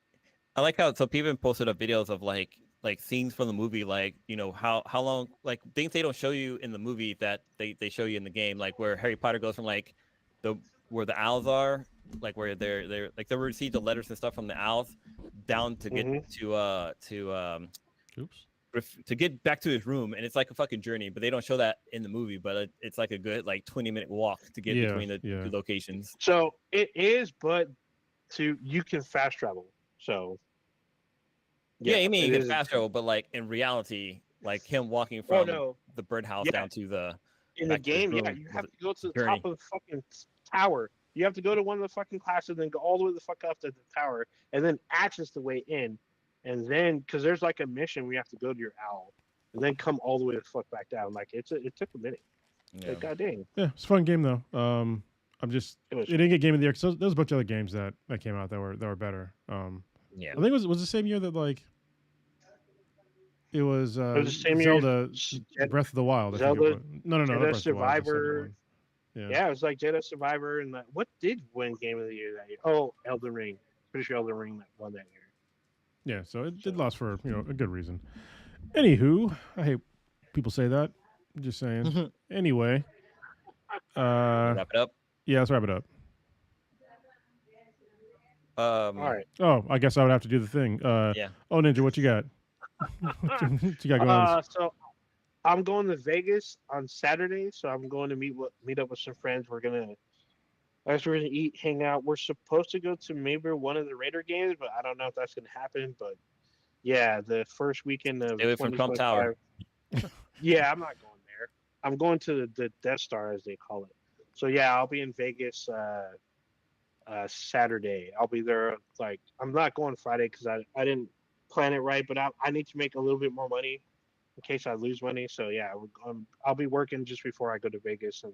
I like how so people posted up videos of like scenes from the movie, like how long, like things they don't show you in the movie that they show you in the game, like where Harry Potter goes from like where the owls are, like where they're like they receive the letters and stuff from the owls down to get Oops. to get back to his room, and it's like a fucking journey, but they don't show that in the movie, but it's like a good like 20-minute walk to get Yeah, between the yeah. two locations. So it is, but you can fast travel. So Yeah, I mean it you can is- fast travel, but like in reality, like him walking Oh from no! the birdhouse Yeah. down to the In the back to his game, yeah, room you was have a to go to the journey. top of the fucking tower. You have to go to one of the fucking classes, then go all the way the fuck up to the tower, and then access the way in, and then because there's like a mission where you have to go to your owl, and then come all the way the fuck back down. Like it took a minute. Yeah. Like, god dang, Yeah, it's a fun game though. I'm just it was. it didn't get game of the year because there's a bunch of other games that came out that were better. Yeah. I think it was the same year that like it was It was the same year Zelda Jedi Breath of the Wild. I think Zelda- it was. No, not Jedi Breath of the Wild, the second Survivor. one. Yeah, it was like Jedi Survivor, and what did win Game of the Year that year? Oh, Elden Ring. Pretty sure Elden Ring won that year. Yeah, so it did lost for a good reason. Anywho, I hate people say that. I'm just saying. Anyway, Wrap it up. yeah, let's wrap it up. All right. Oh, I guess I would have to do the thing. Yeah. Oh, Ninja, what you got? What you got going? So I'm going to Vegas on Saturday, so I'm going to meet up with some friends. We're gonna eat, hang out. We're supposed to go to maybe one of the Raider games, but I don't know if that's gonna happen. But yeah, the first weekend of Stay away from Trump Tower. 2025 Yeah, I'm not going there. I'm going to the Death Star, as they call it. So yeah, I'll be in Vegas Saturday. I'll be there. Like, I'm not going Friday because I didn't plan it right, but I need to make a little bit more money in case I lose money. So yeah, I'll be working just before I go to Vegas, and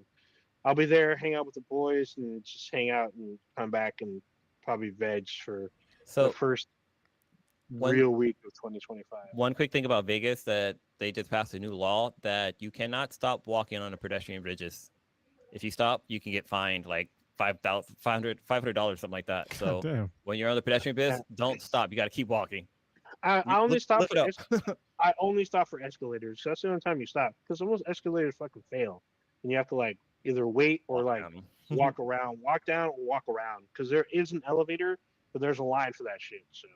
I'll be there, hang out with the boys, and just hang out and come back and probably veg for the So first one- real week of 2025. one quick thing about Vegas that they just passed a new law that you cannot stop walking on the pedestrian bridges. If you stop, you can get fined like $500, something like that. So Damn. when you're on the pedestrian bridge, don't stop. You got to keep walking. I only stop Look for it up. I only stop for escalators. So that's the only time you stop, because most escalators fucking fail, and you have to like either wait or like walk around, walk down, or walk around, because there is an elevator, but there's a line for that shit. So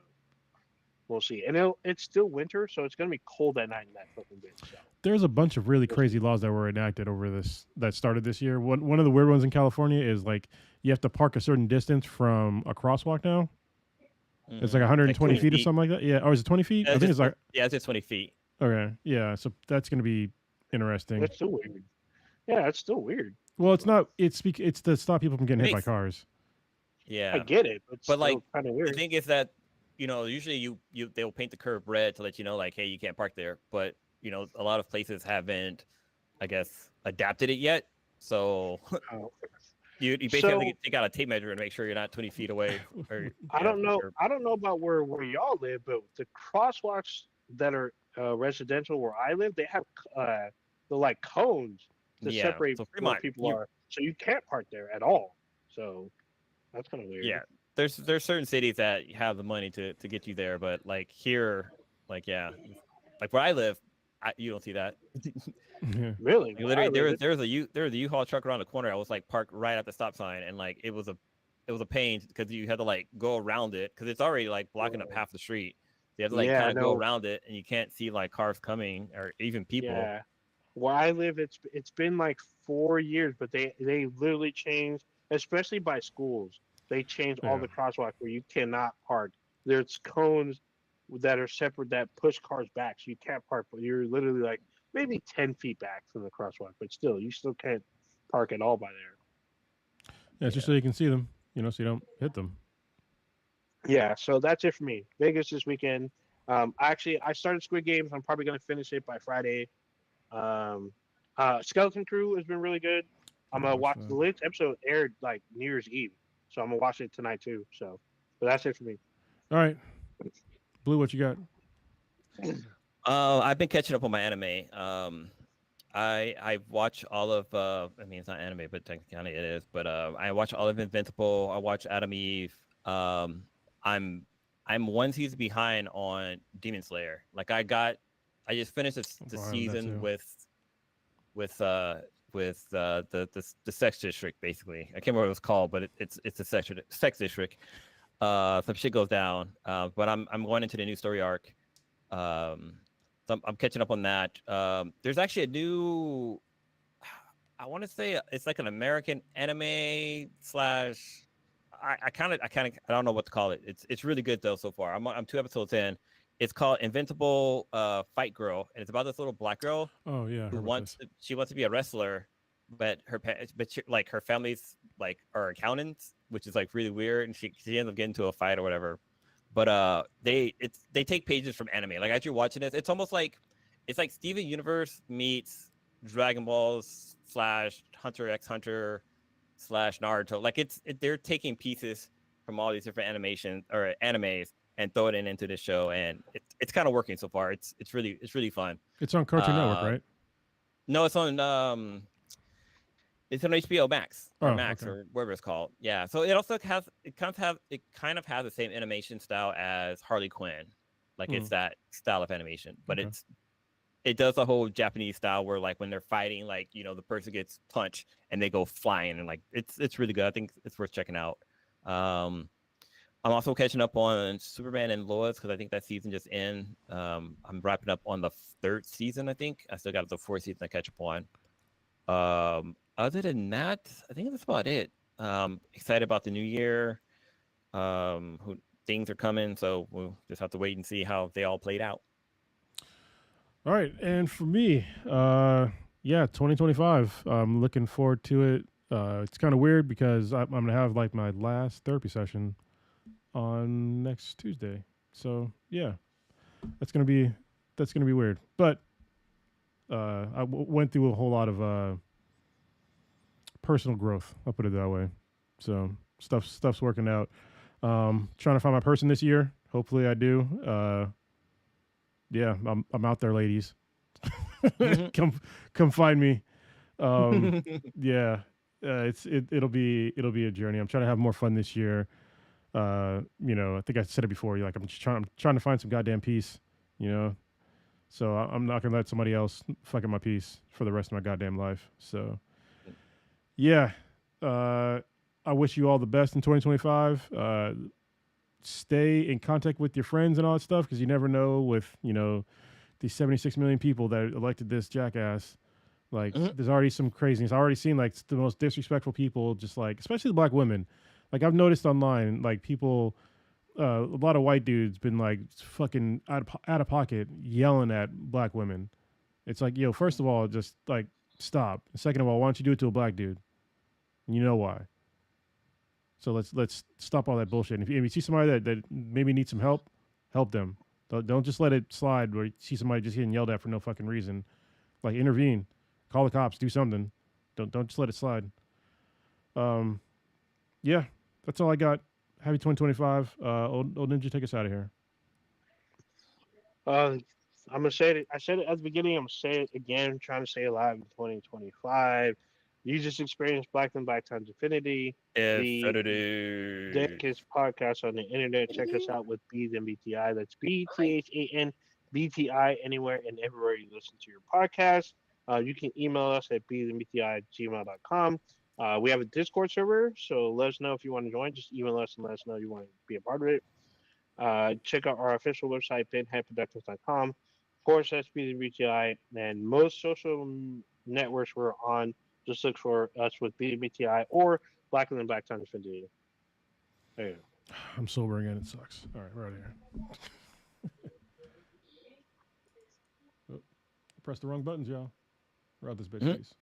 we'll see. And it's still winter, so it's gonna be cold at night in that fucking bitch. So. There's a bunch of really crazy laws that were enacted over that started this year. One of the weird ones in California is like you have to park a certain distance from a crosswalk now. It's like 120 20 feet or feet. something like that. Yeah. Or is it 20 feet? Yeah, I think it's like Yeah, it's just 20 feet. okay. Yeah. So that's gonna be interesting. That's still weird. Yeah, it's still weird. Well, it's not. It's to stop people from getting hit by Makes- cars. Yeah. I get it, but like, kind of The weird. thing is that, usually they'll paint the curb red to let you know, like, hey, you can't park there. But, a lot of places haven't, I guess, adapted it yet. So Oh. you basically have to So- take out a tape measure and make sure you're not 20 feet away. Or, I don't from the know. curb. I don't know about where y'all live, but the crosswalks that are residential where I live, they have the like cones to Yeah, separate so pretty where much, people are, so you can't park there at all. So that's kind of weird. Yeah. There's certain cities that have the money to get you there, but like here, like like where I live, you don't see that. Yeah. Really. Like, literally, there was a U-Haul truck around the corner. I was like parked right at the stop sign, and like it was a pain because you had to like go around it because it's already like blocking up half the street. You have to like Yeah, kind of go no. around it, and you can't see like cars coming or even people. Yeah. Where I live, it's been like 4 years, but they literally changed, especially by schools. They changed all Yeah. the crosswalks where you cannot park. There's cones that are separate that push cars back, so you can't park. But you're literally like maybe 10 feet back from the crosswalk, but still, you still can't park at all by there. Yeah, it's just so you can see them, so you don't hit them. Yeah, so that's it for me. Vegas this weekend. I started Squid Games. I'm probably gonna finish it by Friday. Um, Skeleton Crew has been really good. I'm I'll gonna watch watch the that. latest episode aired like New Year's Eve, so I'm gonna watch it tonight too. So, but that's it for me. All right, Blue, what you got? I've been catching up on my anime. I watch all of I mean it's not anime, but technically it is. But I watch all of Invincible. I watch Adam Eve. I'm I'm one season behind on Demon Slayer. Like I just finished I'm the behind on that season too. with the sex district basically. I can't remember what it was called, but it's a sex district. Some shit goes down. But I'm going into the new story arc. Um, so I'm catching up on that. There's actually a new. I want to say it's like an American anime slash. I don't know what to call it. It's really good though so far. I'm 2 episodes in. It's called Invincible Fight Girl, and it's about this little black girl Oh yeah, I who heard about this. she wants to be a wrestler, but like her family's like are accountants, which is like really weird, and she ends up getting into a fight or whatever. But they take pages from anime. Like as you're watching this, it's almost like it's like Steven Universe meets Dragon Balls slash Hunter x Hunter slash Naruto. Like they're taking pieces from all these different animations or animes and throw it into this show, and it's kind of working so far. It's really fun. It's on Cartoon Network, Uh, right? no, it's on HBO Max or Oh, Max okay. or whatever it's called. Yeah. So it kind of has the same animation style as Harley Quinn. Like Hmm. it's that style of animation, but Okay. it does the whole Japanese style where like when they're fighting, like the person gets punched and they go flying, and like it's really good. I think it's worth checking out. Um, I'm also catching up on Superman and Lois because I think that season just ended. I'm wrapping up on the third season. I think I still got the fourth season to catch up on. Other than that, I think that's about it. Excited about the new year. Who things are coming, so we'll just have to wait and see how they all played out. All right, and for me, yeah, 2025. I'm looking forward to it. It's kind of weird because I'm gonna have like my last therapy session on next Tuesday. So yeah, that's gonna be that's gonna be weird. But went through a whole lot of personal growth. I'll put it that way. So stuff's working out. Trying to find my person this year. Hopefully I do. Yeah, I'm out there, ladies. Come find me. Yeah, it'll be a journey. I'm trying to have more fun this year. I think I said it before. Like I'm trying to find some goddamn peace. You know, so I'm not gonna let somebody else fucking my peace for the rest of my goddamn life. So yeah, I wish you all the best in 2025. Stay in contact with your friends and all that stuff because you never know with these 76 million people that elected this jackass. Like, there's already some craziness. I've already seen like the most disrespectful people, just like especially the black women. Like I've noticed online, like people, a lot of white dudes been like fucking out of pocket yelling at black women. It's like, yo, first of all, just like stop. Second of all, why don't you do it to a black dude? You know why? So let's stop all that bullshit. If you see somebody that maybe needs some help, help them. Don't just let it slide where you see somebody just getting yelled at for no fucking reason. Like intervene, call the cops, do something. Don't just let it slide. Um, yeah, that's all I got. Happy 2025. Old Ninja, take us out of here. I'm gonna say it. I said it at the beginning. I'm gonna say it again. I'm trying to say it live in 2025. You just experienced Black and Black Times Infinity, the Infinity. Deckest podcast on the internet. Check us out with Bees and BTI. That's BTHAN BTI anywhere and everywhere you listen to your podcast. You can email us at beesandbti@gmail.com. We have a Discord server, so let us know if you want to join. Just email us and let us know you want to be a part of it. Check out our official website, benheadproductions.com/BTI, and most social networks we're on. Just look for us with BTI or Blacker Than Black Times Infinity. There you go. I'm sober again. It sucks. All right, we're out of here. Oh, press the wrong buttons, y'all. We're out this bitch. Peace.